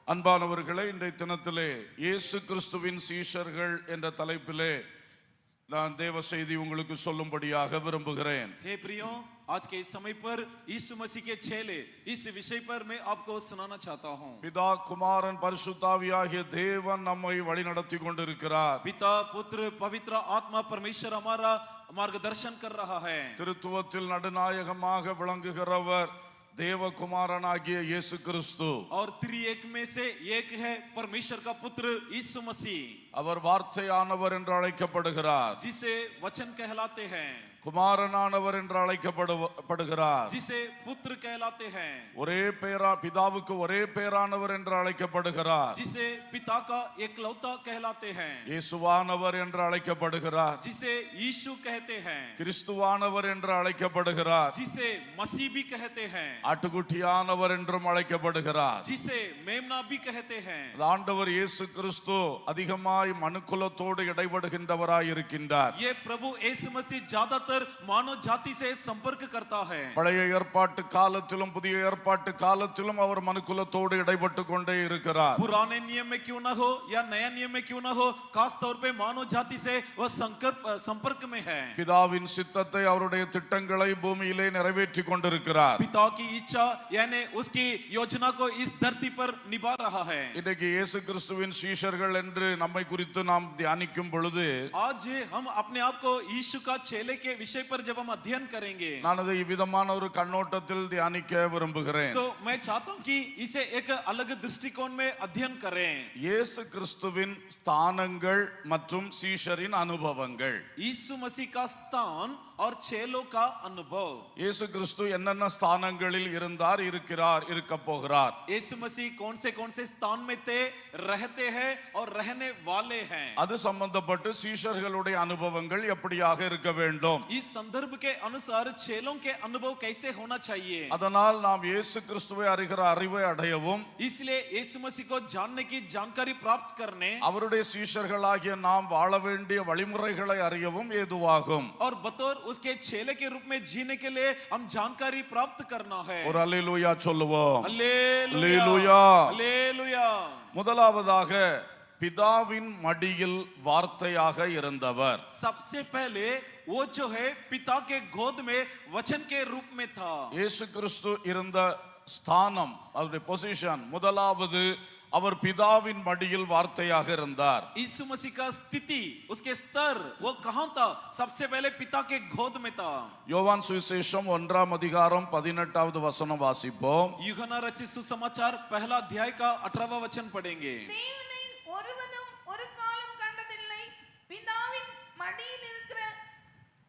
அன்பானவர்களே, இன்றைய தினத்திலே இயேசு கிறிஸ்துவின் சீஷர்கள் என்ற தலைப்பிலே நான் தேவ செய்தி உங்களுக்கு சொல்லும்படியாக விரும்புகிறேன். हे प्रियो, आज के इस समय पर यीशु मसीह के चेले इस विषय पर मैं आपको सुनाना चाहता हूं. பிதா குமாரன் பரிசுத்தாவியாகிய தேவன் நம்மை வழிநடத்தி கொண்டிருக்கிறார். पिता पुत्र पवित्र आत्मा परमेश्वर हमारा मार्गदर्शन कर रहा है. திருத்துவத்தில் நடுநாயகமாக விளங்குகிறவர் தேவகுமாரனாகிய இயேசு கிறிஸ்து. और त्रिएक में से एक है परमेश्वर का पुत्र यीशु मसीह. அவர் வார்த்தையானவர் என்று அழைக்கப்படுகிறார். जिसे वचन कहलाते हैं. குமாரனானவர் என்று அழைக்கப்படுகிறார். जिसे पुत्र कहलाते हैं. ஒரே பேரா பிதாவுக்கு ஒரே பேரானவர் என்று அழைக்கப்படுகிறார். जिसे पिता का एकलौता कहलाते हैं. இயேசுவானவர் என்று அழைக்கப்படுகிறார். जिसे यीशु कहते हैं. கிறிஸ்துவானவர் என்று அழைக்கப்படுகிறார். जिसे मसीह भी कहते हैं. ஆட்டுக்குட்டியானவர் என்றும் அழைக்கப்படுகிறார். जिसे मेमना भी कहते हैं. ஆண்டவர் இயேசு கிறிஸ்து அதிகமாய் மனுக்குலத்தோடு இடைபடுகின்றவராய் இருக்கின்றார். ये प्रभु यीशु मसीह ज्यादातर मानव जाति से संपर्क करता है. பழைய ஏற்பாட்டு காலத்திலும் புதிய ஏற்பாட்டு காலத்திலும் அவர் மனுக்குலத்தோடு இடைபட்டு கொண்டே இருக்கிறார். पुराने नियम में क्यों ना हो या नया नियम में क्यों ना हो, खास तौर पे मानव जाति से वह संपर्क में है. பிதாவின் சித்தத்தை அவருடைய திட்டங்களை பூமியிலே நிறைவேற்றி கொண்டிருக்கிறார். पिता की इच्छा यानी उसकी योजना को इस धरती पर निभा रहा है. இன்றைக்கு இயேசு கிறிஸ்துவின் சீஷர்கள் என்று நம்மை குறித்து நாம் தியானிக்கும் பொழுது आज हम अपने आप को यीशु का चेले के विषय पर जब हम अध्ययन करेंगे, நான் அதை இவ்விதமான ஒரு கண்ணோட்டத்தில் தியானிக்க விரும்புகிறேன். तो मैं चाहता हूं कि इसे एक अलग दृष्टिकोण में अध्ययन करें. இயேசு கிறிஸ்துவின் ஸ்தானங்கள் மற்றும் சீஷரின் அனுபவங்கள். यीशु मसीह का स्थान और चेलों का अनुभव. இயேசு கிறிஸ்து என்னென்ன ஸ்தானங்களில் இருந்தார், இருக்கிறார், இருக்க போகிறார். यीशु मसीह कौन से स्थान में थे, रहते हैं और रहने वाले हैं. அது சம்பந்தப்பட்டு சீஷர்களுடைய அனுபவங்கள் எப்படியாக இருக்க வேண்டும், इस संदर्भ के अनुसार चेलों के अनुभव कैसे होना चाहिए. அதனால் நாம் இயேசு கிறிஸ்துவை அறிகிற அறிவை அடையவும் इसलिए यीशु मसीह को जानने की जानकारी प्राप्त करने அவருடைய சீஷர்களாகிய நாம் வாழ வேண்டிய வழிமுறைகளை அறியவும் ஏதுவாகும். और बतौर उसके चेले के रूप में जीने के लिए हम जानकारी प्राप्त करना है. ஒரு அல்லேலூயா சொல்லுவோம். அல்லேலூயா, அல்லேலூயா. முதலாவதாக பிதாவின் மடியில் வார்த்தையாக இருந்தவர். सबसे पहले वो जो है पिता के गोद में वचन के रूप में था. இயேசு கிறிஸ்து இருந்த ஸ்தானம், அவருடைய பொசிஷன், முதலாவது அவர் பிதாவின் மடியில் வார்த்தையாக இருந்தார். यीशु मसीह का स्थिति, उसके स्तर वो कहां था? सबसे पहले पिता के गोद में था. யோவான் சுவிசேஷம் 1:18 வசனம் வாசிப்போம். यूहन्ना रचित सुसमाचार पहला अध्याय का 18वां वचन पढ़ेंगे. தேவனை ஒருவனும் ஒரு காலம் கண்டதில்லை. பிதாவின் மடியில் இருக்கிற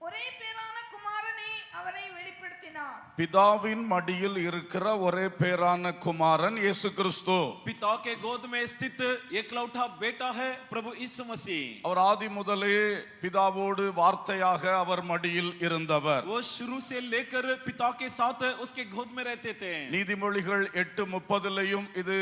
ஒரே பேரான குமாரனே அவரை வெளிப்படுத்தினார். பிதாவின் மடியில் இருக்கிற ஒரே பேரான குமாரன் இயேசு கிறிஸ்து. पिता के गोद में स्थित एकलौता बेटा है प्रभु यीशु मसीह. அவர் ஆதி முதலே பிதாவோடு வார்த்தையாக அவர் மடியில் இருந்தவர். वो शुरू से लेकर पिता के साथ उसके गोद में रहते थे. நீதிமொழிகள் 8:30 இது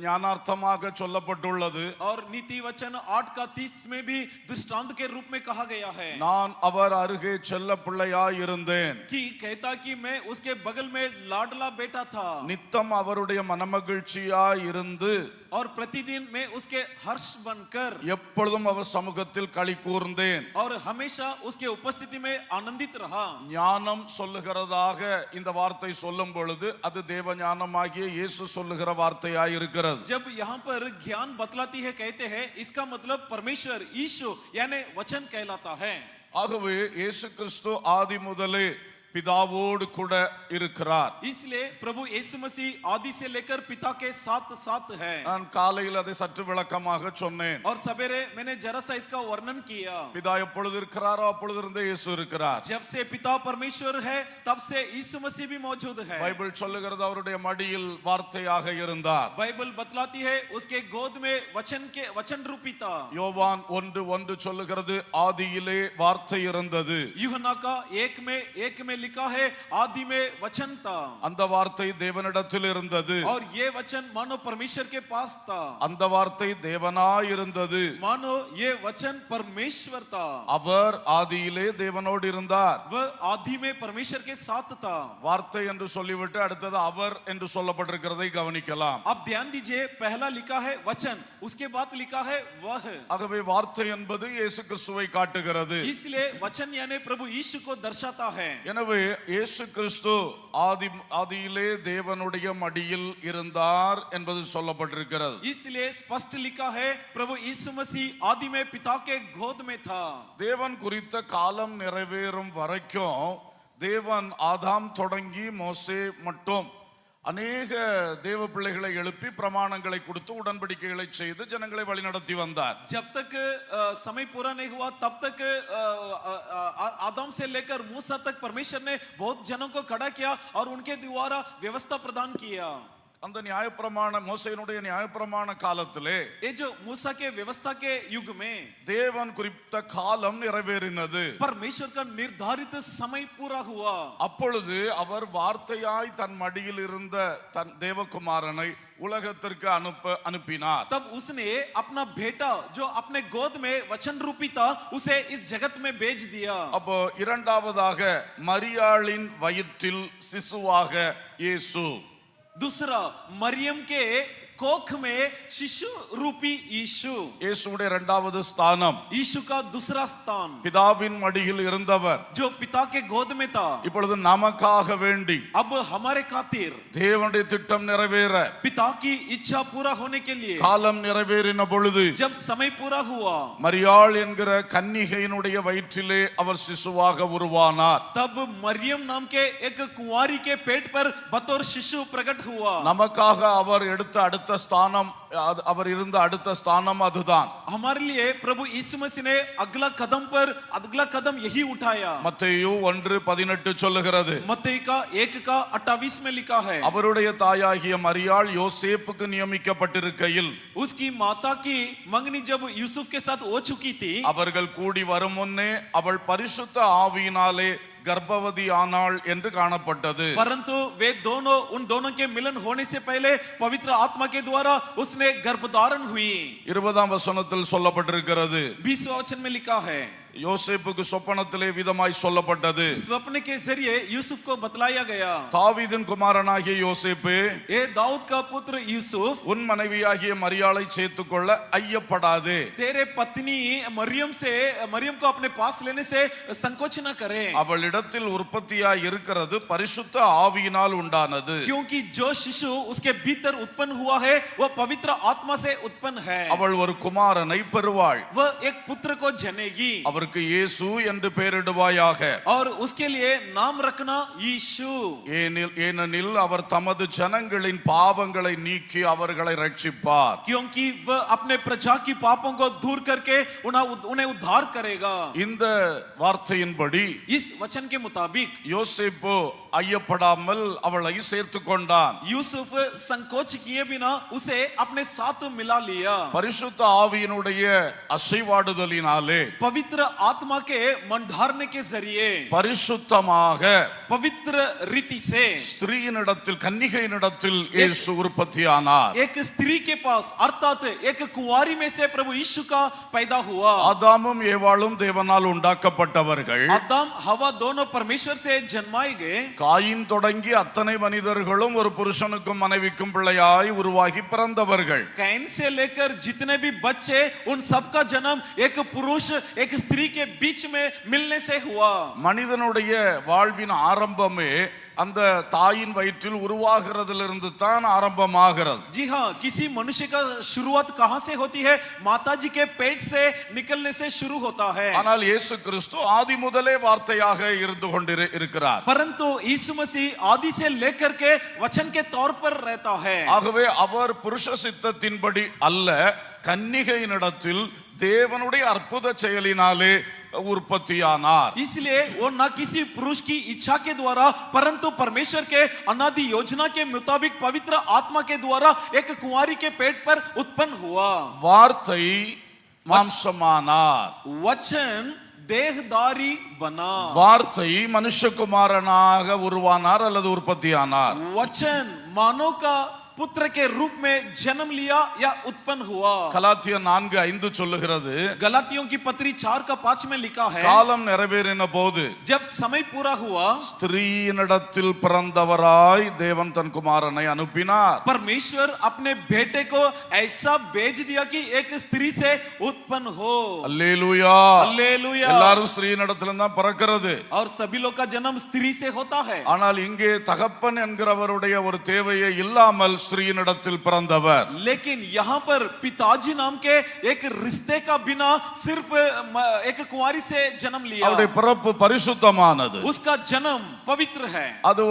ஞானார்த்தமாக சொல்லப்பட்டுள்ளது. और नीति वचन 8:30 में भी दृष्टांत के रूप में कहा गया है நான் அவர் அருகே செல்ல பிள்ளையாய் இருந்தேன். कि कहता कि मैं उसके बगल में लाडला बेटा था நித்தம் அவருடைய மனமகிழ்ச்சியாய் இருந்து और प्रतिदिन मैं उसके हर्ष बनकर எப்பொழுதும் அவர் சமூகத்தில் களி கூர்ந்தேன். और हमेशा उसके उपस्थिति में आनंदित रहा. ஞானம் சொல்லுகிறதாக இந்த வார்த்தை சொல்லும் பொழுது அது தேவ ஞானமாகிய இயேசு சொல்லுகிற வார்த்தையாய் இருக்கிறது. जब यहाँ पर ज्ञान बतलाती है, कहते हैं, इसका मतलब परमेश्वर यीशु यानी वचन कहलाता है. ஆகவே இயேசு கிறிஸ்து ஆதி முதலே பிதாவோடு கூட இருக்கிறார். इसलिए प्रभु यीशु मसीह आदि से लेकर पिता के साथ साथ है. நான் காலையில் அதை சற்று விளக்கமாக சொன்னேன். और सवेरे मैंने जरा सा इसका वर्णन किया. பிதா எப்பொழுது இருக்கிறாரோ அப்பொழுது இருந்தே இயேசு இருக்கிறார். जब से पिता परमेश्वर है तब से यीशु मसीह भी मौजूद है. பைபிள் சொல்லுகிறது அவருடைய மடியில் வார்த்தையாக இருந்தார். बाइबल बतलाती है उसके गोद में वचन रूपी था. யோவான் 1:1 சொல்லுகிறது ஆதியிலே வார்த்தை இருந்தது. यूहन्ना का एक में लिखा है आदि में वचन था அந்த வார்த்தை தேவனிடத்தில் இருந்தது. और ये वचन मानो परमेश्वर के पास था அந்த வார்த்தை தேவனாய் இருந்தது. मानो ये वचन परमेश्वर था அவர் ஆதியிலே தேவனோடு இருந்தார். वह आदि में परमेश्वर के साथ था வார்த்தை என்று சொல்லிவிட்டு அடுத்தது அவர் என்று சொல்லப்பட்டிருக்கிறதை கவனிக்கலாம். अब ध्यान दीजिए पहला लिखा है वचन उसके बाद लिखा है वह ஆகவே வார்த்தை என்பது இயேசு கிறிஸ்துவை காட்டுகிறது. इसलिए वचन यानी प्रभु यीशु को दर्शाता है எனவே இயேசு கிறிஸ்து ஆதியிலே தேவனுடைய மடியில் இருந்தார் என்பது சொல்லப்பட்டிருக்கிறது. इसलिए स्पष्ट लिखा है प्रभु यीशु मसीह आदि में पिता के गोद में था தேவன் குறித்த காலம் நிறைவேறும் வரைக்கும் தேவன் ஆதாம் தொடங்கி மோசே மட்டும் அநேக தேவ பிள்ளைகளை எழுப்பி பிரமாணங்களை கொடுத்து உடன்படிக்கைகளை செய்து ஜனங்களை வழிநடத்தி வந்தார். जब तक समय पूरा नहीं हुआ तब तक आदम से लेकर मूसा तक परमेश्वर ने बहुत जनों को खड़ा किया और उनके द्वारा व्यवस्था प्रदान किया. அந்த நியாயப்பிரமாண மோசேயினுடைய நியாயப்பிரமாண காலத்திலே ये जो मूसा के व्यवस्था के युग में தேவன் குறித்த காலம் நிறைவேறினது. परमेश्वर का निर्धारित समय पूरा हुआ. அப்பொழுது அவர் வார்த்தையாய் தன் மடியில் இருந்த தன் தேவகுமாரனை உலகத்திற்கு அனுப்பினார். तब उसने अपना बेटा जो अपने गोद में वचन रूपी था उसे इस जगत में भेज दिया. அப்போ இரண்டாவதாக மரியாளின் வயிற்றில் சிசுவாக இயேசு. दूसरा मरियम के कोख में शिशु रूपी यीशु. இயேசுவுடைய இரண்டாவது ஸ்தானம் यीशु का दूसरा स्थान பிதாவின் மடியில் இருந்தவர் जो पिता के गोद में था இப்பொழுது நமக்காக வேண்டி अब हमारे खातिर தேவனுடைய திட்டம் நிறைவேற पिता की इच्छा पूरा होने के लिए காலம் நிறைவேறின பொழுது जब समय पूरा हुआ மரியாள் என்கிற கன்னிகையினுடைய வயிற்றிலே அவர் சிசுவாக உருவானார். तब मरियम नाम के एक कुंवारी के पेट पर बतौर शिशु प्रकट हुआ. நமக்காக அவர் எடுத்த அடுத்த ஸ்தானம் அவர் இருந்த அடுத்த ஸ்தானம் அதுதான். हमारे लिए प्रभु यीशु मसीह ने अगला कदम यही उठाया. மத்தேயு 1:18 சொல்லுகிறது. मत्ती का 1:28 में लिखा है அவருடைய தாயாகிய மரியாள் யோசேப்புக்கு நியமிக்கப்பட்டிருக்கையில் उसकी माता की मंगनी जब यूसुफ के साथ हो चुकी थी அவர்கள் கூடி வரும் முன்னே அவள் பரிசுத்த ஆவியினாலே गर्भवती आनाल என்று காணப்பட்டது. परंतु वे दोनों उन दोनों के मिलन होने से पहले पवित्र आत्मा के द्वारा उसने गर्भधारण हुई. 20ஆம் வசனத்தில் சொல்லப்பட்டிருக்கிறது. 20वें वचन में लिखा है யோசேப்புக்கு சொப்பனத்திலே விதமாய் சொல்லப்பட்டது. स्वप्न के जरिए यूसुफ को बतलाया गया தாவீதின் குமாரனாகிய யோசேப்பு ए दाऊद का पुत्र यूसुफ உன் மனைவியாகிய மரியாளை சேர்த்துக்கொள்ள ஐயப்படாதே. तेरे पत्नी मरियम को अपने पास लेने से संकोच न करें அவளிடத்தில் உற்பத்தியாய் இருக்கிறது பரிசுத்த ஆவியினால் உண்டானது. क्योंकि जो शिशु उसके भीतर उत्पन्न हुआ है वह पवित्र आत्मा से उत्पन्न है. அவள் ஒரு குமாரனை பெறுவாள். वह एक पुत्र को जनेगी அவருக்கு இயேசு என்று பெயரிடுவாயாக. और उसके लिए नाम रखना यीशु. ஏனெனில் அவர் தமது ஜனங்களின் பாவங்களை நீக்கி அவர்களை ரட்சிப்பார். क्योंकि वह अपने प्रजा की पापों को दूर करके उन्हें उद्धार करेगा. இந்த வார்த்தையின்படி इस वचन के मुताबिक யோசேப்பு ஐயப்படாமல் அவளை சேர்த்து கொண்டான். यूसुफ संकोच किए बिना उसे अपने साथ मिला लिया. பரிசுத்த ஆவியினுடைய அசைவாடுதலினாலே पवित्र आत्मा के मंडारने के जरिए பரிசுத்தமாக पवित्र रीति से ஸ்திரீயினிடத்தில் கன்னிகையினிடத்தில் இயேசு உற்பத்தியானார். एक स्त्री के पास अर्थात एक कुंवारी में से प्रभु यीशु का पैदा हुआ. ஆதாமும் ஏவாளும் தேவனால் உண்டாக்கப்பட்டவர்கள். आदम हवा दोनों परमेश्वर से जन्माए गए. காயின் தொடங்கி அத்தனை மனிதர்களும் ஒரு புருஷனுக்கும் மனைவிக்கும் பிள்ளையாய் உருவாகி பிறந்தவர்கள். कैन से लेकर जितने भी बच्चे उन सबका जन्म एक पुरुष एक स्त्री के बीच में मिलने से हुआ. மனிதனுடைய வாழ்வின் ஆரம்பமே அந்த தாயின் வயிற்றில் உருவாகிறதிலிருந்து தான் ஆரம்பமாகிறது. जी हाँ, किसी मनुष्य का शुरुआत कहां से होती है? माताजी के पेट से निकलने से शुरू होता है. ஆனால் இயேசு கிறிஸ்து ஆதி முதலே வார்த்தையாக இருந்து கொண்டிருக்கிறார். परंतु यीशु मसीह आदि से लेकर के वचन के तौर पर रहता है. ஆகவே அவர் புருஷ சித்தத்தின்படி அல்ல கன்னிகையினிடத்தில் தேவனுடைய அற்புத செயலினாலே உற்பத்தியானார். इसलिए वो न किसी पुरुष की इच्छा के द्वारा परंतु परमेश्वर के अनादि योजना के मुताबिक पवित्र आत्मा के द्वारा एक कुंवारी के पेट पर उत्पन्न हुआ. வார்த்தை மாம்சமானார். वचन देहदारी बना। வார்த்தை மனுஷகுமாரனாக உருவானார் அல்லது உற்பத்தியானார். वचन मानव का पुत्र के रूप में जन्म लिया या उत्पन्न हुआ। கலாத்தியர் 4:5 சொல்லுகிறது, गलातियों की पत्री 4:5 में लिखा है, காலம் நிறைவேறின போது जब समय पूरा हुआ ஸ்திரீயினிடத்தில் பிறந்தவராய் தேவன் தன் குமாரனை அனுப்பினார். परमेश्वर अपने बेटे को ऐसा भेज दिया कि एक स्त्री से उत्पन्न हो। அல்லேலூயா. हालेलुया। எல்லாரும் ஸ்திரீயினிடத்திலும் தான் பிறக்கிறது. और सभी लोग का जन्म स्त्री से होता है। ஆனால் இங்கே தகப்பன் என்கிறவருடைய ஒரு தேவையே இல்லாமல் ஸ்திரீயினிடத்தில் பிறந்தவர். लेकिन यहाँ पर पिताजी नाम के एक रिश्ते का बिना सिर्फ एक कुंवारी से जन्म लिया। அவருடைய பிறப்பு பரிசுத்தமானது. उसका जन्म पवित्र है। அது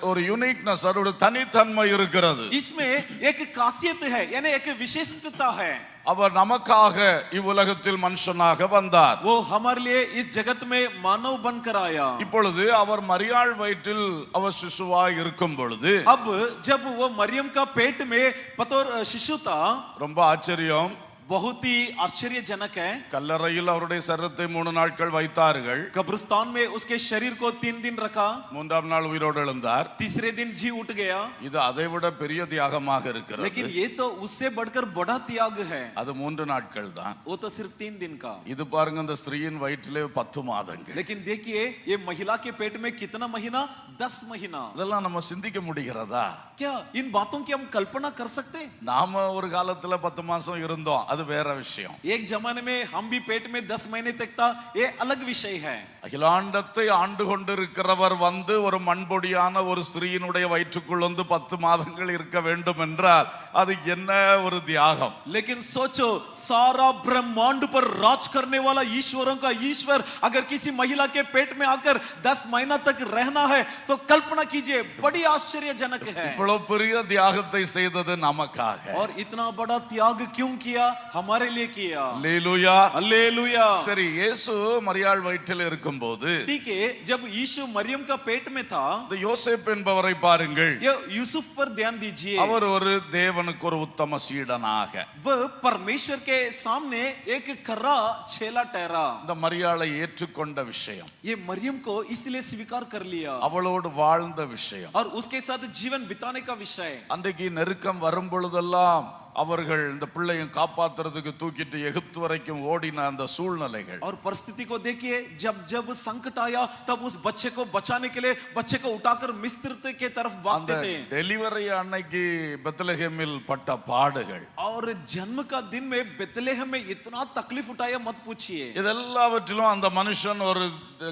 ஒரு யூனிக்னஸ், அதோட தனித்தன்மை இருக்கிறது. इसमें एक खासियत है, यानी एक विशेषता है। அவர் நமக்காக இவ்வுலகத்தில் மனுஷனாக வந்தார். वो हमारे लिए इस जगत में मानव बनकर आया। இப்பொழுது அவர் மரியாள் வயிற்றில் அவர் சிசுவாய் இருக்கும் பொழுது अब जब वो मरियम का पेट में पतोर शिशु था, ரொம்ப ஆச்சரியம். बहुत ही आश्चर्यजनक है। கல்லறையில் அவருடைய சரீரத்தை 3 நாட்கள் வைத்தார்கள். कब्रिस्तान में उसके शरीर को 3 दिन रखा। 3ஆம் நாள் உயிரோடு எழுந்தார். तीसरे दिन जी उठ गया। இது அதைவிட பெரிய தியாகமாக இருக்கிறது. लेकिन ये तो उससे बढ़कर बड़ा त्याग है। அது 3 நாட்கள் தான். वो तो सिर्फ 3 दिन का। இது பாருங்க, இந்த ஸ்திரீயின் வயிற்றிலே 10 மாதங்கள். लेकिन देखिए ये महिला के पेट में कितना महीना? 10 महीना। இதெல்லாம் நம்ம சிந்திக்க முடிகிறதா? क्या इन बातों की हम कल्पना कर सकते? நாம ஒரு காலத்துல 10 மாசம் இருந்தோம், அது வேற விஷயம். एक जमाने में हम भी पेट में 10 महीने तक था, ये अलग विषय है। அகிலாண்டத்தை ஆண்டு கொண்டிருக்கிறவர் வந்து ஒரு மண்பொடியான ஒரு ஸ்திரீயினுடைய வயிற்றுக்குள் வந்து 10 மாதங்கள் இருக்க வேண்டும் என்றால் அது என்ன ஒரு தியாகம். लेकिन सोचो, सारा ब्रह्मांड पर राज करने वाला ईश्वरों का ईश्वर अगर किसी महिला के पेट में आकर 10 महीना तक रहना है तो कल्पना कीजिए, बड़ी आश्चर्यजनक है। இவ்வளவு பெரிய தியாகத்தை செய்தது நமக்காக. और इतना बड़ा त्याग क्यों किया? हमारे लिए किया। அல்லேலூயா. हालेलुया। சரி, இயேசு மரியாள் வயிற்றில் இருக்கும்போது ठीक है, जब यीशु मरियम का पेट में था, இந்த யோசேப்பு என்பவரை பாருங்கள். ये यूसुफ पर ध्यान दीजिए। அவர் ஒரு தேவனுக்கு ஒரு உத்தம சீடனாக वह परमेश्वर के सामने एक खरा चेला ठहरा। இந்த மரியாளை ஏற்றுக்கொண்ட விஷயம், ये मरियम को इसलिए स्वीकार कर लिया அவளோடு வாழ்ந்த விஷயம், और उसके साथ जीवन बिताने का विषय। அன்றைக்கு நெருக்கம் வரும் பொழுதெல்லாம் அவர்கள் இந்த பிள்ளையும் காப்பாத்துறதுக்கு தூக்கிட்டு எகிப்து வரைக்கும் ஓடின அந்த சூழ்நிலைகள். और परिस्थिति को देखिए, जब जब संकट आया तब उस बच्चे को बचाने के लिए बच्चे को उठाकर मिस्र के तरफ भागते थे। டெலிவரி அன்னைக்கு பெத்லகேமில் பட்ட பாடுகள், और जन्म का दिन में बेतलेहम में इतना तकलीफ उठाया मत पूछिए। இதெல்லாவற்றிலும் அந்த மனுஷன் ஒரு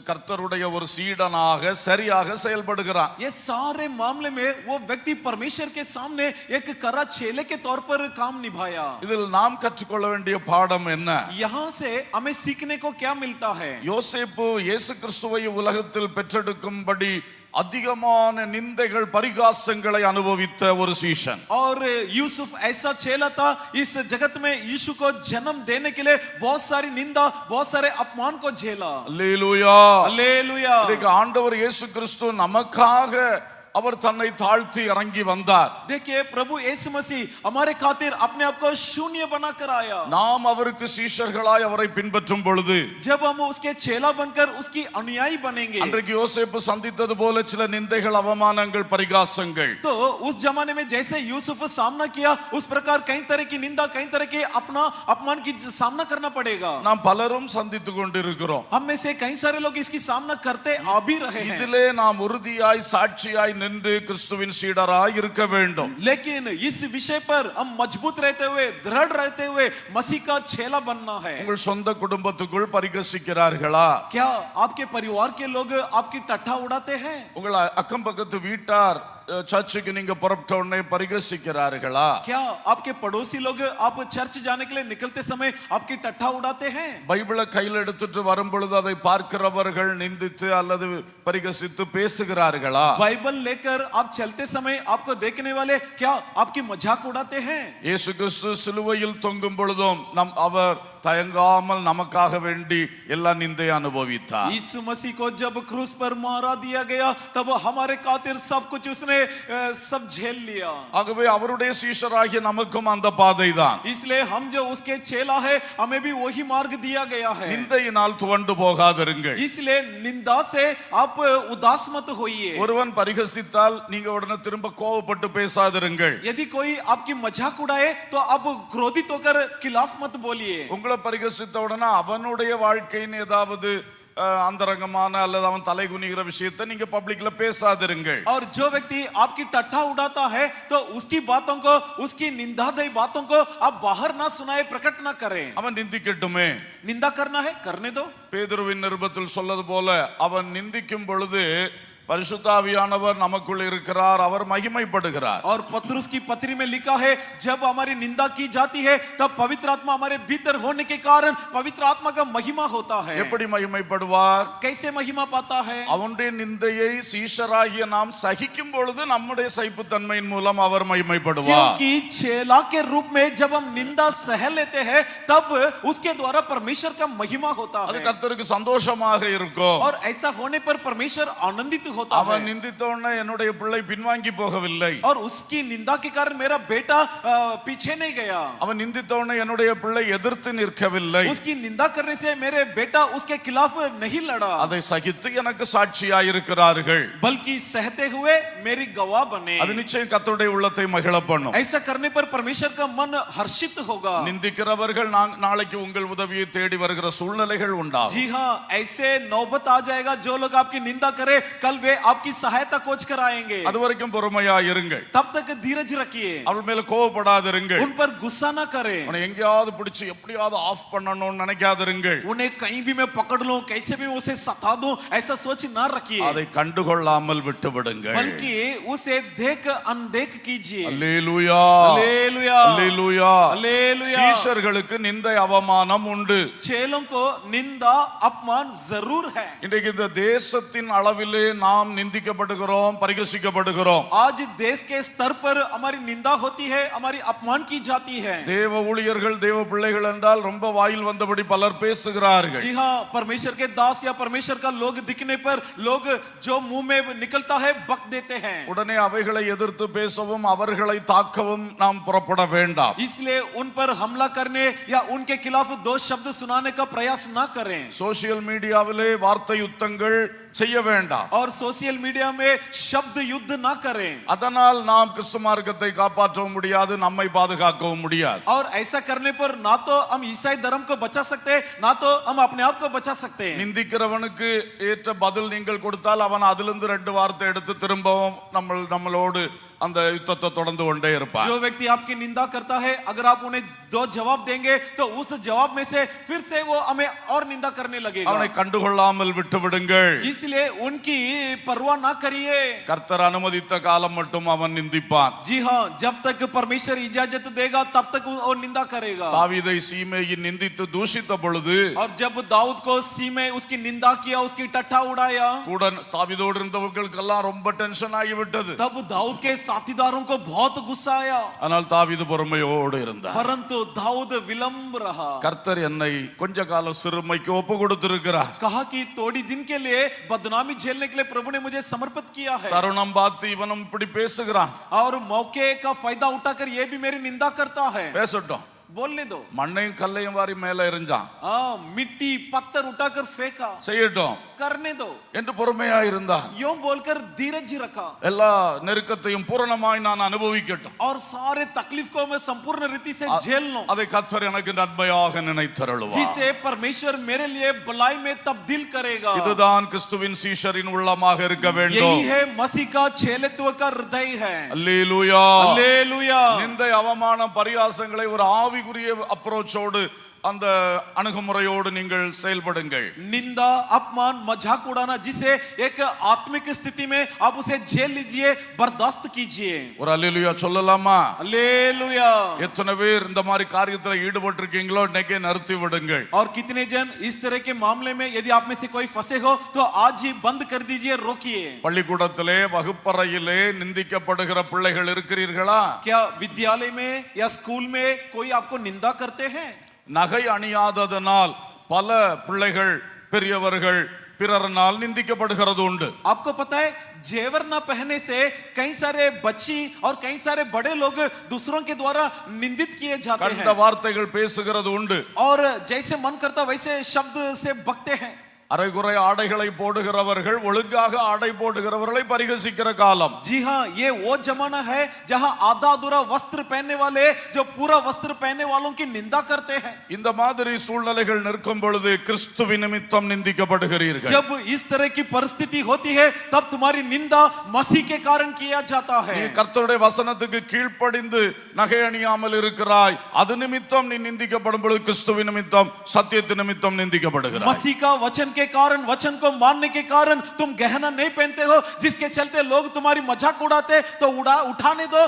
கர்த்தருடைய ஒரு சீடனாக சரியாக செயல்படுகிறான். ये सारे मामले में वो व्यक्ति परमेश्वर के सामने एक करा चेले के तौर पर काम निभाया। இதில் நாம் கற்றுக்கொள்ள வேண்டிய பாடம் என்ன? यहाँ से हमें सीखने को क्या मिलता है? யோசேப்பு இயேசு கிறிஸ்துவை உலகத்தில் பெற்றெடுக்கும்படி அதிகமான நிந்தைகள் பரிகாசங்களை அனுபவித்த ஒரு சீஷன். और यूसुफ ऐसा चेला था, इस जगत में यीशु को जन्म देने के लिए बहुत सारी निंदा, बहुत सारे अपमान को झेला। அல்லேலூயா. हालेलुया। இன்னைக்கு ஆண்டவர் இயேசு கிறிஸ்து நமக்காக அவர் தன்னை தாழ்த்தி இறங்கி வந்தார். देखिए, प्रभु यीशु मसीह हमारे खातिर अपने आप को शून्य बनाकर आया। நாம் அவருக்கு சீஷர்களாய் அவரை பின்பற்றும் பொழுது जब हम उसके चेला बनकर उसकी अनुयायी बनेंगे, அன்றைக்கு யோசேப்பு சந்தித்தது போல சில நிந்தைகள், அவமானங்கள், பரிகாசங்கள், तो उस जमाने में जैसे यूसुफ सामना किया उस प्रकार कई तरह की निंदा, कई तरह के अपना अपमान की सामना करना पड़ेगा। நாம் பலரும் சந்தித்து கொண்டிருக்கிறோம். हम में से कई सारे लोग इसकी सामना करते आ भी रहे हैं। இதிலே நாம் உறுதியாய் சாட்சியாய் நின்று கிறிஸ்துவின் சீடராய் இருக்க வேண்டும். लेकिन इस विषय पर हम मजबूत रहते हुए, दृढ़ रहते हुए मसीह का चेला बनना है। உங்கள் சொந்த குடும்பத்துக்குள் பரிகசிக்கிறார்களா? क्या आपके परिवार के लोग आपकी टट्ठा उड़ाते हैं? உங்கள் அக்கம் பக்கத்து வீட்டார் சர்ச்சுக்கு நீங்க புறப்பட்ட உடனே பரிகசிக்கிறார்களா? क्या आपके पड़ोसी लोग आप चर्च जाने के लिए निकलते समय आपकी टट्ठा उड़ाते हैं? பைபிளை கையில் எடுத்துட்டு வரும் பொழுது அதை பார்க்கிறவர்கள் நிந்தித்து அல்லது பரிகசித்து பேசுகிறார்களா? बाइबल लेकर आप चलते समय आपको देखने वाले क्या आपकी मजाक उड़ाते हैं? இயேசு கிறிஸ்து சிலுவையில் தொங்கும் பொழுதும் அவர் தயங்காமல் நமக்காக வேண்டி எல்லா நிந்தை அனுபவித்தார். यीशु मसीह को जब क्रूस पर मारा दिया गया तब हमारे खातिर सब कुछ उसने सब झेल लिया. ஆகவே அவருடைய சீஷராகிய நமக்கும் அந்த பாதை தான். इसलिए हम जो उसके चेला है हमें भी वही मार्ग दिया गया है. நிந்தையினால் துவண்டு போகாதிருங்கள். इसलिए निंदा से आप उदास मत होइए. ஒருவன் பரிகசித்தால் நீங்க உடனே திரும்ப கோபப்பட்டு பேசாதிருங்கள். यदि कोई आपकी मजाक उड़ाए तो आप क्रोधित होकर खिलाफ मत बोलिए. உங்களை பரிகசித்த உடனே அவனுடைய வாழ்க்கையின் ஏதாவது அந்தரங்கமான அல்லது அவன் தலை குனிகிற விஷயத்தை நீங்க பப்ளிக்ல பேசாதிருங்கள். और जो व्यक्ति आपकी टट्टा उड़ाता है तो उसकी बातों को उसकी निंदादेय बातों को आप बाहर ना सुनाए प्रकट ना करें. அவன் நிந்திக்கட்டுமே. निंदा करना है करने दो. பேதுருவின் நிருபத்தில் சொல்லது போல அவன் நிந்திக்கும் பொழுது பரிசுத்த ஆவியானவர் நமக்குள் இருக்கிறார், அவர் மகிமைப்படுகிறார். और पतरस की पत्री में लिखा है जब हमारी निंदा की जाती है तब पवित्र आत्मा हमारे भीतर होने के कारण पवित्र आत्मा का महिमा होता है. எப்படி மகிமைப்படுவார்? कैसे महिमा पाता है? அவனுடைய நிந்தையை சீஷராகிய நாம் சகிக்கும் பொழுது நம்முடைய சகிப்புத்தன்மையின் மூலம் அவர் மகிமைப்படுவார். क्योंकि चेला के रूप में जब हम निंदा सह लेते हैं तब उसके द्वारा परमेश्वर का महिमा होता அது है. கர்த்தருக்கு சந்தோஷமாக இருக்கும். और ऐसा होने पर परमेश्वर आनंदित होता அவன் है. நிந்தித்த உடனே என்னுடைய பிள்ளை பின்வாங்கி போகவில்லை. और उसकी निंदा के कारण मेरा बेटा पीछे नहीं गया. அவன் நிந்தித்த உடனே என்னுடைய பிள்ளை எதிர்த்து நிற்கவில்லை. उसकी निंदा करने से मेरे बेटा उसके खिलाफ नहीं लड़ा, அதை சகித்து எனக்கு சாட்சியாய் இருக்கிறார்கள். बल्कि सहते हुए मेरी गवाह बने. அது நிச்சயம் கர்த்தருடைய உள்ளத்தை மகிழ பண்ணும். ऐसा करने पर परमेश्वर का मन हर्षित होगा. நிந்திக்கிறவர்கள் நாளைக்கு உங்கள் உதவியை தேடி வருகிற சூழ்நிலைகள் உண்டாகும். जी हाँ, ऐसे नौबत आ जाएगा जो लोग आपकी निंदा करे कल वे आपकी सहायता खोज कर आएंगे. அது வரைக்கும் பொறுமையா இருங்கள். तब तक धीरज रखिए. அவள் மேல கோபப்படாதிருங்கள். उन पर गुस्सा ना करें. உன்னை எங்கேயாவது பிடிச்சு எப்படியாவது ஆஃப் பண்ணணும்னு நினைக்காதிருங்கள். उन्हें कहीं भी मैं पकड़ लूं, कैसे भी उसे सता दूं, ऐसा सोच ना रखिए. அதை கண்டுகொள்ளாமல் விட்டு விடுங்கள். बल्कि उसे देख अनदेख कीजिए. அல்லேலூயா, हालेलुया, அல்லேலூயா. हालेलुया. சீஷர்களுக்கு நிந்தை அவமானம் உண்டு. चेलों को निंदा अपमान जरूर है. இன்றைக்கு இந்த தேசத்தின் அளவிலே நாம் நிந்திக்கப்படுகிறோம், பரிகசிக்கப்படுகிறோம். आज देश के स्तर पर हमारी निंदा होती है, हमारी अपमान की जाती है. தேவ ஊழியர்கள், தேவ பிள்ளைகள் என்றால் ரொம்ப வாயில் வந்தபடி பலர் பேசுகிறார்கள். जी हाँ, परमेश्वर के दास या परमेश्वर का लोग दिखने पर लोग जो मुंह में निकलता है बक देते हैं. உடனே அவைகளை எதிர்த்து பேசவும் அவர்களை தாக்கவும் நாம் புறப்பட வேண்டாம். इसलिए उन पर हमला करने या उनके खिलाफ दो शब्द सुनाने का प्रयास ना करें. சோசியல் மீடியாவிலே வார்த்தை யுத்தங்கள் செய்ய வேண்டாம். और सोशल मीडिया में शब्द युद्ध ना करें. அதனால் நாம் கிறிஸ்து மார்க்கத்தை காப்பாற்றவும் முடியாது, நம்மை பாதுகாக்கவும் முடியாது. और ऐसा करने पर ना तो हम ईसाई धर्म को बचा सकते हैं, ना तो हम अपने आप को बचा सकते हैं. நிந்திக்கிறவனுக்கு ஏற்ற பதில் நீங்கள் கொடுத்தால் அவன் அதிலிருந்து 2 வார்த்தை எடுத்து திரும்பவும் நம்மளோடு அந்த யுத்தத்தை தொடர்ந்து கொண்டே இருப்பார். जो व्यक्ति आपकी निंदा करता है अगर आप उन्हें 2 जवाब देंगे तो उस जवाब में से फिर से वो हमें और निंदा करने लगेगा. அவனை கண்டுகொள்ளாமல் விட்டு விடுங்கள். इसलिए उनकी परवाह ना करिए. கர்த்தர் அனுமதித்த காலம் மட்டும் அவன் நிந்திப்பான். जी हाँ, जब तक परमेश्वर इजाजत देगा तब तक वो निंदा करेगा. தாவீதை சீமேயின் நிந்தித்து தூஷித்த பொழுது और जब दाऊद को सीमे उसकी निंदा किया, उसकी टट्टा उड़ाया, கூட தாவீதோடு இருந்தவர்களுக்கெல்லாம் ரொம்ப டென்ஷன் ஆகிவிட்டது. तब दाऊद के साथीदारों को बहुत गुस्सा आया. ஆனால் தாவீது பொறுமையோடு இருந்தார். परंतु दाऊद विलंब रहा. கர்த்தர் என்னை கொஞ்ச கால சிறுமைக்கு ஒப்பு கொடுத்திருக்கிறார். कहा कि थोड़ी दिन के लिए बदनामी झेलने के लिए प्रभु ने मुझे समर्पित किया है. தருணம் பார்த்து இவனும் இப்படி பேசுகிறான். और मौके का फायदा उठाकर ये भी मेरी निंदा करता है. பேசட்டும். बोलने दो. மண்ணையும் கல்லையும் வாரி மேல எறிஞ்சான். मिट्टी पत्थर उठाकर फेंका, செய்யட்டும் करने दो என்று பொறுமையா இருந்தான். यूं बोलकर धीरज रखा. எல்லா நெருக்கத்தையும் பூரணமாய் நான் அனுபவிக்கட்டும். और सारे तकलीफ को मैं संपूर्ण रीति से झेल लूं, அதை கர்த்தர் எனக்கு நன்மையாக நினைத்தருளுவார். जिसे परमेश्वर मेरे लिए भलाई में तब्दील करेगा. இதுதான் கிறிஸ்துவின் சீஷரின் உள்ளமாக இருக்க வேண்டும். यही है मसीह का चेलेत्व का हृदय है. அல்லேலூயா. हालेलुया. நிந்தை அவமானம் பரியாசங்களை ஒரு ஆவிக்குரிய அப்ரோச்சோடு அந்த அணுகுமுறையோடு நீங்கள் செயல்படுங்கள். निंदा अपमान मजाक उड़ाना जिसे एक आत्मिक स्थिति में आप उसे झेल लीजिए, बर्दाश्त कीजिए. ஒரு அல்லேலூயா சொல்லலாமா? हालेलुया. எத்தனை பேர் இந்த மாதிரி காரியத்துல ஈடுபட்டிருக்கீங்களோ இன்னைக்கே நிறுத்தி விடுங்கள். और कितने जन इस तरह के मामले में यदि आप में से कोई फंसे हो तो आज ही बंद कर दीजिए, रोकिए. பள்ளிக்கூடத்திலே வகுப்பறையிலே நிந்திக்கப்படுகிற பிள்ளைகள் இருக்கிறீர்களா? क्या विद्यालय में या स्कूल में कोई आपको निंदा करते हैं? நகை அணியாததனால் பல பிள்ளைகள் பெரியவர்கள் பிறர்னால் நிந்திக்கப்படுகிறது உண்டு. आपको पता है जेवर ना पहनने से कई सारे बच्ची और कई सारे बड़े लोग दूसरों के द्वारा निंदित किए जाते கண்ட हैं வார்த்தைகள் பேசுகிறது உண்டு. और जैसे मन करता वैसे शब्द से बकते हैं. அரைகுறை ஆடைகளை போடுகிறவர்கள் ஒழுங்காக ஆடை போடுகிறவர்களை பரிகசிக்கிற காலம். जी हाँ, ये वो जमाना है जहां आधा अधूरा वस्त्र पहनने वाले जो पूरा वस्त्र पहनने वालों की निंदा करते हैं. இந்த மாதிரி சூழ்நிலைகள் நிற்கும் பொழுது கிறிஸ்துவின் நிமித்தம் நிந்திக்கப்படுகிறீர்கள். जब इस तरह की परिस्थिति होती है तब तुम्हारी निंदा मसीह के कारण किया जाता है. நீ கர்த்தருடைய வசனத்துக்கு கீழ்ப்படிந்து நகை அணியாமல் இருக்கிறாய், அது நிமித்தம் நீ நிந்திக்கப்படும் பொழுது கிறிஸ்துவின் நிமித்தம் சத்தியத்தின் நிமித்தம் நிந்திக்கப்படுகிறாய். मसीह का वचन के कारण, वचन को मानने के कारण तुम गहना नहीं पहनते हो, जिसके चलते लोग तुम्हारी मजाक उड़ाते तो उठाने दो,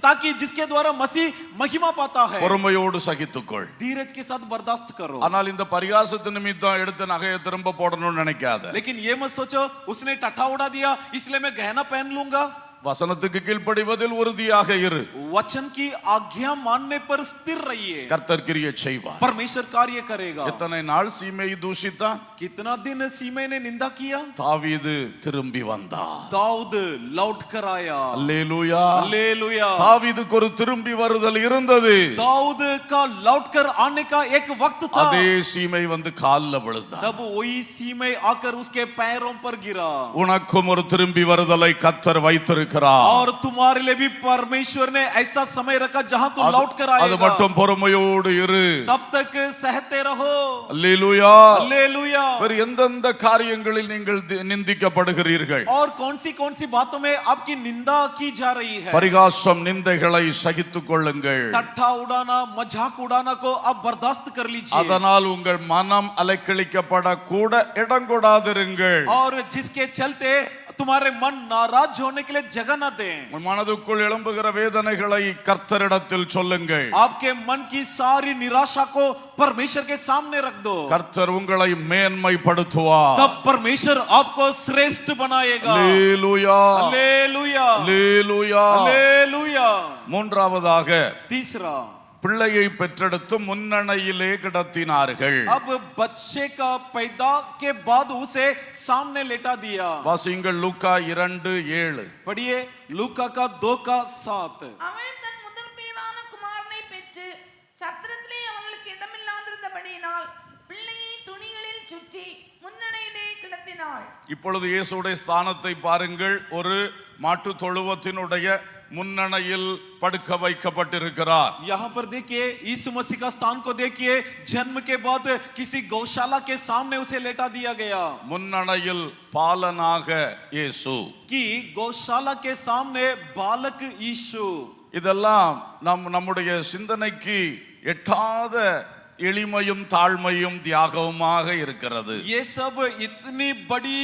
ताकि जिसके द्वारा मसीह महिमा पाता है. பொறுமையோடு சகித்துக்கொள். धीरज के साथ बर्दाश्त करो. ஆனால் இந்த பரிகாசத்தின் நிமித்தம் எடுத்து நகையை திரும்ப போடணும்னு நினைக்காத. लेकिन ये मत सोचो उसने टट्टा उड़ा दिया इसलिए मैं गहना पहन लूंगा. வசனத்துக்கு கீழ்ப்படிவதில் உறுதியாக இரு. वचन की आज्ञा मानने पर स्थिर रहिए. கர்த்தர் கிரியை செய்வார். परमेश्वर कार्य करेगा. எத்தனை நாள் சீமையை தூஷித்தான்? कितना दिन सीमे ने निंदा किया? தாவீது திரும்பி வந்தான். दाऊद लौट कर आया. அல்லேலூயா. हालेलुया. தாவீதுக்கு ஒரு திரும்பி வருதல் இருந்தது. दाऊद का लौट कर आने का एक वक्त था. அதே சீமை வந்து கால்ல விழுந்தான். तब वही सीमे आकर उसके पैरों पर गिरा. உனக்கும் ஒரு திரும்பி வருதலை கர்த்தர் வைத்திருக்கிறார். और तुम्हारे लिए भी परमेश्वर ने ऐसा समय रखा जहां तुम लौट कर அது आएगा. மட்டும் பொறுமையோடு இரு. तब तक सहते रहो. அல்லேலூயா. हालेलुया. வேறு எந்தெந்த காரியங்களில் நீங்கள் நிந்திக்கப்படுகிறீர்கள்? और कौन सी बातों में आपकी निंदा की जा रही है? பரிகாசம் நிந்தைகளை சகித்துக் கொள்ளுங்கள். टट्ठा उड़ाना, मजाक उड़ाना को आप बर्दाश्त कर लीजिए. அதனால் உங்கள் மனம் அலைக்கழிக்கப்பட கூட இடம் கொடாதிருங்கள். और जिसके चलते तुम्हारे मन नाराज होने के लिए जगह न दें. உங்கள் மனதுக்குள் எழும்புகிற வேதனைகளை கர்த்தரிடத்தில் சொல்லுங்கள். आपके मन की सारी निराशा को परमेश्वर के सामने रख दो. கர்த்தர் உங்களை மேன்மைப்படுத்துவார். तब परमेश्वर आपको श्रेष्ठ बनाएगा. அல்லேலூயா. हालेलुया. அல்லேலூயா. हालेलुया. மூன்றாவதாக तीसरा, பிள்ளையை பெற்றெடுத்து முன்னணையிலே கிடத்தினார்கள். अब बच्चे का पैदा के बाद उसे सामने लेटा दिया. வாசியுங்கள் லூக்கா 2:7. पढ़िए लूका का 2:7. அவள் தன் முதல் பேரான குமாரனை பெற்று சத்திரத்திலே அவர்களுக்கு இடமில்லாதிருந்தபடியினால் பிள்ளையை துணிகளில் சுற்றி முன்னணையிலே கிடத்தினாள். இப்பொழுது இயேசுடைய ஸ்தானத்தை பாருங்கள். ஒரு மாட்டு தொழுவத்தினுடைய முன்னணையில் படுக்க வைக்கப்பட்டிருக்கிறார். यहाँ पर देखिए यीशु मसीह का स्थान को देखिए. जन्म के बाद किसी गौशाला के सामने उसे लेटा दिया गया. முன்னணையில் பாலனாக இயேசு. कि गौशाला के सामने बालक यीशु. இதெல்லாம் நம்முடைய சிந்தனைக்கு எட்டாத எளிமையும் தாழ்மையும் தியாகவுமாக இருக்கிறது. ये सब इतनी बड़ी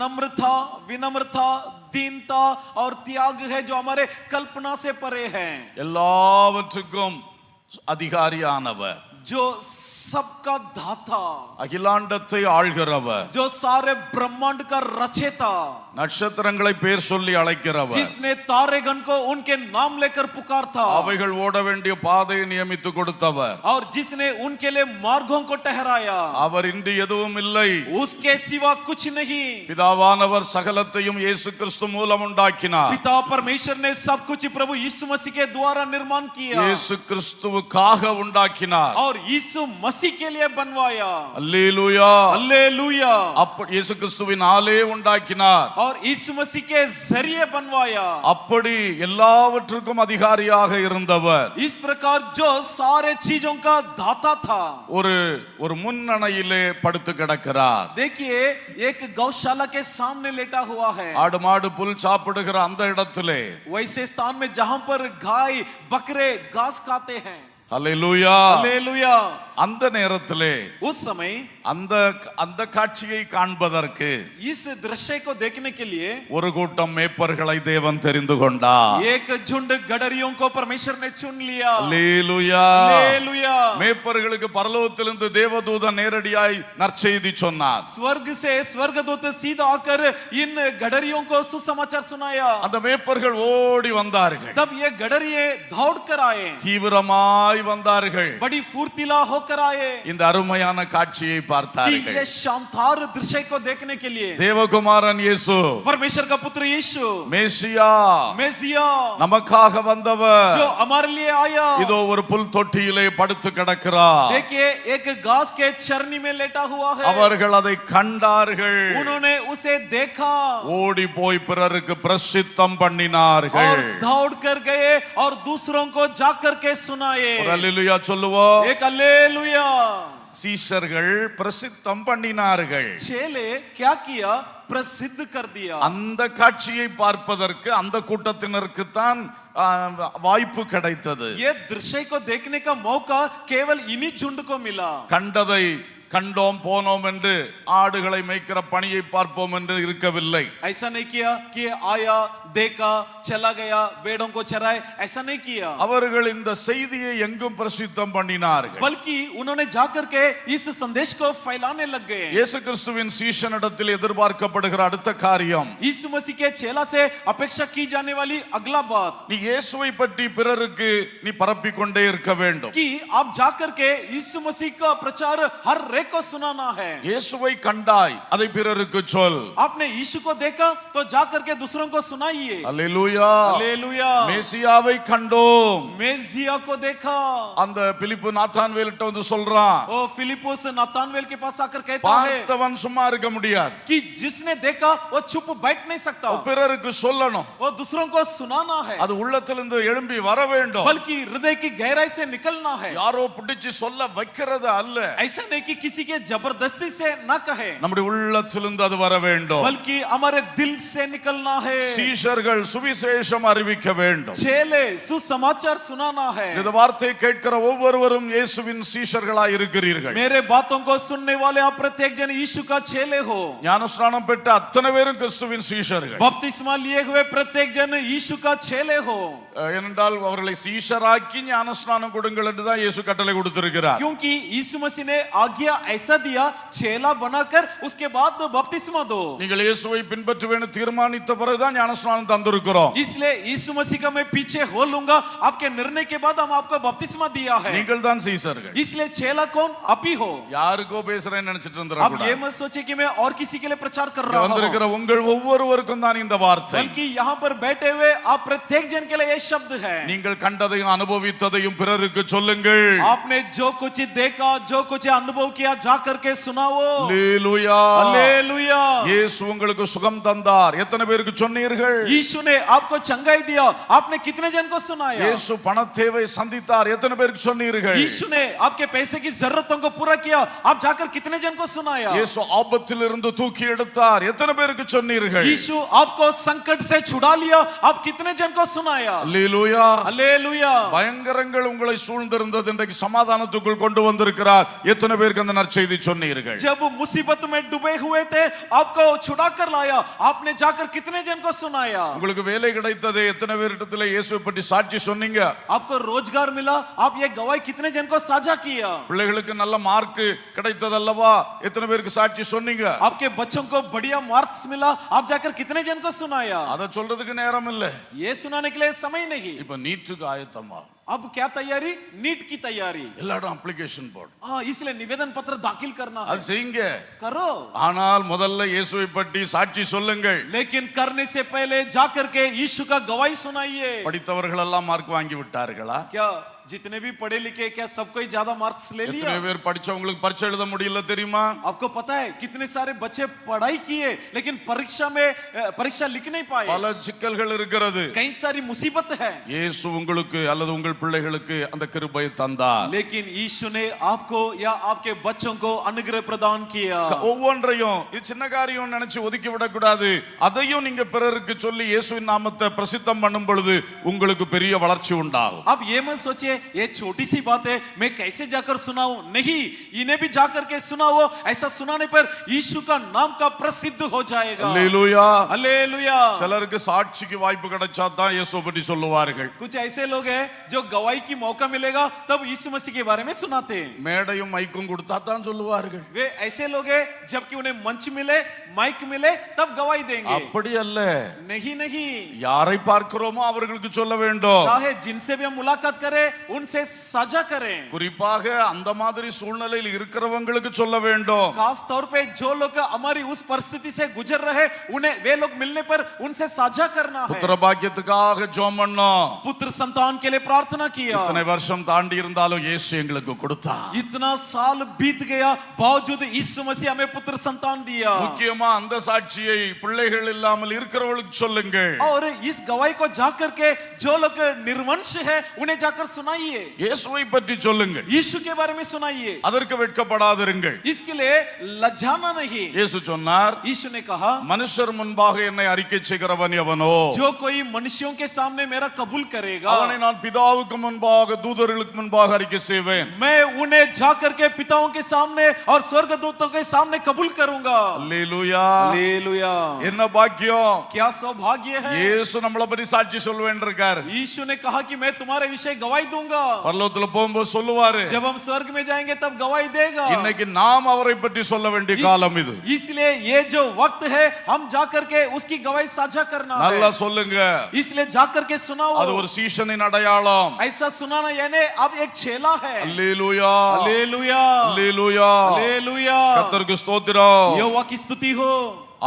नम्रता, विनम्रता, दीनता और त्याग है जो हमारे कल्पना से परे है. எல்லாவற்றுக்கும் அதிகாரியானவர், जो सबका दाता, அகிலாண்டத்தை ஆள்கிறவர், जो सारे ब्रह्मांड का रचेता, நட்சத்திரங்களை பேர் சொல்லி அழைக்கிறவர், जिसने तारेगण को उनके नाम लेकर पुकारता, அவைகள் ஓட வேண்டிய பாதையை நியமித்து கொடுத்தவர், और जिसने उनके लिए मार्गों को ठहराया. அவர் இன்று எதுவும் இல்லை. उसके सिवा कुछ नहीं. பிதாவானவர் சகலத்தையும் இயேசு கிறிஸ்து மூலம் உண்டாக்கினார். पिता परमेश्वर ने सब कुछ प्रभु यीशु मसीह के द्वारा निर्माण किया. இயேசு கிறிஸ்துவுக்காக உண்டாக்கினார். और यीशु मसीह के लिए बनवाया. அல்லேலூயா. हालेलुया. அப்படி இயேசு கிறிஸ்துவினாலே உண்டாக்கினார். और यीशु मसीह के जरिए बनवाया. அப்படி எல்லாவற்றுக்கும் அதிகாரியாக இருந்தவர் इस प्रकार जो सारे चीजों का दाता था. ஒரு முன்னணையிலே படுத்து கிடக்கிறார். देखिए एक गौशाला के सामने लेटा हुआ है. ஆடு மாடு புல் சாப்பிடுகிற அந்த இடத்திலே. वैसे स्थान में जहां पर गाय बकरे घास खाते हैं. அல்லேலூயா. हालेलुया. அந்த நேரத்திலே उस समय அந்த காட்சியை காண்பதற்கு इस दृश्य को देखने के लिए ஒரு கூட்டம் மேய்ப்பர்களை தேவன் தெரிந்து கொண்டார். एक झुंड गडरियों को परमेश्वर ने चुन लिया. அல்லேலூயா. हालेलुया. மேய்ப்பர்களுக்கு பரலோகத்திலிருந்து தேவதூதன் நேரடியாய் நற்செய்தி சொன்னார். स्वर्ग से स्वर्गदूत सीधा आकर इन गडरियों को सुसमाचार सुनाया. அந்த மேய்ப்பர்கள் ஓடி வந்தார்கள். तब ये गडरिये दौड़ कर आए. தீவிரமாய் வந்தார்கள். बड़ी फुर्तीला होकर कर आए இந்த அருமையான காட்சியை कि பார்த்தார்கள். ये शानदार दृश्य को देखने के लिए தேவகுமாரன் இயேசு परमेश्वर का पुत्र यीशु மேசியா मेसिया நமக்காக வந்தவர் जो हमारे लिए आया இதோ ஒரு புல் தொட்டியிலே படுத்து கிடக்கிறார். देखिए एक घास के चरनी में लेटा हुआ है அவர்கள் அதை கண்டார்கள். उन्होंने उसे देखा ஓடி போய் பிறருக்கு பிரசித்தம் और பண்ணினார்கள். दौड़ कर गए और दूसरों को जाकर के सुनाए ஒரு அல்லேலூயா சொல்லுவோம். एक हालेलुया சீஷர்கள் பிரசித்தம் பண்ணினார்கள். चेले क्या किया प्रसिद्ध कर दिया அந்த காட்சியை பார்ப்பதற்கு அந்த கூட்டத்தினருக்கு தான் வாய்ப்பு கிடைத்தது. ये दृश्य को देखने का मौका केवल इन्हीं झुंड को मिला கண்டதை கண்டோம் போனோம் என்று ஆடுகளை மேய்க்கிற பணியை பார்ப்போம் என்று இருக்கவில்லை. ऐसा नहीं किया कि आया देखा चला गया बेड़ों को चराए ऐसा नहीं किया அவர்கள் இந்த செய்தியை எங்கும் பிரசித்தம் பண்ணினார்கள். बल्कि उन्होंने जाकर के इस संदेश को फैलाने लग गए இயேசு கிறிஸ்துவின் சீஷனிடத்தில் எதிர்பார்க்கப்படுகிற அடுத்த காரியம், यीशु मसीह के चेला से अपेक्षा की जाने वाली अगला बात நீ இயேசுவை பற்றி பிறருக்கு நீ பரப்பிக் கொண்டே இருக்க வேண்டும். कि आप जाकर के यीशु मसीह का प्रचार हर एक को सुनाना है இயேசுவை கண்டாய், அதை பிறருக்கு சொல். आपने यीशु को देखा तो जाकर के दूसरों को सुनाइए அல்லேலூயா. हालेलुया மேசியாவை கண்டோம். मेसिया को देखा அந்த பிலிப்பு நாத்தான்வேலிட்ட வந்து சொல்றான், ओ फिलिपुस नातानवेल के पास आकर कहता है பார்த்தவன் சும்மா இருக்க முடியாது, कि जिसने देखा वो चुप बैठ नहीं सकता பிறருக்கு சொல்லணும். वो दूसरों को सुनाना है அது உள்ளத்திலிருந்து எழும்பி வர வேண்டும். बल्कि हृदय की गहराई से निकलना है யாரோ பிடிச்சு சொல்ல வைக்கிறது அல்ல, ऐसा नहीं कि किसी के जबरदस्ती से ना कहे நம்முடைய உள்ளத்திலிருந்து அது வர வேண்டும். बल्कि हमारे दिल से निकलना है சீஷர்கள் சுவிசேஷம் அறிவிக்க வேண்டும். चेले सुसमाचार सुनाना है இந்த வார்த்தையை கேட்கிற ஒவ்வொருவரும் இயேசுவின் சீஷர்களாய் இருக்கிறீர்கள். मेरे बातों को सुनने वाले आप प्रत्येक जन यीशु का चेले हो ஞானஸ்நானம் பெற்ற அத்தனை பேரும் கிறிஸ்துவின் சீஷர்கள். बपतिस्मा लिए हुए प्रत्येक जन यीशु का चेले हो ஏனென்றால் அவர்களை சீஷராக்கி ஞானஸ்நானம் கொடுங்கள் என்று தான் இயேசு கட்டளை கொடுத்திருக்கிறார். क्योंकि यीशु मसीह ने आज्ञा ऐसा दिया चेला बनाकर उसके बाद बपतिस्मा दो நீங்கள் இயேசுவை பின்பற்றுவேன்னு தீர்மானித்த பிறகுதான் ஞானஸ்நானம் தந்திருக்கிறோம். इसलिए यीशु मसीह का मैं पीछे हो लूंगा आपके निर्णय के बाद हम आपको बपतिस्मा दिया है நீங்கள் தான் சீஷர்கள். इसलिए चेला कौन आप ही हो யாருக்கோ பேசுறேன்னு நினைச்சிட்டு अब இருந்திரக்கூடாது. ये मत सोचिए कि मैं और किसी के लिए प्रचार कर रहा हूं வந்திருக்கிற உங்கள் ஒவ்வொருவருக்கும் தான் இந்த வார்த்தை. बल्कि यहाँ पर बैठे हुए आप प्रत्येक जन के लिए ये शब्द है நீங்கள் கண்டதையும் அனுபவித்ததையும் பிறருக்கு சொல்லுங்கள். आपने जो कुछ देखा जो कुछ अनुभव किया जाकर के सुनाओ அல்லேலூயா. हालेलुया இயேசு உங்களுக்கு சுகம் தந்தார், எத்தனை பேருக்கு சொன்னீர்கள்? यीशु ने आपको चंगाई दिया आपने कितने जन को सुनाया இயேசு பண தேவை சந்தித்தார், எத்தனை பேருக்கு சொன்னீர்கள்? यीशु ने आपके पैसे की जरूरतों को पूरा किया आप जाकर कितने जन को सुनाया இயேசு ஆபத்தில் இருந்து தூக்கி எடுத்தார், எத்தனை பேருக்கு சொன்னீர்கள்? यीशु आपको संकट से छुड़ा लिया आप कितने जन को सुनाया அல்லேலூயா. हालेलुया பயங்கரங்கள் உங்களை சூழ்ந்திருந்தது, இன்றைக்கு சமாதானத்துக்குள் கொண்டு வந்திருக்கிறார், எத்தனை பேருக்கு அந்த நற்செய்தி சொன்னீர்கள்? जब मुसीबत में डूबे हुए थे आपको छुड़ा कर लाया आपने जाकर कितने जन को सुनाया உங்களுக்கு வேலை கிடைத்தது, எத்தனை பேரிடத்துல இயேசுவை பற்றி சாட்சி சொன்னீங்க? आपको रोजगार मिला आप ये गवाही कितने जन को साझा किया பிள்ளைகளுக்கு நல்ல மார்க் கிடைத்தது அல்லவா, எத்தனை பேருக்கு சாட்சி சொன்னீங்க? आपके बच्चों को बढ़िया मार्क्स मिला आप जाकर कितने जन को सुनाया அதை சொல்றதுக்கு நேரம் இல்ல. ये सुनाने के लिए समय नहीं இப்ப நீட்டுக்கு ஆயத்தமா, अब क्या तैयारी नीट की तैयारी எல்லாரும் அப்ளிகேஷன் போடு, इसलिए निवेदन पत्र दाखिल करना है அது செய்யுங்க. करो ஆனால் முதல்ல இயேசுவை பற்றி சாட்சி சொல்லுங்கள். लेकिन करने से पहले जाकर के यीशु का गवाही सुनाइए படித்தவர்கள் எல்லாம் மார்க் வாங்கி விட்டார்களா? क्या जितने भी पढ़े लिखे क्या सबको ही ज्यादा मार्क्स ले लिया எத்தனை பேர் படிச்சவங்களுக்கு பரீட்சை எழுத முடியல தெரியுமா? आपको पता है कितने सारे बच्चे पढ़ाई किए लेकिन परीक्षा लिख नहीं पाए பல சிக்கல்கள் இருக்கிறது. कई सारी मुसीबत है இயேசு உங்களுக்கு அல்லது உங்கள் பிள்ளைகளுக்கு அந்த கிருபையை தந்தார். लेकिन यीशु ने आपको या आपके बच्चों को अनुग्रह प्रदान किया ஒவ்வொன்றையும் இது சின்ன காரியம் நினைச்சு ஒதுக்கி விடக்கூடாது. அதையும் நீங்க பிறருக்கு சொல்லி இயேசுவின் நாமத்தை பிரசித்தம் பண்ணும் பொழுது உங்களுக்கு பெரிய வளர்ச்சி உண்டாகும். अब ये मत सोचिए ये छोटी सी बात है मैं कैसे जाकर सुनाऊं नहीं इन्हें भी जाकर के सुनाओ ऐसा सुनाने पर यीशु का नाम का प्रसिद्ध हो जाएगा அல்லேலூயா. हालेलुया சிலருக்கு சாட்சிக்கு வாய்ப்பு கிடைச்சா தான் இயேசுவை பற்றி சொல்லுவார்கள். कुछ ऐसे लोग हैं जो गवाही की मौका मिलेगा तब यीशु मसीह के बारे में सुनाते हैं மேடையும் மைக்கும் கொடுத்தா தான் சொல்லுவார்கள். वे ऐसे लोग हैं जबकि उन्हें मंच मिले माइक मिले तब गवाही देंगे அப்படி அல்ல, नहीं नहीं யாரை பார்க்கிறோமோ அவர்களுக்கு சொல்ல வேண்டும். चाहे जिनसे भी हम मुलाकात करें उनसे साझा करें। குறிப்பாக அந்த மாதிரி சூழ்நிலையில் இருக்கிறவங்களுக்கு சொல்ல வேண்டும். खास तौर पे जो लोग हमारी उस परिस्थिति से गुजर रहे उन्हें वे लोग मिलने पर उनसे साझा करना है। புத்திர பாக்கியத்துக்காக ஜெபம் பண்ணோம். पुत्र संतान के लिए प्रार्थना किया। இத்தனை வருஷம் தாண்டி இருந்தாலும் இயேசு எங்களுக்கு கொடுத்தார். इतना साल बीत गया बावजूद यीशु मसीह हमें पुत्र संतान दिया। முக்கியமா அந்த சாட்சியை பிள்ளைகள் இல்லாமல் இருக்கிறவங்களுக்கு சொல்லுங்கள். और इस गवाही को जाकर के जो लोग निर्वंश है उन्हें जाकर सुनाइए। இயேசுவை பற்றி சொல்லுங்கள். यीशु के बारे में सुनाइए। அதற்கு வெட்கப்படாதிருங்கள். इसके लिए लज्जाना नहीं। இயேசு சொன்னார், यीशु ने कहा மனுஷர் முன்பாக என்னை அறிக்கை செய்கிறவன் எவனோ जो कोई मनुष्यों के सामने मेरा कबूल करेगा அவனை நான் பிதாவுக்கு முன்பாக தூதர்களுக்கு முன்பாக அறிக்கை செய்வேன். मैं उन्हें जाकर के पिताओं के सामने और स्वर्गदूतों के सामने कबूल करूंगा। அல்லேலூயா. हालेलुया। என்ன பாக்கியம். क्या सौभाग्य है। இயேசு நம்மள பத்தி சாட்சி சொல்வேன் இருக்கார். यीशु ने कहा कि मैं तुम्हारे विषय गवाही दूंगा। பரலோகத்துல போகும்போது சொல்லுவாரு. जब हम स्वर्ग में जाएंगे तब गवाही देगा। இன்னைக்கு நாம் அவரை பற்றி சொல்ல வேண்டிய காலம் இது. इसलिए ये जो वक्त है हम जाकर के उसकी गवाही साझा करना है। நல்லா சொல்லுங்க. इसलिए जाकर के सुनाओ। அது ஒரு சீஷனின் அடையாளம். ऐसा सुनाना यानी अब एक चेला है। அல்லேலூயா. हालेलुया। அல்லேலூயா. हालेलुया। கர்த்தருக்கு ஸ்தோத்திரம். यहोवा की स्तुति हो।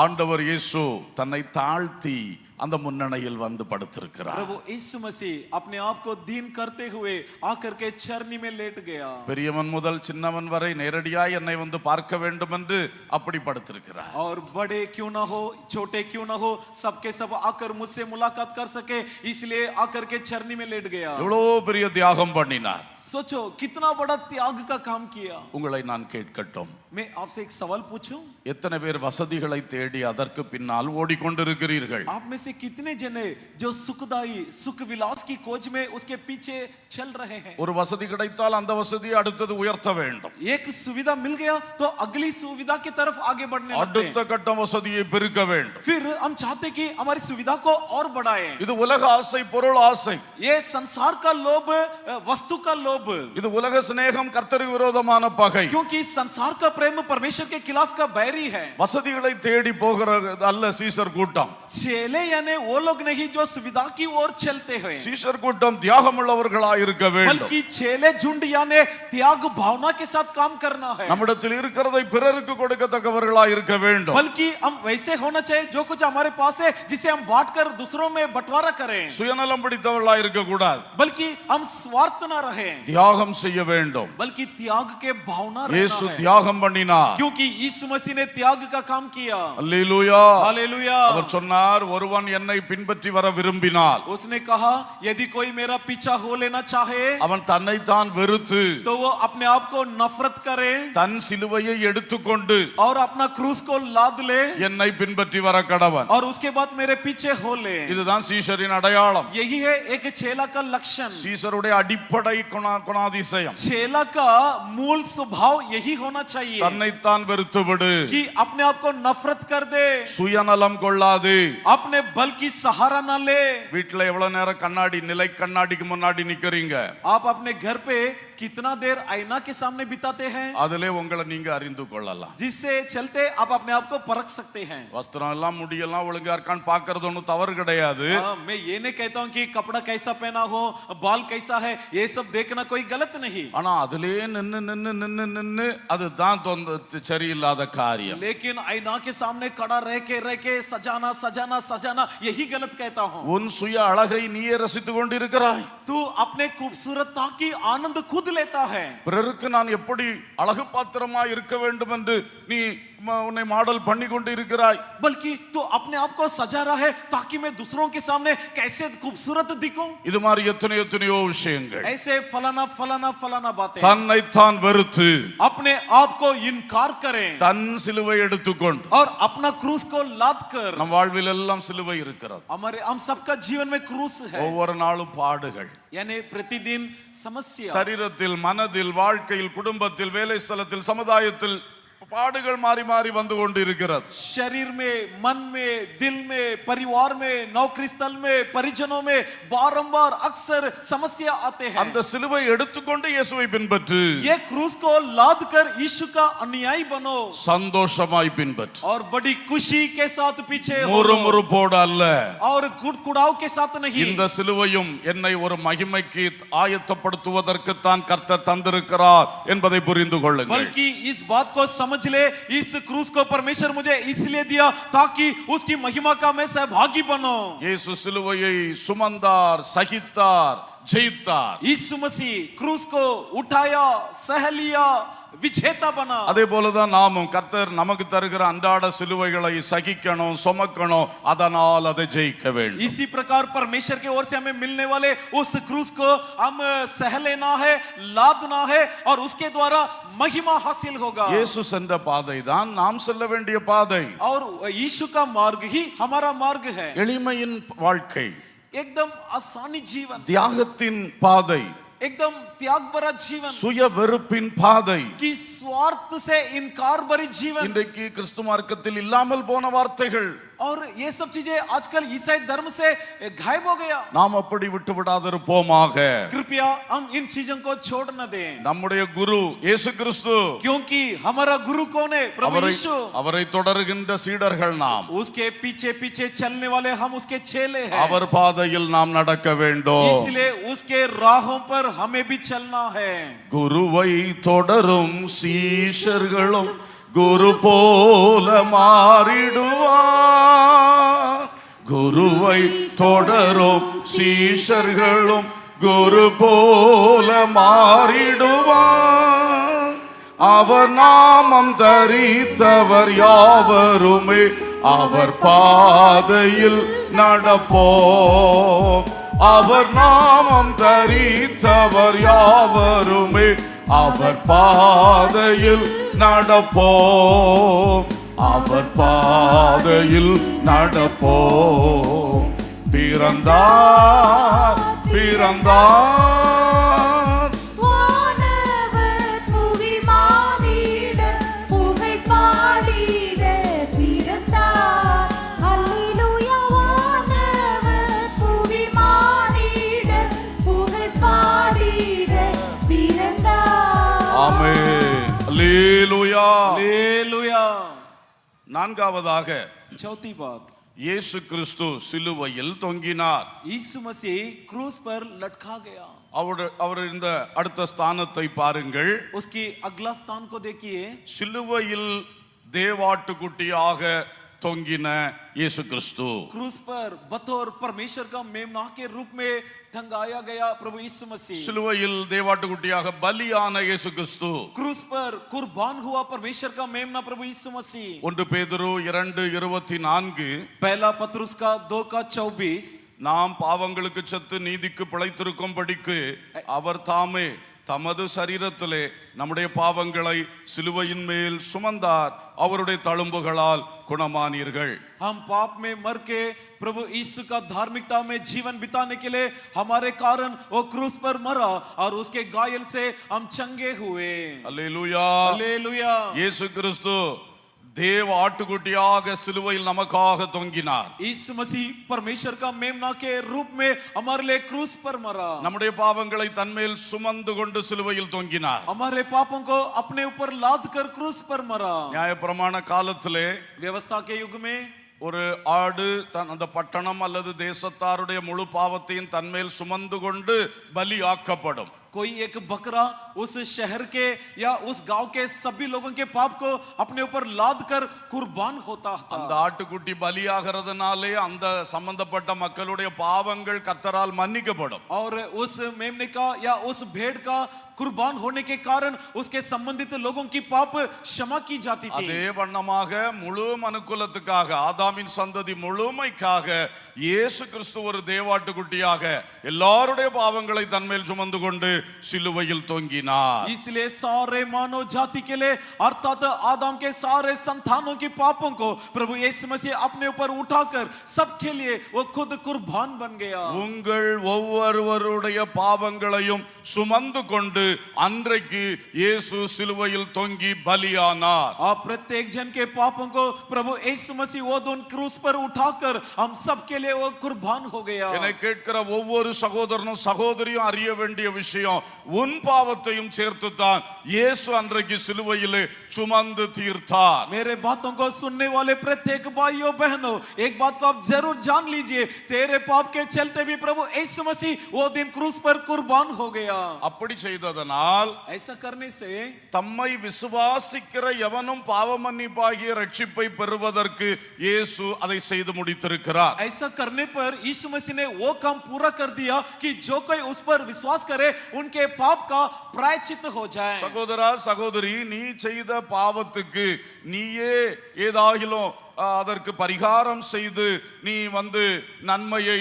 ஆண்டவர் இயேசு தன்னை தாழ்த்தி அந்த முன்னணையில் வந்து படுத்திருக்கிறார். प्रभु यीशु मसीह अपने आप को दीन करते हुए आकर के चरनी में लेट गया। பெரியவன் முதல் சின்னவன் வரை நேரடியாய் என்னை வந்து பார்க்க வேண்டும் என்று அப்படி படுத்திருக்கிறார். और बड़े क्यों ना हो छोटे क्यों ना हो सबके सब आकर मुझसे मुलाकात कर सके इसलिए आकर के चरनी में लेट गया। எவ்வளவு பெரிய தியாகம் பண்ணினார். सोचो कितना बड़ा त्याग का काम किया। உங்களை நான் கேட்கட்டும், मैं आपसे एक सवाल पूछूं, எத்தனை பேர் வசதிகளை தேடி அதற்கு பின்னால் ஓடிக்கொண்டிருக்கிறீர்கள்? आप में से कितने जने जो सुखदाई सुख विलास की खोज में उसके पीछे चल रहे हैं? ஒரு வசதி கிடைத்தால் அந்த வசதியை அடுத்தது உயர்த்த வேண்டும். एक सुविधा मिल गया तो अगली सुविधा की तरफ आगे बढ़ने लगते அடுத்த हैं। கட்ட வசதியை பெருக்க வேண்டும். फिर हम चाहते कि हमारी सुविधा को और बढ़ाएं। இது உலக ஆசை, பொருள் ஆசை. ये संसार का लोभ वस्तु का लोभ, இது உலக சிநேகம், கர்த்தருக்கு விரோதமான பகை. क्योंकि संसार का प्रेम परमेश्वर के खिलाफ का बैरी है। வசதிகளை தேடி போகிறது அல்ல சீசர் கூட்டம். चेले यानी वो लोग नहीं जो सुविधा की ओर चलते हैं, சீசர் கூட்டம் தியாகமுள்ளவர்களாய் இருக்க வேண்டும். बल्कि चेले झुंड यानी त्याग भावना के साथ काम करना है। நம்மிடத்தில் இருக்கிறதை பிறருக்கு கொடுக்கத்தக்கவர்களாய் இருக்க வேண்டும். बल्कि हम वैसे होना चाहिए जो कुछ हमारे पास है जिसे हम बांटकर दूसरों में बंटवारा करें, சுயநலம் பிடித்தவர்களாய் இருக்க கூடாது. बल्कि हम स्वार्थ न रहे, தியாகம் செய்ய வேண்டும். बल्कि त्याग के भावना இயேசு रहना है। தியாகம் பண்ணினார். क्योंकि यीशु मसीह ने त्याग का काम किया। அல்லேலூயா. हालेलुया। அவர் சொன்னார், ஒருவன் என்னை பின்பற்றி வர விரும்பினால் उसने कहा यदि कोई मेरा पीछा हो लेना चाहे அவன் தன்னைத்தான் வெறுத்து तो वो अपने आप को नफरत करे தன் சிலுவையை எடுத்துக்கொண்டு और अपना क्रूस को लाद ले என்னை பின்பற்றி வர கடவன். और उसके बाद मेरे पीछे हो ले। இதுதான் சீஷரின் அடையாளம். यही है एक चेला का लक्षण। சீசருடைய அடிப்படை குணாதிசயம் चेला का मूल स्वभाव यही होना चाहिए தன்னைத்தான் வெறுத்து விடு, कि अपने आप को नफरत कर दे, சுயநலம் கொள்ளாது. अपने बल की सहारा न ले। வீட்டுல எவ்வளவு நேரம் கண்ணாடி, நிலை கண்ணாடிக்கு முன்னாடி நிக்கிறீங்க, आप अपने घर पे कितना देर आईना के सामने बिताते हैं, அதிலே உங்களை நீங்க அறிந்து கொள்ளலாம். जिससे चलते आप अपने आप को परख सकते हैं। வஸ்திரம் எல்லாம் முடியெல்லாம் ஒழுங்கா இருக்கான்னு பாக்குறது ஒன்றும் தவறு கிடையாது. मैं ये नहीं कहता हूँ कि कपड़ा कैसा पहना हो, बाल कैसा है, ये सब देखना कोई गलत नहीं, ஆனா அதிலே நின்னு நின்னு நின்னு நின்னு அதுதான் சரியில்லாத காரியம். लेकिन आईना के सामने खड़ा रह के सजाना सजाना सजाना यही गलत कहता हूँ। உன் சுய அழகை நீயே ரசித்துக் கொண்டிருக்கிறாய். तू अपने खूबसूरतता की आनंद खुद लेता है। பிறருக்கு நான் எப்படி அழகு பாத்திரமா இருக்க வேண்டும் என்று நீ உன்னை மாடல் பண்ணி கொண்டு இருக்கிறாய். बल्कि तू अपने आप को सजा रहा है ताकि मैं दूसरों के सामने कैसे खूबसूरत दिखूं। இது மாதிரி எத்தனையோ விஷயங்கள். ऐसे फलाना फलाना फलाना बातें தன்னைத்தான் வெறுத்து अपने आप को इनकार करें தன் சிலுவை எடுத்துக்கொண்டு, और अपना क्रूस को लाद कर। நம் வாழ்வில் எல்லாம் சிலுவை இருக்கிறது. हम सबका जीवन में क्रूस है, ஒவ்வொரு நாளும் பாடுகள், यानी प्रतिदिन समस्या, சரீரத்தில், மனதில், வாழ்க்கையில், குடும்பத்தில், வேலை ஸ்தலத்தில், சமுதாயத்தில் பாடுகள் மாறி மாறி வந்து கொண்டிருக்கிறது. शरीर में, मन में, दिल में, परिवार में, नौकरी स्थल में, परिजनों में बारंबार अक्सर समस्या आते हैं. அந்த சிலுவை எடுத்துக்கொண்டு இயேசுவை பின்பற்று. ये क्रूस को लाद कर यीशु का अनुयायी बनो சந்தோஷமாய் பின்பற்று. और बड़ी खुशी के साथ पीछे हो முறுமுறுப்போடு அல்ல. और गुड़गुड़ाव के साथ नहीं. இந்த சிலுவையும் என்னை ஒரு மகிமைக்கு ஆயத்தப்படுத்துவதற்கு தான் கர்த்தர் தந்திருக்கிறார் என்பதை புரிந்து கொள்ளுங்கள். बल्कि इस बात को समझ ले, इस क्रूस को परमेश्वर मुझे इसलिए दिया ताकि उसकी महिमा का मैं सहभागी बनो. இயேசு சிலுவையை சுமந்தார், சகித்தார், ஜெயித்தார். यीशु मसीह क्रूस को उठाया, सह लिया, विजेता बना. அதே போலதான் நாமும் கர்த்தர் நமக்கு தருகிற அன்றாட சிலுவைகளை சகிக்கணும், சுமக்கணும், அதனால் அதை ஜெயிக்க வேண்டும். इसी प्रकार परमेश्वर की ओर से हमें मिलने वाले उस क्रूस को हम सह लेना है, लादना है और उसके द्वारा महिमा हासिल होगा. இயேசு சென்ற பாதை தான் நாம் செல்ல வேண்டிய பாதை. और यीशु का मार्ग ही हमारा मार्ग है. எளிமையின் வாழ்க்கை, एकदम आसानी जीवन, தியாகத்தின் பாதை, एकदम त्याग भरा जीवन, சுய வெறுப்பின் பாதை. कि स्वार्थ से इनकार भरी जीवन. இன்றைக்கு கிறிஸ்து மார்க்கத்தில் இல்லாமல் போன வார்த்தைகள். और ये सब चीजें आजकल ईसाई धर्म से गायब हो गया. நாம் அப்படி விட்டு விடாதிருப்போமாக. कृपया हम इन चीजों को छोड़ न दें. நம்முடைய குரு இயேசு கிறிஸ்து, क्योंकि हमारा गुरु कौन है? प्रभु यीशु. அவரை தொடர்கின்ற சீடர்கள் நாம். उसके पीछे पीछे चलने वाले हम उसके चेले हैं. அவர் பாதையில் நாம் நடக்க வேண்டும். इसलिए उसके राहों पर हमें भी चलना है. குருவை தொடரும் சீஷர்களும் குரு போல மாறிடுவார். குருவை தொடரும் சீஷர்களும் குரு போல மாறிடுவார். அவர் நாமம் தரித்தவர் யாவருமே அவர் பாதையில் நடப்போம். அவர் நாமம் தரித்தவர் யாவருமே அவர் பாதையில் நடப்போம். அவர் பாதையில் நடப்போம். பிறந்தார் பிறந்தார் வானவர் புவி மானிடர் புகழ் பாடிட பிறந்தார். அல்லேலூயா. வானவர் புவி மானிடர் புகழ் பாடிட பிறந்தார். ஆமென். அல்லேலூயா. हालेलुया. நான்காவதாக चौथी बात, இயேசு கிறிஸ்து சிலுவையில் தொங்கினார். यीशु मसीह क्रूस पर लटका गया. அவர் இந்த அடுத்த ஸ்தானத்தை பாருங்கள். उसकी अगला स्थान को देखिए. சிலுவையில் தேவாட்டுக்குட்டியாக தொங்கின இயேசு கிறிஸ்து. क्रूस पर बतौर परमेश्वर का मेमना के रूप में टंगाया गया प्रभु यीशु मसीह. சிலுவையில் தேவாட்டுக்குட்டியாக பலியான இயேசு கிறிஸ்து. क्रूस पर कुर्बान हुआ परमेश्वर का मेमना प्रभु यीशु मसीह. 1 பேதுரு 2:24 पहला पत्रुस का 2:24. நாம் பாவங்களுக்கு செத்து நீதிக்கு பிழைத்திருக்கும்படிக்கு அவர் தாமே தமது சரீரத்திலே நம்முடைய பாவங்களை சிலுவையின் மேல் சுமந்தார். அவருடைய தழும்புகளால் குணமானீர்கள். हम पाप में मर के प्रभु यीशु का धार्मिकता में जीवन बिताने के लिए हमारे कारण वो क्रूस पर मरा और उसके घायल से हम चंगे हुए. அல்லேலூயா. हालेलुया. இயேசு கிறிஸ்து தேவ ஆட்டுக்குட்டியாக சிலுவையில் நமக்காக தொங்கினார். यीशु मसीह परमेश्वर का मेमना के रूप में हमारे लिए क्रूस पर मरा. நம்முடைய பாவங்களை தன்மேல் சுமந்து கொண்டு சிலுவையில் தொங்கினார். हमारे पापों को अपने ऊपर लाद कर क्रूस पर मरा. நியாயப்பிரமாண காலத்திலே व्यवस्था के युग में ஒரு ஆடு அந்த பட்டணம் அல்லது தேசத்தாருடைய முழு பாவத்தையும் தன்மேல் சுமந்து கொண்டு பலி ஆக்கப்படும். कोई एक बकरा उस शहर के या उस गांव के सभी लोगों के पाप को अपने ऊपर लाद कर कुर्बान होता था. அந்த ஆட்டுக்குட்டி பலியாகிறதுனாலே அந்த சம்பந்தப்பட்ட மக்களுடைய பாவங்கள் கர்த்தரால் மன்னிக்கப்படும். और उस मेमने का या उस भेड़ का कुर्बान होने के कारण उसके संबंधित लोगों की पाप क्षमा की जाती थी. அதே வண்ணமாக முழு மனுக்குலத்துக்காக ஆதாமின் சந்ததி முழுமைக்காக இயேசு கிறிஸ்து ஒரு தேவாட்டுக்குட்டியாக எல்லாருடைய பாவங்களை தன்மேல் சுமந்து கொண்டு சிலுவையில் தொங்கினார். इसलिए सारे मानव जाति के लिए अर्थात आदम के सारे संतानों की पापों को प्रभु यीशु मसीह अपने ऊपर उठाकर सबके लिए वो खुद कुर्बान बन गया. உங்கள் ஒவ்வொருவருடைய பாவங்களையும் சுமந்து கொண்டு கொண்டு அன்றைக்கு இயேசு சிலுவையில் தொங்கி பலியானார். आप प्रत्येक जन के पापों को प्रभु यीशु मसीह वो दोन क्रूस पर उठाकर हम सब के लिए वो कुर्बान हो गया। என்னை கேட்கிற ஒவ்வொரு சகோதரனும் சகோதரியும் அறிய வேண்டிய விஷயம், உன் பாவத்தையும் சேர்த்துத்தான் இயேசு அன்றைக்கு சிலுவையிலே சுமந்து தீர்த்தார். मेरे बातों को सुनने वाले प्रत्येक भाइयों बहनों, एक बात को आप जरूर जान लीजिए, तेरे पाप के चलते भी प्रभु यीशु मसीह वो दिन क्रूस पर कुर्बान हो गया। அப்படி செய்ததனால் ऐसा करने से தம்மை விசுவாசிக்கிற எவனும் பாவ மன்னிப்பாகிய ரட்சிப்பை பெறுவதற்கு இயேசு அதை செய்து முடித்திருக்கிறார். ऐसा करने पर यीशु मसीह ने वो काम पूरा कर दिया कि जो कोई उस पर विश्वास करे उनके पाप का प्रायश्चित हो जाए। சகோதரா சகோதரி, நீ செய்த பாவத்துக்கு நீயே ஏதாகிலும் அதற்கு பரிகாரம் செய்து நீ நன்மையை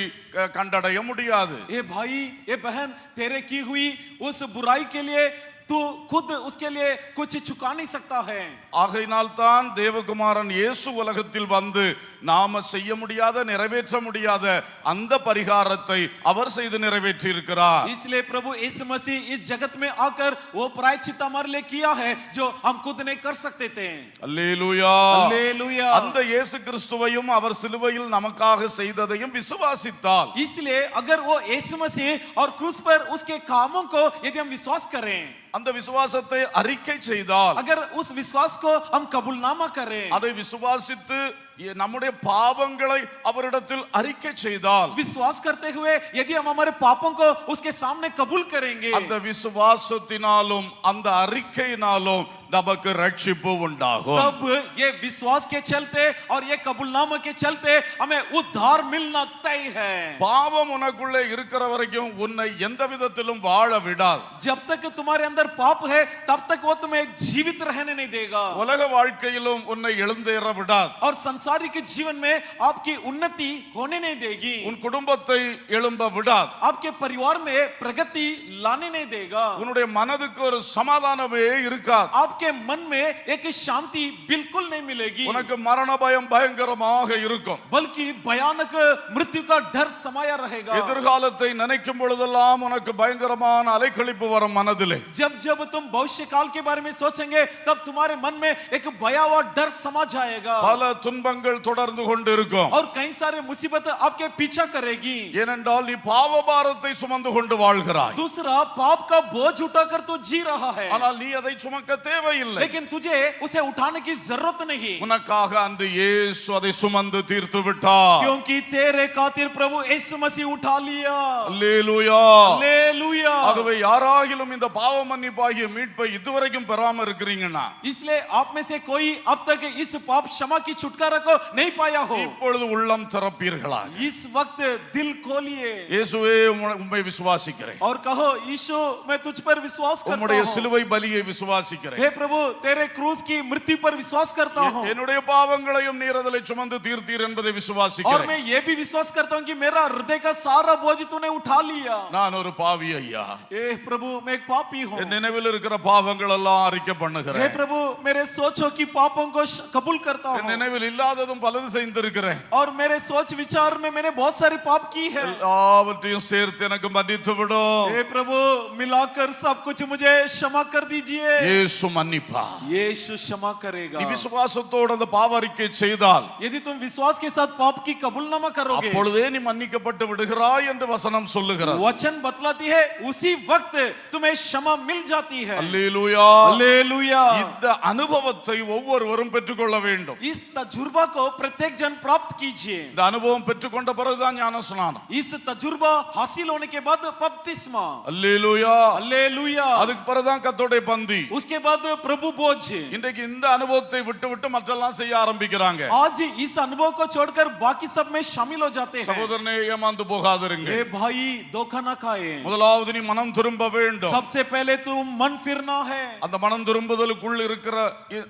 கண்டடைய முடியாது. ये भाई ये बहन, तेरे की हुई उस बुराई के लिए तू खुद उसके लिए कुछ चुका नहीं सकता है। ஆகையினால் தான் தேவகுமாரன் இயேசு உலகத்தில் வந்து நாம செய்ய முடியாத நிறைவேற்ற முடியாத அந்த பரிகாரத்தை அவர் செய்து நிறைவேற்றி இருக்கிறார். इसलिए प्रभु यीशु मसीह इस जगत में आकर वो प्रायश्चित हमारे लिए किया है जो हम खुद नहीं कर सकते थे। அல்லேலூயா, அல்லேலூயா। அந்த இயேசு கிறிஸ்துவையும் அவர் சிலுவையில் நமக்காக செய்ததையும் விசுவாசித்தால், इसलिए अगर वो यीशु मसीह और क्रूस पर उसके कामों को यदि हम विश्वास करें, அந்த விசுவாசத்தை அறிக்கை செய்தால், अगर उस विश्वास को हम कबूलनामा करें, அதை விசுவாசித்து நம்முடைய பாவங்களை அவரிடத்தில் அறிக்கை செய்தால், विश्वास करते हुए यदि हम हमारे पापों को उसके सामने कबूल करेंगे, அந்த விசுவாசத்தினாலும் அந்த அறிக்கையினாலும் நமக்கு ரட்சிப்பு உண்டாகும். तब ये विश्वास के चलते और ये कबूलनामा के चलते हमें उद्धार मिलना तय है। பாவம் உனக்குள்ளே இருக்கிற வரைக்கும் உன்னை எந்த விதத்திலும் வாழ விடாது. जब तक तुम्हारे अंदर पाप है तब तक वो तुम्हें जीवित रहने नहीं देगा உலக வாழ்க்கையிலும் உன்னை எழுந்தேற விடாது. और सांसारिक जीवन में आपकी उन्नति होने नहीं देगी, உன் குடும்பத்தை எழும்ப விடாது. आपके परिवार में प्रगति लाने नहीं देगा, உன்னுடைய மனதுக்கு ஒரு சமாதானமே இருக்காது. आपके मन में एक शांति बिल्कुल नहीं मिलेगी, உனக்கு மரண பயம் பயங்கரமாக இருக்கும். बल्कि भयानक मृत्यु का डर समाया रहेगा। எதிர்காலத்தை நினைக்கும் பொழுதெல்லாம் உனக்கு பயங்கரமான அலைக்கழிப்பு வரும் மனதிலே. जब जब तुम भविष्य काल के बारे में सोचेंगे तब तुम्हारे मन में एक भयावह डर समा जाएगा பல துன்பங்கள் தொடர்ந்து கொண்டு இருக்கும். और कई सारे मुसीबत आपके पीछा करेगी, ஏனென்றால் நீ பாவ பாரத்தை சுமந்து கொண்டு வாழ்கிறாய். दूसरा पाप का बोझ उठाकर तू जी रहा है, ஆனால் நீ அதை சுமக்க தேவையில்லை. लेकिन तुझे उसे उठाने की जरूरत नहीं, உனக்காக அந்த இயேசு அதை சுமந்து தீர்த்து விட்டார். क्योंकि तेरे खातिर प्रभु यीशु मसीह उठा लिया। அல்லேலூயா. हालेलुया। ஆகவே யாராகிலும் இந்த பாவ மன்னிப்பாகிய மீட்பை இதுவரைக்கும் பெறாம இருக்கிறீங்கன்னா, इसलिए आप में से कोई अब तक इस पाप क्षमा की छुटकारा को नहीं पाया हो, இப்பொழுது உள்ளம் திறப்பீர்களா? इस वक्त दिल खोलिए இயேசுவே உம்மை விசுவாசிக்கிறேன். और कहो, यीशु मैं तुझ पर विश्वास करता உம்முடைய हूँ, சிலுவை பலியை விசுவாசிக்கிறேன். हे प्रभु तेरे क्रूस की मृत्यु पर विश्वास करता हूँ, என்னுடைய பாவங்களையும் நீர் அதிலே சுமந்து தீர்த்தீர் என்பதை और விசுவாசிக்கிறேன். मैं ये भी विश्वास करता हूँ कि मेरा हृदय का सारा बोझ तूने उठा लिया। நான் ஒரு பாவி ஐயா. ए प्रभु मैं एक पापी हूँ, என் நினைவில் இருக்கிற பாவங்கள் எல்லாம் அறிக்கை हे பண்ணுகிறேன். प्रभु मेरे सोचो की पापों को कबूल करता என் हूँ, நினைவில் இல்லாததும் பலது செய்திருக்கிறேன். और मेरे सोच विचार में मैंने बहुत सारी पाप की है, எல்லாவற்றையும் சேர்த்து எனக்கு மன்னித்து விடும். हे प्रभु मिलाकर सब कुछ मुझे क्षमा कर दीजिए। இயேசு மன்னிப்பா. यीशु क्षमा करेगा। நீ விசுவாசத்தோடு அந்த பாவ அறிக்கை செய்தால், यदि तुम विश्वास के साथ पाप की कबूलनामा करोगे, அப்பொழுதே நீ மன்னிக்கப்பட்டு விடுகிறாய் என்று வசனம் சொல்லுகிறது. वचन बतलाती है उसी वक्त तुम्हें क्षमा मिल जाती है। அல்லேலூயா. हालेलुया। இந்த அனுபவத்தை ஒவ்வொருவரும் பெற்றுக்கொள்ள வேண்டும். इस तजुर्बा को प्रत्येक जन प्राप्त कीजिए। இந்த அனுபவம் பெற்றுக்கொண்ட பிறகுதான் ஞானஸ்நானம். इस तजुर्बा हासिल होने के बाद बपतिस्मा। அல்லேலூயா. हालेलुया। அதுக்கு பிறகுதான் கர்த்தருடைய பந்தி. उसके बाद प्रभु भोज। இன்றைக்கு இந்த அனுபவத்தை விட்டு விட்டு மற்றெல்லாம் செய்ய ஆரம்பிக்கிறாங்க. आज इस अनुभव को छोड़कर बाकी सब में शामिल हो जाते हैं। சகோதரனே, ஏமாந்து போகாதிருங்க. ए भाई धोखा ना खाए, முதலாவது நீ மனம் திரும்ப வேண்டும். सबसे पहले तुम मन फिरना है, அந்த மனம் திரும்புதலுக்குள்ள இருக்கிற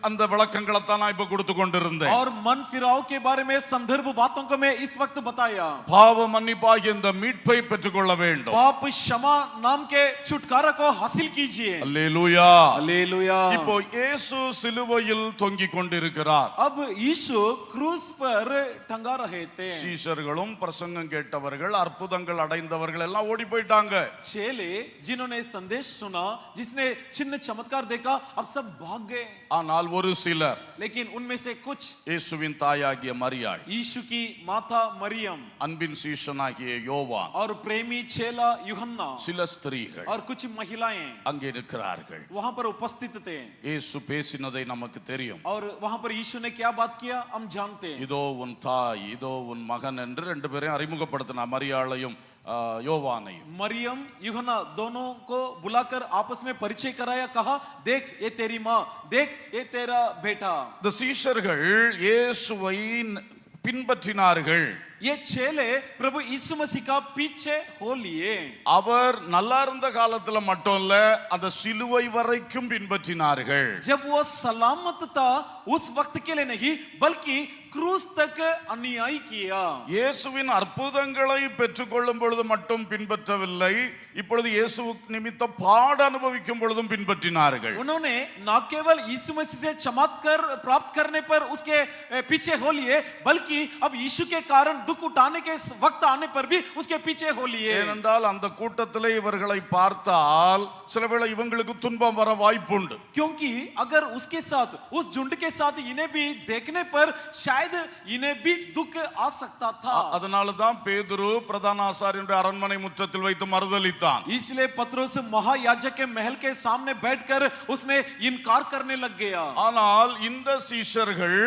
அந்த விளக்கங்களை தான் நான் இப்ப கொடுத்து கொண்டிருந்தேன். और मन फिराव के बारे में संदर्भ बातों को मैं इस वक्त बताया। பாவ மன்னிப்பாகிய இந்த மீட்பை பெற்றுக்கொள்ள வேண்டும். पाप क्षमा नाम के छुटकारा को हासिल कीजिए। அல்லேலூயா. हालेलुया। இப்போ இயேசு சிலுவையில் தொங்கிக் கொண்டிருக்கிறார். अब यीशु क्रूस पर टंगा रहे थे. சீஷர்களும் பிரசங்கம் கேட்டவர்கள் அற்புதங்கள் அடைந்தவர்கள் எல்லாம் ஓடி போயிட்டாங்க. चेले जिन्होंने संदेश सुना, जिसने चिन्ह चमत्कार देखा, अब सब भाग गए. ஆனால் ஒரு சிலர், लेकिन उनमें से कुछ, இயேசுவின் தாயாகிய மரியாள், यीशु की माता मरियम அன்பின் சீஷனாகிய யோவான், और प्रेमी चेला यूहन्ना சில ஸ்திரீகள் और कुछ महिलाएं அங்கே இருக்கிறார்கள். वहां पर उपस्थित थे. இயேசு பேசினதை நமக்கு தெரியும். और वहां पर यीशु ने क्या बात किया हम जानते हैं. இதோ உன் தாய், இதோ உன் மகன் என்று ரெண்டு பேரையும் அறிமுகப்படுத்தினார், மரியாளையும் யோவானையும். मरियम यूहन्ना दोनों को बुलाकर आपस में परिचय कराया, कहा देख ये तेरी माँ, देख ये तेरा बेटा. இந்த சீஷர்கள் இயேசுவை பின்பற்றினார்கள். ये चेले प्रभु यीशु मसीह का पीछे हो लिए. அவர் நல்லா இருந்த காலத்துல மட்டும் இல்ல, அந்த சிலுவை வரைக்கும் பின்பற்றினார்கள். जब वो सलामत था उस वक्त के लिए नहीं, बल्कि क्रूस तक अन्याय किया. இயேசுவின் அற்புதங்களை பெற்றுக்கொள்ளும் பொழுது மட்டும் பின்பற்றவில்லை, இப்பொழுது இயேசு நிமித்த பாட அனுபவிக்கும் பொழுதும் பின்பற்றினார்கள். उन्होंने न केवल यीशु मसीह से चमत्कार प्राप्त करने पर उसके पीछे हो लिए, बल्कि अब यीशु के कारण दुख उठाने के वक्त आने पर भी उसके पीछे हो लिए. ஏனென்றால் அந்த கூட்டத்திலே இவர்களை பார்த்தால் சிலவேளை இவங்களுக்கு துன்பம் வர வாய்ப்புண்டு. क्योंकि अगर उसके साथ उस झुंड के साथ इन्हें भी देखने पर शायद इन्हें भी दुख आ सकता था. அதனால தான் பேதுரு பிரதான ஆசாரியனுடைய அரண்மனை முற்றத்தில் வைத்து மறுதலித்தான். इसलिए पतरस महायाजक के महल के सामने बैठकर उसने इनकार करने लग गया. ஆனால் இந்த சீஷர்கள்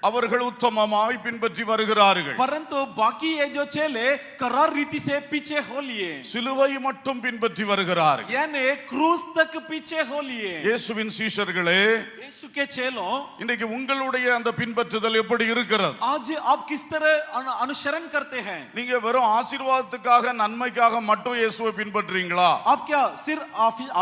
அவர்கள் உத்தமமாய் பின்பற்றி வருகிறார்கள். परंतु बाकी ये जो चेले करार रीति से पीछे हो लिए, சிலுவை மட்டும் பின்பற்றி வருகிறார்கள். यानी क्रूस तक पीछे हो लिए. இயேசுவின் சீஷர்களே, यीशु के चेलों, இன்னைக்கு உங்களுடைய அந்த பின்பற்றுதல் எப்படி இருக்கிறது? आज आप किस तरह अनुसरण करते हैं? நீங்க வெறும் ஆசீர்வாதத்துக்காக நன்மைக்காக மட்டும் இயேசுவை பின்பற்றீங்களா? आप क्या सिर्फ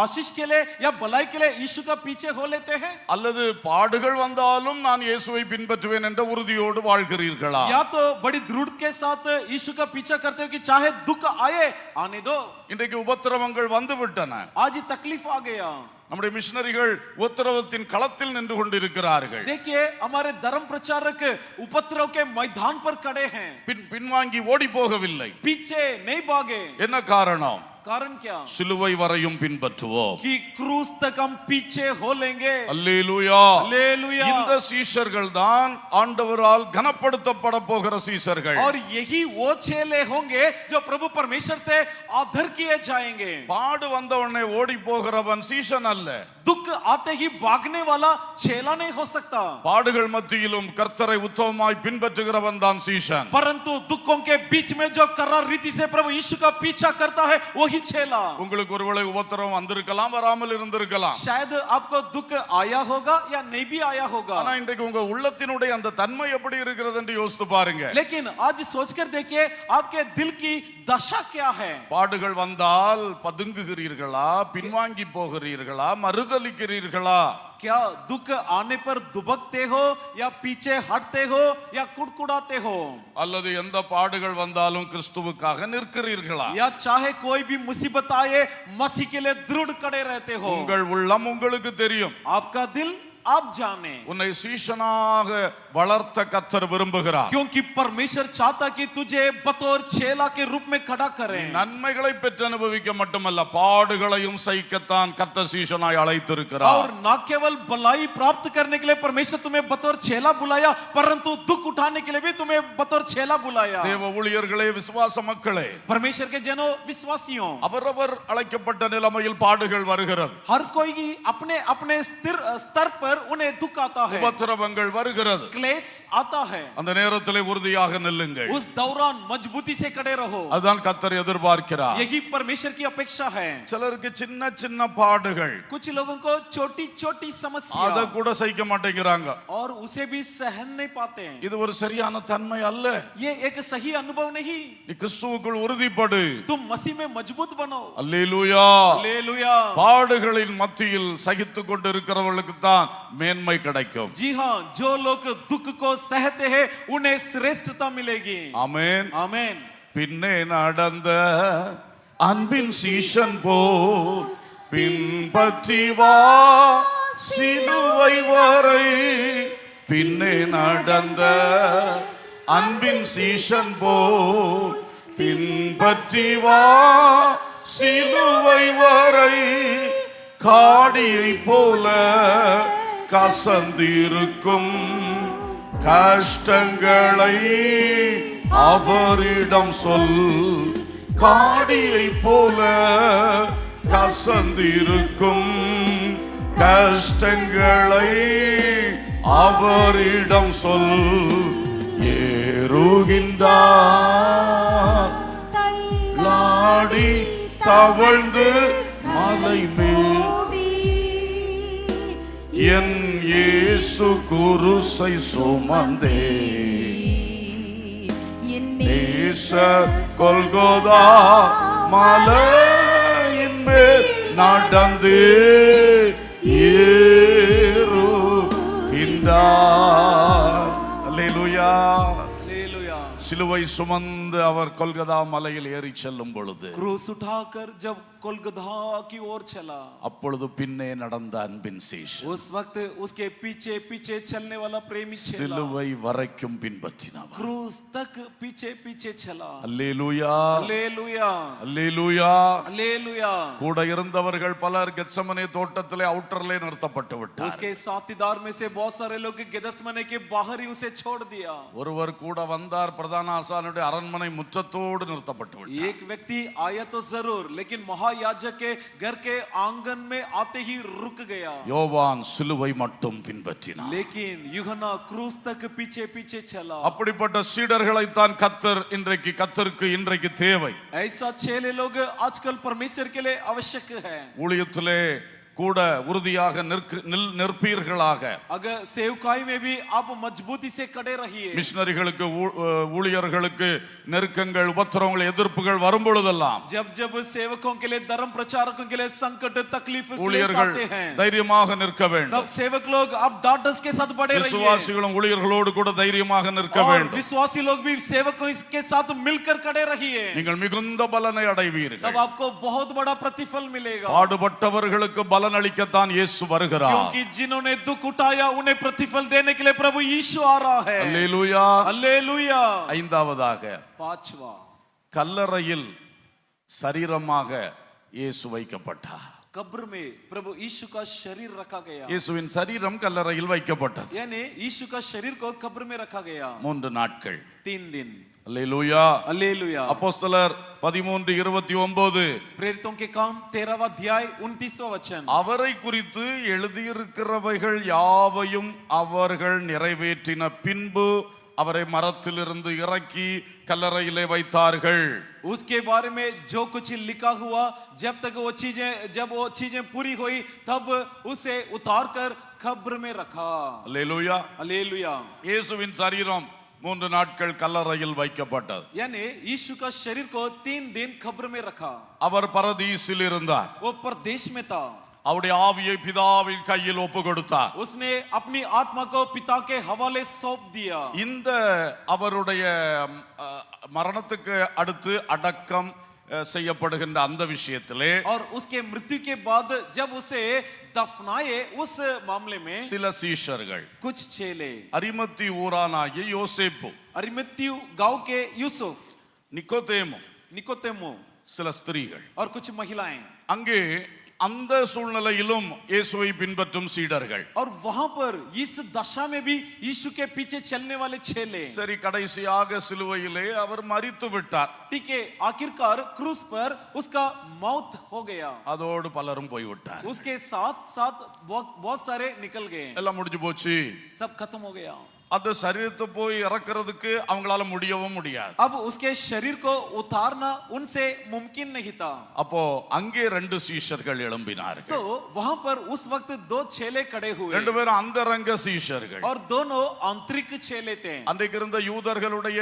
आशीष के लिए या भलाई के लिए यीशु का पीछे हो लेते हैं? அல்லது பாடுகள் வந்தாலும் நான் இயேசுவை பின்பற்றுவேன் என்ற உறுதியோடு வாழ்கிறீர்களா? या तो बड़ी दृढ़ता के साथ यीशु का पीछा करते हो कि चाहे दुख आए आने दो. இன்றைக்கு உபத்திரவங்கள் வந்து விட்டன. आज ही तकलीफ आ गया. நம்முடைய மிஷனரிகள் உத்தரவத்தின் களத்தில் நின்று கொண்டிருக்கிறார்கள். देखिए हमारे धर्म प्रचारक उपद्रव के मैदान पर खड़े हैं, பின்வாங்கி ஓடி போகவில்லை. पीछे नहीं भागे. என்ன காரணம்? कारण क्या? சிலுவை வரையும் பின்பற்றுவோம். कि क्रूस तक हम पीछे हो लेंगे. அல்லேலூயா. हालेलुया. இந்த சீஷர்கள் தான் ஆண்டவரால் கனப்படுத்தப்பட போகிற சீஷர்கள். और यही वो चेले होंगे जो प्रभु परमेश्वर से आदर किए जाएंगे. பாடு வந்த உடனே ஓடி போகிறவன் சீஷன் அல்ல. दुख आते ही भागने वाला चेला नहीं हो सकता. பாடுகள் மத்தியிலும் கர்த்தரை உத்தமமாய் பின்பற்றுகிறவன் தான் சீஷன். परंतु दुखों के बीच में जो करार रीति से प्रभु यीशु का पीछा करता है वही चेला. உங்களுக்கு ஒருவேளை உபத்திரவம் வந்திருக்கலாம், வராமல் இருந்திருக்கலாம். शायद आपको दुख आया होगा या नहीं भी आया होगा. ஆனா இன்றைக்கு உங்க உள்ளத்தினுடைய அந்த தன்மை எப்படி இருக்கிறது என்று யோசித்து பாருங்க. लेकिन आज सोचकर देखिए आपके दिल की दशा क्या है. பாடுகள் வந்தால் பதுங்குகிறீர்களா, பின்வாங்கி போகிறீர்களா, மறுதலிக்கிறீர்களா? क्या दुख आने पर दुबकते हो या पीछे हटते हो या कुड़कुड़ाते हो? அல்லது எந்த பாடுகள் வந்தாலும் கிறிஸ்துவுக்காக நிற்கிறீர்களா? या चाहे कोई भी मुसीबत आए मसीह के लिए दृढ़ खड़े रहते हो? உங்கள் உள்ளம் உங்களுக்கு தெரியும். आपका दिल आप जाने. உன்னை சீஷனாக வளர்த்த கர்த்தர் விரும்புகிறார். क्योंकि परमेश्वर चाहता कि तुझे बतौर चेला के रूप में खड़ा करे. நன்மைகளை பெற்று அனுபவிக்க மட்டுமல்ல, பாடுகளையும் சகிக்கத்தான் கர்த்தர் சீஷனாய் அழைத்திருக்கிறார். और न केवल भलाई प्राप्त करने के लिए परमेश्वर तुम्हें बतौर चेला बुलाया, परंतु दुख उठाने के लिए भी तुम्हें बतौर चेला बुलाया. தேவ ஊழியர்களே, விசுவாச மக்களே, परमेश्वर के जनों विश्वासियों, அவரவர் அழைக்கப்பட்ட நிலைமையில் பாடுகள் வருகிறது. हर कोई अपने अपने स्थिर स्तर पर उन्हें दुख आता है, உபத்திரவங்கள் வருகிறது. क्लेश आता है. அந்த நேரத்திலே உறுதியாக நில்லுங்கள். उस दौरान मजबूती से खड़े रहो. அதுதான் கர்த்தர் எதிர்பார்க்கிறார். यही परमेश्वर की अपेक्षा है. சிலருக்கு சின்ன சின்ன பாடுகள், कुछ लोगों को छोटी छोटी அத समस्या கூட சகிக்க மாட்டேங்கிறாங்க. और उसे भी सहन नहीं पाते हैं. இது ஒரு சரியான தன்மை அல்ல. ये एक सही अनुभव नहीं. நீ கிறிஸ்துவுக்குள் உறுதிப்படு. तुम मसीह में मजबूत बनो. அல்லேலூயா. हालेलुया. பாடுகளின் மத்தியில் சகித்துக் கொண்டிருக்கிறவர்களுக்கு தான் மேன்மை கிடைக்கும். जी हाँ, जो लोग दुख को सहते हैं उन्हें श्रेष्ठता मिलेगी. ஆமென். आमीन. பின்னே நடந்த அன்பின் சீஷன் போல் பின்பற்றி வா சிலுவை வரை பின்னே நடந்த அன்பின் சீஷன் போல் பின்பற்றி வா. சிலுவை வரை காடியை போல கசந்திருக்கும் கஷ்டங்களை அவரிடம் சொல். காடியை போல கசந்திருக்கும் கஷ்டங்களை அவரிடம் சொல். ஏறுகின்றார் தள்ளாடி தவழ்ந்து மலை மேல் என் இயேசு குருசை சுமந்தே நேச கொல்கோதா மலையின் மேல் நடந்து ஏறுகின்றார். அல்லேலூயா. हालेलुया। சிலுவை சுமந்து அவர் கொல்கதா மலையில் ஏறி செல்லும் பொழுது क्रूस उठाकर जब कोलकाता की ओर चला, அப்பொழுது பின்னே நடந்த அன்பின் சீஷன் उस वक्त उसके पीछे पीछे चलने वाला प्रेमी चला, சிலுவை வரைக்கும் பின்பற்றினார். क्रूस तक पीछे पीछे चला। அல்லேலூயா. हालेलुया, அல்லேலூயா. हालेलुया। கூட இருந்தவர்கள் பலர் கெத்சமனே தோட்டத்திலே அவுட்டர்லே நிறுத்தப்பட்டு விட்டார். उसके साथीदार में से बहुत सारे लोग गेदसमने के बाहर ही उसे छोड़ दिया। ஒருவர் கூட வந்தார், பிரதான ஆசாரியனுடைய அரண்மனை முற்றத்தோடு நிறுத்தப்பட்டு விட்டார். एक व्यक्ति आया तो जरूर, लेकिन महायाजक के घर के आंगन में आते ही रुक गया। யோவான் சிலுவை மட்டும் பின்பற்றினார். लेकिन यूहन्ना क्रूस तक पीछे पीछे चला। அப்படிப்பட்ட சீடர்களைத்தான் கர்த்தருக்கு இன்றைக்கு தேவை. ऐसा चेले लोग आजकल परमेश्वर के लिए आवश्यक है। ஊழியத்திலே கூட உறுதியாக நிற்பீர்களாக. अगर सेवकाई में भी आप मजबूती से खड़े रहिए। மிஷனரிகளுக்கு ஊழியர்களுக்கு நெருக்கங்கள், உபத்திரவங்கள், எதிர்ப்புகள் வரும் பொழுதெல்லாம் जब जब सेवकों के लिए, धर्म प्रचारकों के लिए संकट, तकलीफ ஊழியர்கள் आते हैं, தைரியமாக நிற்க வேண்டும். तब सेवक लोग आप डाटस के साथ बड़े रहिए। விசுவாசிகளும் ஊழியர்களோடு கூட தைரியமாக நிற்க और வேண்டும். विश्वासी लोग भी सेवकों के साथ मिलकर खड़े रहिए। நீங்கள் மிகுந்த பலனை அடைவீர்கள். तब आपको बहुत बड़ा प्रतिफल मिलेगा। பாடுபட்டவர்களுக்கு பலன் அளிக்கத்தான் இயேசு வருகிறார். क्योंकि जिन्होंने दुख उठाया उन्हें प्रतिफल देने के लिए प्रभु यीशु आ रहा है। அல்லேலூயா. हालेलुया। ஐந்தாவதாக पांचवा, கல்லறையில் சரீரமாக இயேசு வைக்கப்பட்டார். कब्र में प्रभु यीशु का शरीर रखा गया। இயேசுவின் சரீரம் கல்லறையில் வைக்கப்பட்டது. यानी यीशु का शरीर को कब्र में रखा गया 3 நாட்கள். 3 दिन। அல்லேலூயா. हालेलुया। அப்போஸ்தலர் 13:29 प्रेरितों के काम 13वां अध्याय 29वां वचन। அவரை குறித்து எழுதியிருக்கிறவைகள் யாவையும் அவர்கள் நிறைவேற்றின பின்பு அவரை மரத்திலிருந்து இறக்கி கல்லறையிலே வைத்தார்கள். उसके बारे में जो कुछ लिखा हुआ, जब वो चीजें पूरी हुई तब उसे उतार कर कब्र में रखा। அல்லேலூயா. हालेलुया। இயேசுவின் சரீரம் 3 நாட்கள் கல்லறையில் வைக்கப்பட்டது. यानी यीशु का शरीर को 3 दिन कब्र में रखा। அவர் பரதீசில் இருந்தார். वो परदेश में था। அவருடைய ஆவியை பிதாவின் கையில் ஒப்பு கொடுத்தார். उसने अपनी आत्मा को पिता के हवाले सौंप दिया। இந்த அவருடைய மரணத்துக்கு அடுத்து அடக்கம் செய்யப்படுகின்ற அந்த விஷயத்திலே और उसके मृत्यु के बाद जब उसे दफनाए, उस मामले में சில சீஷர்கள், कुछ चेले, அரிமத்தி ஊரானாகிய யோசேப்பு, अरिमत्यु गांव के यूसुफ, நிக்கோதேமு, निकोदेमो சில ஸ்திரீகள், और कुछ महिलाएं, அங்கே அந்த சூழ்நிலையிலும் இயேசுவை பின்பற்றும் சீடர்கள். और वहां पर इस दशा में भी यीशु के पीछे चलने वाले चेले। சரி, கடைசியாக சிலுவையிலே அவர் மரித்து விட்டார். ठीक है, आखिरकार क्रूस पर उसका मौत हो गया। அதோடு பலரும் போய்விட்டார். उसके साथ साथ बहुत सारे निकल गए। எல்லாம் முடிஞ்சு போச்சு. सब खत्म हो गया। அந்த சரீரத்தை போய் இறக்கிறதுக்கு அவங்களால முடியவும் முடியாது. अब उसके शरीर को उतारना उनसे मुमकिन नहीं था। அப்போ அங்கே 2 சீஷர்கள் எழும்பினார்கள். तो वहां पर उस वक्त 2 चेले खड़े हुए, 2 பேரும் அந்தரங்க சீஷர்கள். और दोनों आंतरिक चेले थे। அன்றைக்கு இருந்த யூதர்களுடைய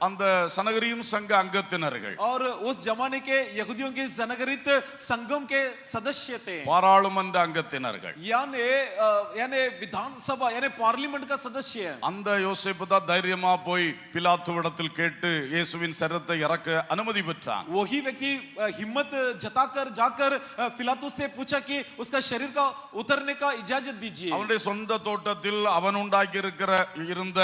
அந்த சனகரியும் சங்க அங்கத்தினர்கள் और उस जमाने के यहूदियों के जनगणित संगम के सदस्य थे, பாராளுமன்ற அங்கத்தினர்கள். यानी विधानसभा यानी पार्लियामेंट का सदस्य. அந்த யோசேப்பு தான் தைரியமா போய் பிலாத்துவிடத்தில் கேட்டு இயேசுவின் சரீரத்தை இறக்க அனுமதி பெற்றான். वही व्यक्ति हिम्मत जताकर जाकर पिलातुस से पूछा कि उसका शरीर का उतरने का इजाजत दीजिए. அவனுடைய சொந்த தோட்டத்தில் அவன் உண்டாக்கி இருந்த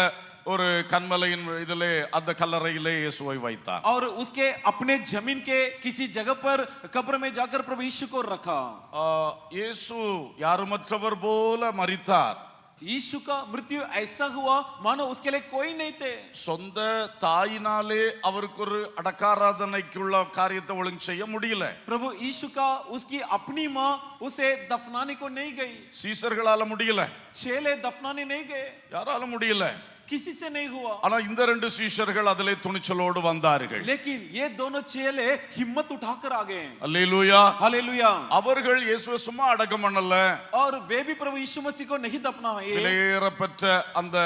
ஒரு கண்மலையின் இதிலே அந்த கல்லறையிலே இயேசுவை வைத்தான். और उसके अपने जमीन के किसी जगह पर कब्र में जाकर प्रभु यीशु को रखा. இயேசு யாருமற்றவர் போல மரித்தார். यीशु का मृत्यु ऐसा हुआ मानो उसके लिए कोई नहीं थे. சொந்த தாயினாலே அவருக்கு ஒரு அடக்காராதனைக்குள்ள காரியத்தை ஒழுங்கு செய்ய முடியல. प्रभु यीशु का उसकी अपनी माँ उसे दफनाने को नहीं गई. சீசர்களால முடியல, चेले दफनाने नहीं गए, யாரால முடியல. किसी से नहीं हुआ. ஆனா இந்த ரெண்டு சீஷர்கள் அதிலே துணிச்சலோடு வந்தார்கள். लेकिन ये दोनों चेले हिम्मत उठाकर आ गए. அல்லேலூயா. हालेलुया. அவர்கள் இயேசுவை சும்மா அடக்கம் பண்ணல, और वे भी प्रभु यीशु मसीह को नहीं दफनाए. விலையேறப்பெற்ற அந்த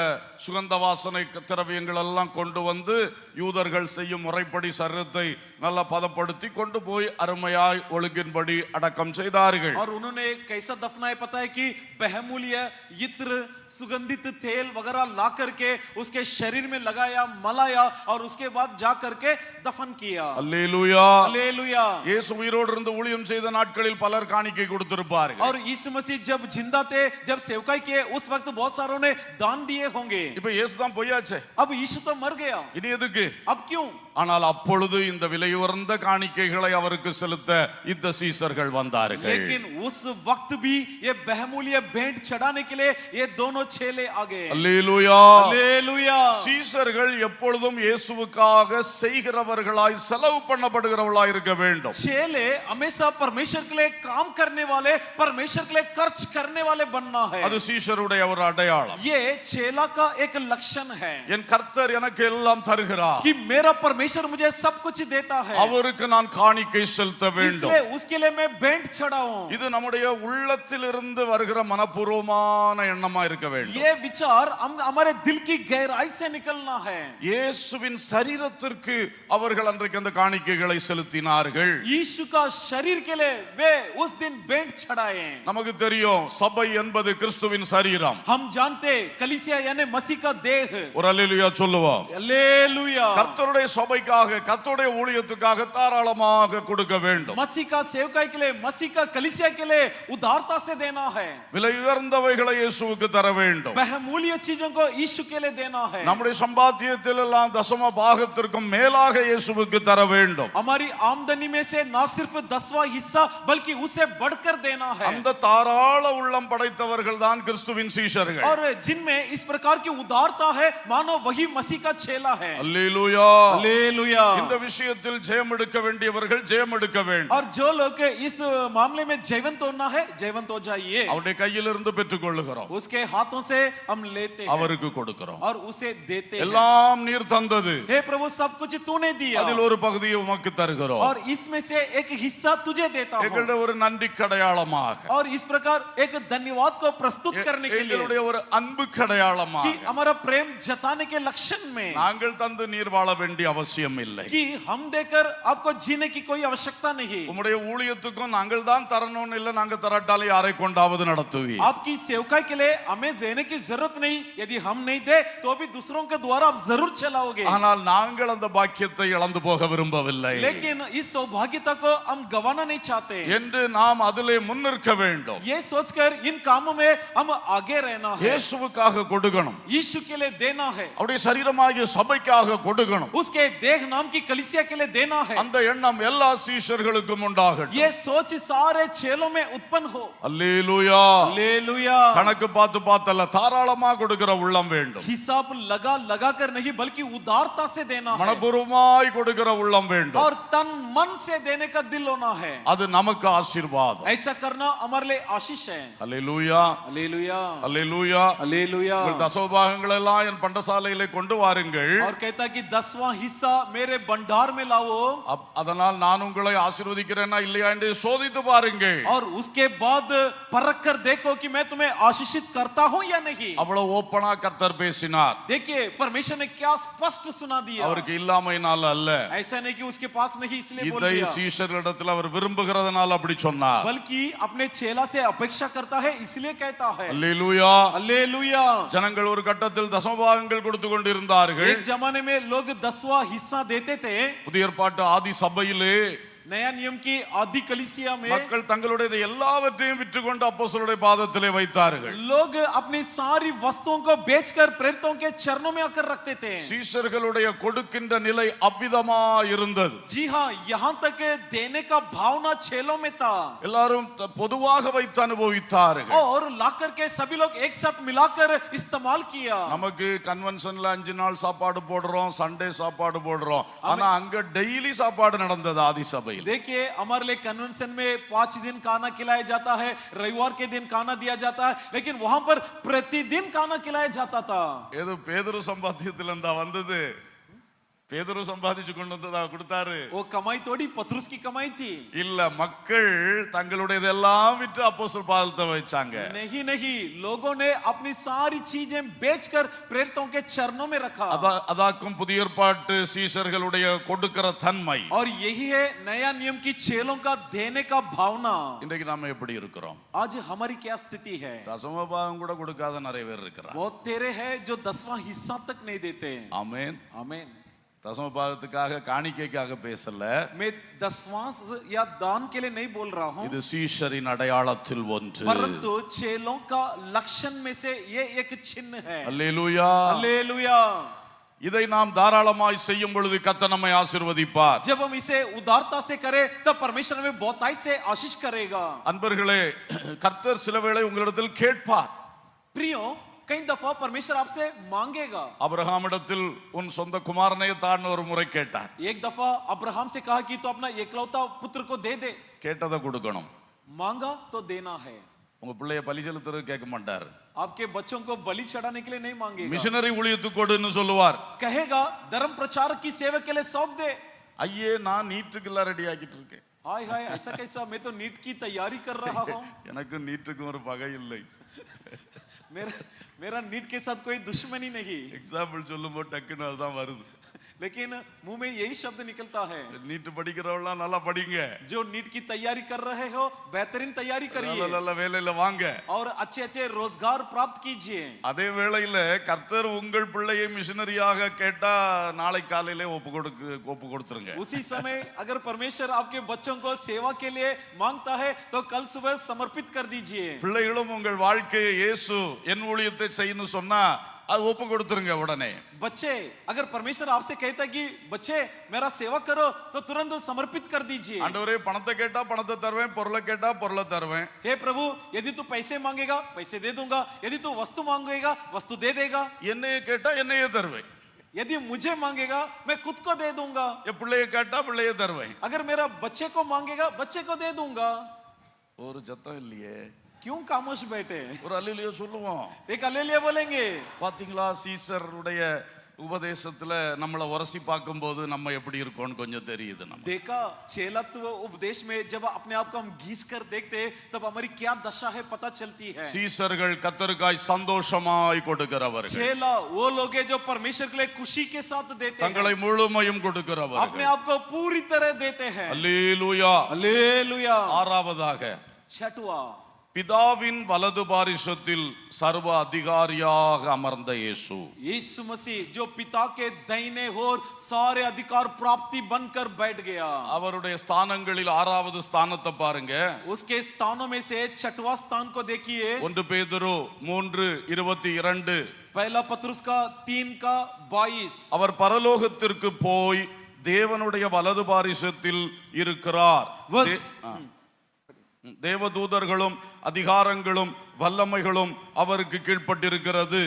சுகந்த வாசனை திரவியங்கள் எல்லாம் கொண்டு வந்து யூதர்கள் செய்யும் முறைப்படி சரீரத்தை நல்லா பதப்படுத்தி கொண்டு போய் அருமையாய் ஒழுங்கின்படி அடக்கம் செய்தார்கள். और उन्होंने कैसा दफनाए पता है कि बहुमूल्य इत्र सुगंधित तेल वगैरह ला करके उसके शरीर में लगाया, मलाया और उसके बाद जा करके दफन किया. அல்லேலூயா. हालेलुया. இயேசு உயிரோடு இருந்து ஊழியம் செய்த நாட்களில் பலர் காணிக்கை கொடுத்திருப்பார்கள். और यीशु मसीह जब जिंदा थे, जब सेवकाई किए, उस वक्त बहुत सारों ने दान दिए होंगे. இப்ப இயேசு தான் பொய்யாச்சே, अब यीशु तो मर गया, இனி எதுக்கு? अब क्यों? ஆனால் அப்பொழுது இந்த விலையுயர்ந்த காணிக்கைகளை அவருக்கு செலுத்த இந்த சீசர்கள் வந்தார்கள். लेकिन उस वक्त भी ये बहुमूल्य भेंट चढ़ाने के लिए ये दोनों चेले आ गए. அல்லேலூயா. हालेलुया. சீசர்கள் எப்பொழுதும் இயேசுவுக்காக செய்கிறவர்களாய் செலவு பண்ணப்படுகிறவர்களாய் இருக்க வேண்டும். चेले हमेशा परमेश्वर के लिए काम करने वाले, परमेश्वर के लिए खर्च करने वाले बनना है. அது சீஷருடைய ஒரு அடையாளம். ये चेला का एक लक्षण है என் கர்த்தர் எனக்கு எல்லாம் தருகிறார், कि मेरा परमेश्वर मुझे सब कुछ देता है, அவருக்கு நான் காணிக்கை செலுத்த வேண்டும். इसलिए उसके लिए मैं भेंट चढ़ाऊं. இது நம்முடைய உள்ளத்திலிருந்து வருகிற மனப்பூர்வமான எண்ணமா இருக்க வேண்டும். ये विचार हमारे दिल की गहराई से निकलना है. இயேசுவின் சரீரத்திற்கு அவர்கள் அன்றைக்கு அந்த காணிக்கைகளை செலுத்தினார்கள். यीशु का शरीर के लिए वे उस दिन भेंट चढ़ाए. நமக்கு தெரியும் சபை என்பது கிறிஸ்துவின் சரீரம். हम जानते कलीसिया यानी मसीह का देह. ஒரு அல்லேலூயா சொல்லுவோம். हालेलुया. கர்த்தருடைய சபைக்காக கர்த்தருடைய ஊழியத்துக்காக தாராளமாக கொடுக்க வேண்டும். मसीह का सेवकाई के लिए, मसीह का कलीसिया के लिए उदारता से देना है. விலை உயர்ந்தவைகளை இயேசுவுக்கு தர வேண்டும். बहुमूल्य चीजों को यीशु के लिए देना है. நம்முடைய சம்பாத்தியத்தில் எல்லாம் தசம பாகத்திற்கும் மேலாக இயேசுவுக்கு தர வேண்டும். हमारी आमदनी में से ना सिर्फ 10वां हिस्सा बल्कि उसे बढ़कर देना है. அந்த தாராள உள்ளம் படைத்தவர்கள் தான் கிறிஸ்துவின் சீஷர்கள். और जिनमें इस प्रकार की उदारता है मानो वही मसीह का चेला है. அல்லேலூயா. हालेलुया. இந்த விஷயத்தில் ஜெயம் எடுக்க வேண்டியவர்கள் ஜெயம் எடுக்க வேண்டும். और जो लोग इस मामले में जयवंत होना है, जयवंत हो जाइए. அவருடைய கையிலிருந்து பெற்றுக் கொள்ளுகிறோம், उसके हाथों से हम लेते हैं அவருக்கு கொடுக்கிறோம். और उसे देते हैं. எல்லாம் நீர் தந்தது, हे प्रभु सब कुछ तूने दिया அதில் ஒரு பகுதியை உமக்கு தருகிறோம். और इसमें से एक हिस्सा तुझे देता हूं. எங்களுடைய ஒரு நன்றி அடையாளமாக, और इस प्रकार एक धन्यवाद को प्रस्तुत करने के लिए, எங்களுடைய ஒரு அன்பு அடையாளமாக कि हमारा प्रेम जताने के लक्षण में, நாங்கள் தந்து நீர் வாழ வேண்டிய அவசியம் இல்லை. कि हम देकर आपको जीने की कोई आवश्यकता नहीं. உம்முடைய ஊழியத்துக்கும் நாங்கள் தான் தரணும்னு இல்லை, நாங்க தராட்டாலே யாரை கொண்டாவது நடத்துவி. आपकी सेवकाई के लिए हमें देने की जरूरत नहीं, यदि हम नहीं दे तो भी दूसरों के द्वारा आप जरूर चलाओगे. ஆனால் நாங்கள் அந்த பாக்கியத்தை இழந்து போக விரும்பவில்லை. लेकिन इस सौभाग्यता को हम गंवाना नहीं चाहते என்று நாம் அதிலே முன்னிற்க வேண்டும். ये सोचकर इन कामों में हम आगे रहना है. இயேசுவுக்காக கொடுக்கணும், यीशु के लिए देना है, அவருடைய சரீரமாகிய சபைக்காக கொடுக்கணும். उसके देह नाम की कलीसिया के लिए देना है. அந்த எண்ணம் எல்லா சீஷர்களுக்கும் உண்டாகட்டும். ये सोच सारे चेलों में उत्पन्न हो. அல்லேலூயா. हालेलुया. கணக்கு பார்த்தல்ல, தாராளமா கொடுக்கிற உள்ளம் வேண்டும். हिसाब लगा लगा कर नहीं बल्कि उदारता से देना है. மனப்பூர்வமா முழுவதுமாய் கொடுக்கிற உள்ளம் வேண்டும். और तन मन से देने का दिल होना है. அது நமக்கு ஆசீர்வாதம். ऐसा करना हमारे लिए आशीष है. அல்லேலூயா, हालेलुया, அல்லேலூயா. हालेलुया. உங்கள் தசமபாகங்கள் எல்லாம் என் பண்டசாலையிலே கொண்டு வாருங்கள். और कहता कि 10वां हिस्सा मेरे भंडार में लाओ. அதனால் நான் உங்களை ஆசீர்வதிக்கிறேனா இல்லையா என்று சோதித்து பாருங்கள். और उसके बाद परख कर देखो कि मैं तुम्हें आशीषित करता हूं या नहीं. அவ்வளவு ஓப்பனா கர்த்தர் பேசினார். देखिए परमेश्वर ने क्या स्पष्ट सुना दिया. அவருக்கு இல்லாமையினால அல்ல, ऐसा नहीं कि उसके पास नहीं इसलिए बोल இதை दिया, சீஷர்களிடத்தில் அவர் விரும்புகிறதுனால அப்படி சொன்னார். बल्कि अपने चेला से अपेक्षा करता है इसलिए कहता है. அல்லேலூயா. हालेलुया. ஜனங்கள் ஒரு கட்டத்தில் தசமபாகங்கள் கொடுத்து கொண்டிருந்தார்கள். एक जमाने में लोग 10वां हिस्सा देते थे. புதிய ஏற்பாட்டு ஆதி சபையிலே नया नियम की आदि कलीसिया में மக்கள் தங்களுடைய எல்லாவற்றையும் விற்றுக்கொண்டு அப்போஸ்தலருடைய பாதத்திலே வைத்தார்கள். लोग अपनी सारी वस्तुओं को बेचकर प्रेरितों के चरणों में आकर रखते थे. சீஷர்களுடைய கொடுக்கின்ற நிலை அவ்விதமா இருந்தது. जी हाँ, यहाँ तक देने का भावना चेलों में था. எல்லாரும் பொதுவாக வைத்து அனுபவித்தார்கள். और लाकर के सभी लोग एक साथ मिलाकर इस्तेमाल किया. நமக்கு கன்வென்ஷன்ல 5 நாள் சாப்பாடு போடுறோம், சண்டே சாப்பாடு போடுறோம். ஆனா அங்க டெய்லி சாப்பாடு நடந்தது ஆதி சபையில். देखिए हमारे लिए कन्वेंशन में 5 दिन खाना खिलाया जाता है, रविवार के दिन खाना दिया जाता है, लेकिन वहां पर प्रतिदिन खाना खिलाया जाता था. ஏதோ பேதுரு சம்பாத்தியத்துல இருந்தா வந்தது. பேதுரு சம்பாதிச்சு கொண்டு வந்ததா கொடுத்தாரு. वो कमाई थोड़ी पतरुस की कमाई थी. இல்ல, மக்கள் தங்களுடையதெல்லாம் விற்று அப்போஸ்தலர் பாதத்தை வச்சாங்க. नहीं नहीं, लोगों ने अपनी सारी चीजें बेचकर प्रेरितों के चरणों में रखा. அதாக்கும் புதிய ஏற்பாட்டு சீஷர்களுடைய கொடுக்கிற தன்மை. और यही है नया नियम की चेलों का देने का भावना. இன்றைக்கு நாம எப்படி இருக்கிறோம்? आज हमारी क्या स्थिति है? தசமபாகம் கூட கொடுக்காத நிறைய பேர் இருக்கிறாங்க. वो तेरे हैं जो 10वां हिस्सा तक नहीं देते. ஆமென். आमीन. தசமபாகத்துக்காக காணிக்கைக்காக பேசல. मैं 10वां या दान के लिए नहीं बोल रहा हूं, இது சீஷரின் அடையாளத்தில் ஒன்று. परंतु चेलों का लक्षण में से ये एक चिन्ह है. அல்லேலூயா. हालेलुया. இதை நாம் தாராளமாய் செய்யும் பொழுது கர்த்தர் நம்மை ஆசீர்வதிப்பார். जब हम इसे उदारता से करें तब परमेश्वर हमें बहुतायत से आशीष करेगा. அன்பர்களே, கர்த்தர் சில வேளை உங்களிடத்தில் கேட்பார். प्रियो, कई दफा परमेश्वर आपसे मांगेगा. அபிரகாமிடத்தில் உன் சொந்த குமாரனை தான் ஒரு முறை கேட்டார். एक दफा अब्राहम से कहा कि तो अपना एकलौता पुत्र को दे दे. கேட்டதை கொடுக்கணும். मांगा तो देना है. உங்க பிள்ளைய பலி செலுத்துறது கேட்க மாட்டார். आपके बच्चों को बलि चढ़ाने के लिए नहीं मांगेगा. மிஷனரி ஊழியத்துக்கு கொடுன்னு சொல்லுவார். कहेगा धर्म प्रचार की सेवा के लिए सौंप दे. ஐயே, நான் நீட்டுக்கெல்லாம் ரெடி ஆக்கிட்டு இருக்கேன். हाय हाय, ऐसा कैसा? मैं तो नीट की तैयारी कर रहा हूँ. எனக்கு நீட்டுக்கும் ஒரு பகை இல்லை. मेरा नीट के साथ कोई दुश्मनी नहीं. எக்ஸாம்பிள் சொல்லும்போது டக்குன்னு அதுதான் வருது. लेकिन मुंह में यही शब्द निकलता है. நீட்டு படிக்கிறவங்களாம் நல்லா படிங்க. जो नीट की तैयारी कर रहे हो बेहतरीन तैयारी करिए. நல்ல வேலையில வாங்க. और अच्छे अच्छे रोजगार प्राप्त कीजिए. அதே வேளையில கர்த்தர் உங்கள் பிள்ளையை மிஷனரியாக கேட்டா நாளை காலையிலே ஒப்பு கொடுத்துருங்க. उसी समय अगर परमेश्वर आपके बच्चों को सेवा के लिए मांगता है तो कल सुबह समर्पित कर दीजिए. பிள்ளைகளும் உங்கள் வாழ்க்கையை இயேசு என் ஊழியத்தை செய்யணும் சொன்னா அது ஒப்பு கொடுத்துருங்க உடனே. बच्चे, अगर परमेश्वर आपसे कहता है कि बच्चे मेरा सेवा करो तो तुरंत समर्पित कर दीजिए. ஆண்டவரே, பணத்தை கேட்டா பணத்தை தருவேன், பொருளை கேட்டா பொருளை தருவேன். हे प्रभु, यदि तू पैसे मांगेगा पैसे दे दूंगा, यदि तू वस्तु मांगेगा वस्तु दे देगा. என்னையே கேட்டா என்னையே தருவேன். यदि मुझे मांगेगा मैं खुद को दे दूंगा. என் பிள்ளையை கேட்டா பிள்ளையை தருவேன். अगर मेरा बच्चे को मांगेगा बच्चे को दे दूंगा. ஒரு சத்தம் இல்லையே. क्यों खामोश बैठे? ஒரு அல்லேலூயா சொல்லுவோம். एक हालेलुया बोलेंगे. பாத்தீங்களா, சீசருடைய உபதேசத்துல நம்மள உரசி பார்க்கும்போது நம்ம எப்படி இருக்கோம்னு கொஞ்சம் தெரியுது. நம்ம देखा चेलत्व उपदेश में जब अपने आप को हम घिस कर देखते तब हमारी क्या दशा है पता चलती है. சீசர்கள் கர்த்தருக்காய் சந்தோஷமாய் கொடுக்கிறவர்கள். चेला वो लोग हैं जो परमेश्वर के लिए खुशी के साथ देते हैं. தங்களை முழுமையும் கொடுக்கிறவர்கள். अपने आप को पूरी तरह देते हैं. அல்லேலூயா. हालेलुया. ஆறாவதாக, छठवा, பிதாவின் வலது பாரிசத்தில் சர்வ அதிகாரியாக அமர்ந்த இயேசு. यीशु मसीह जो पिता के दाहिने ओर सारे अधिकार प्राप्ति बनकर बैठ गया. அவருடைய ஸ்தானங்களில் ஆறாவது ஸ்தானத்தை பாருங்க. उसके स्थानों में से छठवां स्थान को देखिए. 1 பேதுரு 3:22. पहला पत्रुस का 3:22. அவர் பரலோகத்திற்கு போய் தேவனுடைய வலது பாரிசத்தில் இருக்கிறார். தேவதூதர்களும் அதிகாரங்களும் வல்லமைகளும் அவருக்கு கீழ்ப்பட்டிருக்கிறது.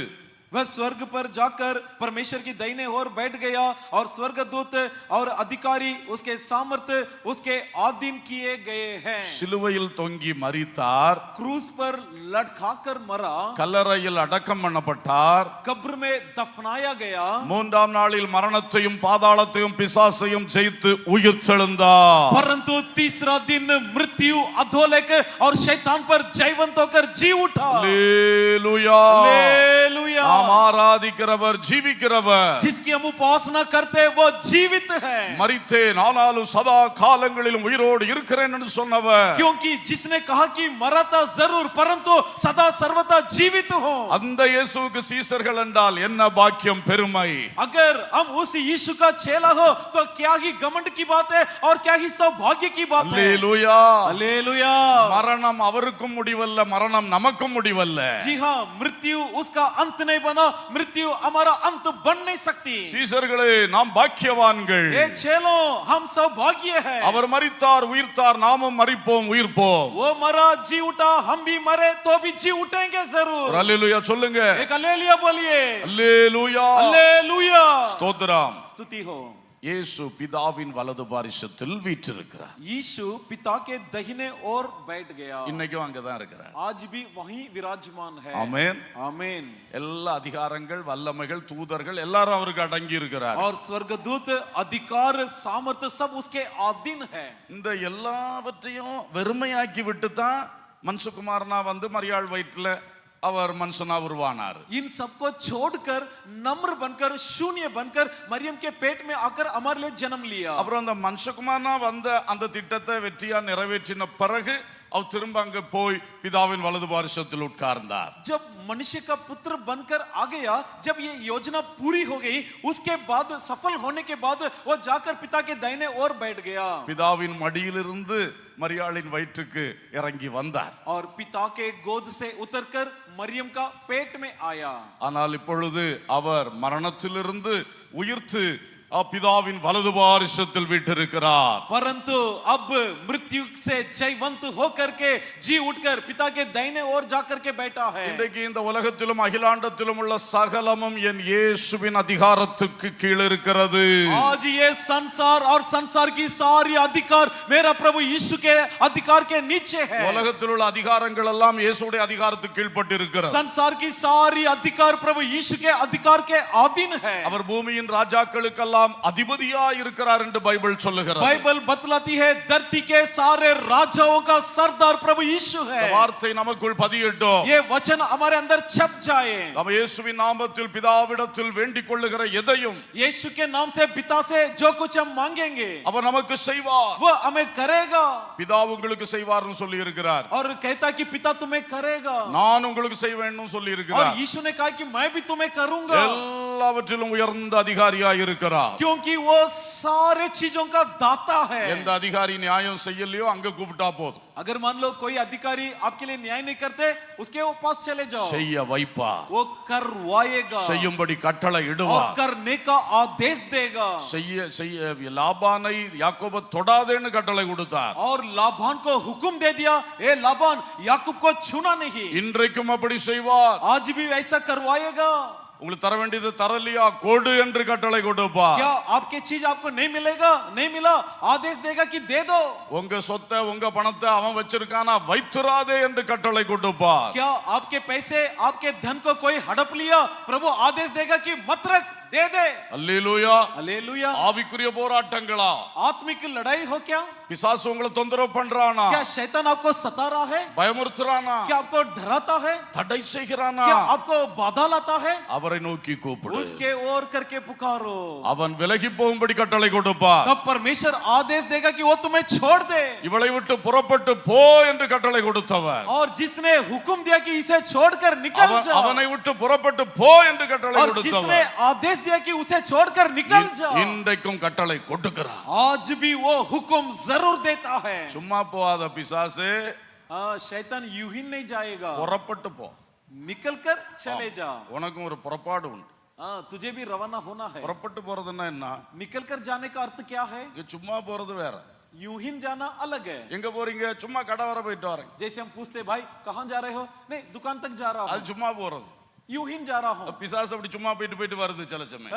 वह स्वर्ग पर जाकर परमेश्वर की दाहिने ओर बैठ गया और स्वर्गदूत और अधिकारी उसके सामर्थ्य उसके अधीन किए गए हैं। சிலுவையில் தொங்கி மரித்தார், क्रूस पर लटकाकर मरा, கல்லறையில் அடக்கம் பண்ணப்பட்டார், कब्र में दफनाया गया, மூன்றாம் நாளில் மரணத்தையும் பாதாளத்தையும் பிசாசையும் ஜெயித்து உயிர்த்தெழுந்தார். परंतु तीसरा दिन मृत्यु अधोलोक और शैतान पर जयवंत होकर जी उठा। அல்லேலூயா. हालेलुया। நாம் ஆராதிக்கிறவர் ஜீவிக்கிறவர். जिसकी हम उपासना करते हैं वो जीवित है, மரித்தேன் ஆனாலும் சதா காலங்களிலும் உயிரோடு இருக்கிறேன் என்று சொன்னவர், क्योंकि जिसने कहा कि मरा था जरूर परंतु सदा सर्वदा जीवित हो। அந்த இயேசுவுக்கு சீசர்கள் என்றால் என்ன பாக்கியம் பெருமை. अगर हम उस यीशु का चेला हो तो क्या ही घमंड की बात है और क्या ही सौभाग्य की बात है। அல்லேலூயா. हालेलुया। மரணம் அவருக்கும் முடிவல்ல, மரணம் நமக்கும் முடிவல்ல. जी हाँ, मृत्यु उसका अंत नहीं बना, मृत्यु हमारा अंत बन नहीं सकती। சீசர்களே, நாம் பாக்கியவான்கள். ये चेलो हम सौभाग्य है। அவர் மரித்தார் உயிர்த்தார், நாமும் மரிப்போம் உயிர்ப்போம். वो मरा जी उठा, हम भी मरे तो भी जी उठेंगे जरूर। அல்லேலூயா சொல்லுங்க. एक हालेलुया बोलिए। அல்லேலூயா. हालेलुया। ஸ்தோத்திரம். स्तुति हो। இயேசு பிதாவின் வலது பாரிசத்தில் வீற்றிருக்கிறார். यीशु पिता के दाहिने ओर बैठ गया। இன்னைக்கும் அங்கதான் இருக்கிறார். आज भी वहीं विराजमान है। ஆமென். आमीन। எல்லா அதிகாரங்கள் வல்லமைகள் தூதர்கள் எல்லாரும் அவருக்கு அடங்கி இருக்கிறார். और स्वर्गदूत अधिकार सामर्थ्य सब उसके अधीन है। இந்த எல்லாவற்றையும் வெறுமையாக்கி விட்டு தான் மனுஷகுமாரனா வந்து மரியாள் வயிற்றுல அவர் மனுஷனா உருவானார். इन सबको छोड़कर नम्र बनकर शून्य बनकर मरियम के पेट में आकर हमारे लिए जन्म लिया। அப்புறம் அந்த மனுஷகுமாரனா வந்த அந்த திட்டத்தை வெற்றியா நிறைவேற்றின பிறகு அவர் திரும்ப அங்க போய் பிதாவின் வலது பாரிசத்தில் உட்கார்ந்தார். जब मनुष्य का पुत्र बनकर आ गया, जब ये योजना पूरी हो गई, उसके बाद सफल होने के बाद वो जाकर पिता के दाहिने ओर बैठ गया பிதாவின் மடியிலிருந்து மரியாளின் வயிற்றுக்கு இறங்கி வந்தார். और पिता के गोद से उतरकर मरियम का पेट में आया। ஆனால் இப்பொழுது அவர் மரணத்திலிருந்து உயிர்த்து பிதாவின் வலது பாரிசத்தில் வீற்றிருக்கிறார். परंतु अब मृत्यु से जयवंत होकर के जी उठकर पिता के दाहिने ओर जाकर के बैठा है। இன்றைக்கு இந்த உலகத்திலும் அகிலாண்டத்திலும் உள்ள சகலமும் என் இயேசுவின் அதிகாரத்துக்கு கீழ் இருக்கிறது. आज ये संसार और संसार की सारी अधिकार मेरा प्रभु यीशु के अधिकार के नीचे है। உலகத்தில் உள்ள அதிகாரங்கள் எல்லாம் இயேசுடைய அதிகாரத்துக்கு கீழ்ப்பட்டு இருக்கிறது. संसार की सारी अधिकार प्रभु यीशु के अधिकार के अधीन है। அவர் பூமியின் ராஜாக்களுக்கெல்லாம் அதிபதியா இருக்கிறார் என்று பைபிள் சொல்லுகிறது. बाइबल बतलाती है धरती के सारे राजाओं का सरदार प्रभु यीशु है। இந்த வார்த்தை நமக்குள் பதியட்டும். ये वचन हमारे अंदर छप जाए। நாம் இயேசுவின் நாமத்தில் பிதாவிடத்தில் வேண்டிக் கொள்ளுகிற எதையும் यीशु के नाम से पिता से जो कुछ हम मांगेंगे அவர் நமக்கு செய்வார். वो हमें करेगा। பிதா உங்களுக்கு செய்வார்னு சொல்லி இருக்கிறார். और कहता कि पिता तुम्हें करेगा। நான் உங்களுக்கு செய்வேன்னு சொல்லி और இருக்கிறார். यीशु ने कहा कि मैं भी तुम्हें करूंगा, எல்லாவற்றிலும் உயர்ந்த அதிகாரியாய் இருக்கிறார். क्योंकि वो सारे चीजों का दाता है। எந்த அதிகாரி நியாயம் செய்யலையோ அங்க கூப்பிட்டா போதும். अगर मान लो कोई अधिकारी आपके लिए न्याय नहीं करते, उसके पास चले जाओ, செய்ய வைப்பா, वो करवाएगा செய்யும்படி கட்டளை और இடுவார். करने का आदेश देगा। செய்ய லாபானை யாக்கோபை தொடாதேன்னு கட்டளை கொடுத்தார். और लाबान को हुक्म दे दिया, ए लाबान याकूब को छूना नहीं। இன்றைக்கும் அப்படி செய்வார். आज भी ऐसा करवाएगा। உங்களுக்கு தர வேண்டியது தரலையா கொடு என்று கட்டளை கொடுப்பார். क्या आपके चीज आपको नहीं मिलेगा, नहीं मिला, आदेश देगा कि दे दो। உங்க சொத்தை உங்க பணத்தை அவன் வச்சிருக்கானா வைத்துறாதே என்று கட்டளை கொடுப்பார். क्या आपके पैसे आपके धन को कोई हड़प लिया, प्रभु आदेश देगा कि मत रख, दे दे। அல்லேலூயா. हालेलुया। ஆவிக்குரிய போராட்டங்களா? आत्मिक लड़ाई हो क्या? பிசாசு உங்களை தொந்தரவு பண்றானா? क्या शैतान आपको सता रहा है? பயமுறுத்துறானா? क्या आपको डराता है? தடை செய்கிறானா? क्या आपको बाधा लाता है? அவரை நோக்கி கூப்பிடு. उसके ओर करके पुकारो, அவன் விலகி போகும்படி கட்டளை கொடுப்பார். तब परमेश्वर आदेश देगा कि वो तुम्हें छोड़ दे। இவளை விட்டு புறப்பட்டு போ என்று கட்டளை கொடுத்தவர். और जिसने हुक्म दिया कि इसे छोड़कर निकल जा, அவனை விட்டு புறப்பட்டு போ என்று கட்டளை और जिसने கொடுத்தவர். आदेश दिया कि उसे छोड़कर निकल जा, இன்றைக்கும் கட்டளை கொடுக்கிறார். आज भी वो हुक्म जरूर देता है। சும்மா போகாத பிசாசே, शैतान यूं ही नहीं जाएगा, புறப்பட்டு போ. निकल कर चले जा। உனக்கும் ஒரு புறப்பாடு உண்டு. तुझे भी रवाना होना है। புறப்பட்டு போறதுன்னா என்ன? निकल कर जाने का अर्थ क्या है? இங்க சும்மா போறது வேற. यूं ही जाना अलग है। எங்க போறீங்க? சும்மா கடை வர போயிட்டு வரேன். जैसे हम पूछते भाई कहाँ जा रहे हो, नहीं दुकान तक जा रहा அது हूँ, சும்மா போறது. यूं ही जा रहा हूं। பிசாசு அப்படி சும்மா போயிட்டு போயிட்டு வருது சில சமயம்.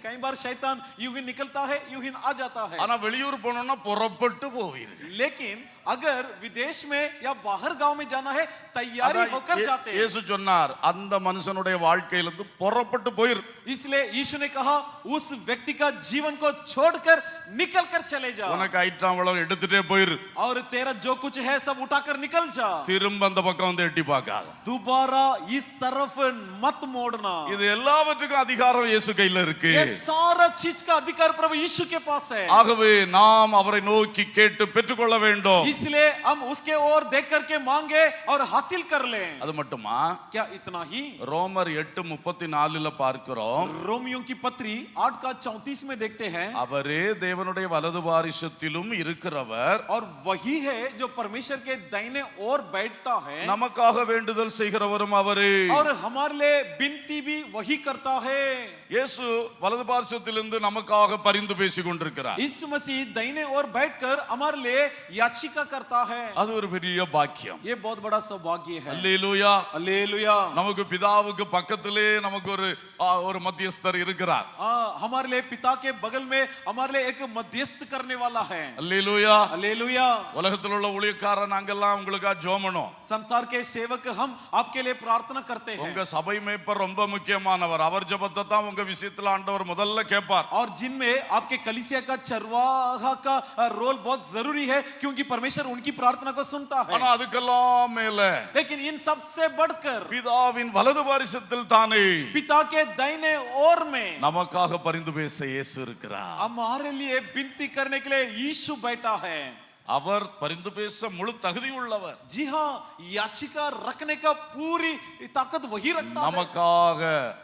कई बार शैतान यूं ही निकलता है, यूं ही आ जाता है। ஆனா வெளியூர் போனோம்னா புறப்பட்டு போவீர்கள். लेकिन अगर विदेश में या बाहर गांव में जाना है, तैयारी होकर जाते हैं। இயேசு சொன்னார் அந்த மனுஷனுடைய வாழ்க்கையிலிருந்து புறப்பட்டு போயிரு. इसलिए यीशु ने कहा उस व्यक्ति का जीवन को छोड़कर निकल कर चले जा, உனக்கு ஐட்டாவளம் எடுத்துட்டே போயிரு. और तेरा जो कुछ है सब उठाकर निकल जा, திரும்ப அந்த பக்கம் வந்து எட்டி பார்க்காத. दोबारा इस तरफ मत मोड़ना। இது எல்லாவற்றுக்கும் அதிகாரம் இயேசு கையில இருக்கு. ये सारा चीज का अधिकार प्रभु यीशु के पास है। ஆகவே நாம் அவரை நோக்கி கேட்டு பெற்றுக்கொள்ள வேண்டும். इसलिए हम उसके ओर देख करके मांगे और हासिल कर लें। அது மட்டுமா? क्या इतना ही? ரோமர் 8:34 பார்க்கிறோம். रोमियो की पत्री 8:34 में देखते हैं, அவரே தேவனுடைய வலது பாரிசத்திலும் இருக்கிறவர், और वही है जो परमेश्वर के दाहिने ओर बैठता है, நமக்காக வேண்டுதல் செய்கிறவரும் அவரே. और हमारे लिए विनती भी वही करता है। இயேசு வலது பாரிசத்திலிருந்து நமக்காக பரிந்து பேசிக் கொண்டிருக்கிறார். यीशु मसीह दाहिने ओर बैठकर हमारे लिए याचिका करता है। அது ஒரு பெரிய பாக்கியம். ये बहुत बड़ा सौभाग्य है। அல்லேலூயா. हालेलुया। நமக்கு பிதாவுக்கு பக்கத்திலே நமக்கு ஒரு மத்தியஸ்தர் இருக்கிறார். हमारे लिए पिता के बगल में हमारे लिए एक मध्यस्थ करने वाला है। அல்லேலூயா. हालेलुया। உலகத்தில் உள்ள ஊழியக்காரர் நாங்கெல்லாம் உங்களுக்காக ஜெபமனோம். संसार के सेवक हम आपके लिए प्रार्थना करते हैं। உங்க சபை மேய்ப்பர் ரொம்ப முக்கியமானவர். அவர் ஜெபத்தை தான் உங்க விஷயத்துல ஆண்டவர் முதல்ல கேட்பார். और जिनमें आपके कलीसिया का चरवाहा का रोल बहुत जरूरी है, क्योंकि परमेश्वर उनकी प्रार्थना को सुनता है। ஆனா அதுக்கெல்லாம் மேல लेकिन इन सब से बढ़कर பிதாவின் வலது பாரிசத்தில் தானே पिता के दाहिने ओर में நமக்காக பரிந்து பேச இயேசு இருக்கிறார். हमारे लिए विनती करने के लिए यीशु बैठा है। அவர் பரிந்து பேச முழு தகுதி உள்ளவர். जी हाँ, याचिका रखने का पूरी ताकत वही रखता है। நமக்காக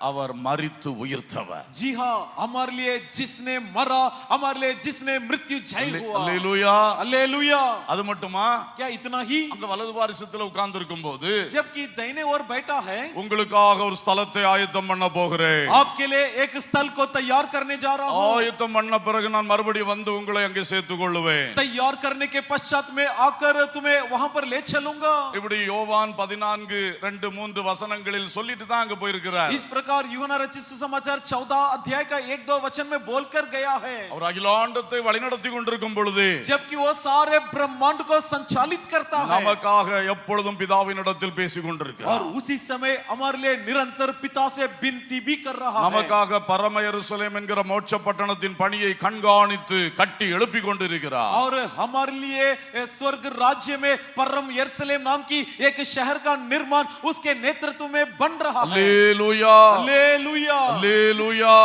அவர் மரித்து உயிர்த்தவர். जी हाँ, हमारे लिए जिसने मरा, हमारे लिए जिसने मृत्यु जय हुआ। அல்லேலூயா. हालेलुया। அது மட்டுமா? क्या इतना ही? அங்க வலது பாரிசத்துல உட்கார்ந்து இருக்கும்போது जबकि दाहिने ओर बैठा है, உங்களுக்காக ஒரு ஸ்தலத்தை ஆயத்தம் பண்ண போகிறேன். आपके लिए एक स्थल को तैयार करने जा रहा हूँ। ஆயத்தம் பண்ண பிறகு நான் மறுபடியும் வந்து உங்களை அங்கே சேர்த்துக் கொள்ளுவேன். तैयार करने के पश्चात में आकर तुम्हें वहां पर ले चलूंगा। இப்படி யோவான் 14:2-3 வசனங்களில் சொல்லிட்டு தான் அங்க போயிருக்கிறார். इस प्रकार यूहन्ना रचित सुसमाचार 14 अध्याय का 1-2 वचन में बोलकर गया है। அவர் அகிலாண்டத்தை வழிநடத்தி கொண்டிருக்கும் பொழுது जबकि वो सारे ब्रह्मांड को संचालित करता है, நமக்காக எப்பொழுதும் பிதாவினிடத்தில் பேசிக் கொண்டிருக்கிறார். और उसी समय हमारे लिए निरंतर पिता से विनती भी कर रहा है। நமக்காக பரம எருசலேம் என்கிற மோட்ச பட்டணத்தின் பணியை கண்காணித்து கட்டி எழுப்பி கொண்டிருக்கிறார். और हमारे लिए स्वर्ग राज्य में परम यरूशलेम नाम की एक शहर का निर्माण उसके नेतृत्व में बन रहा है। அல்லேலூயா. हालेलुया। அல்லேலூயா.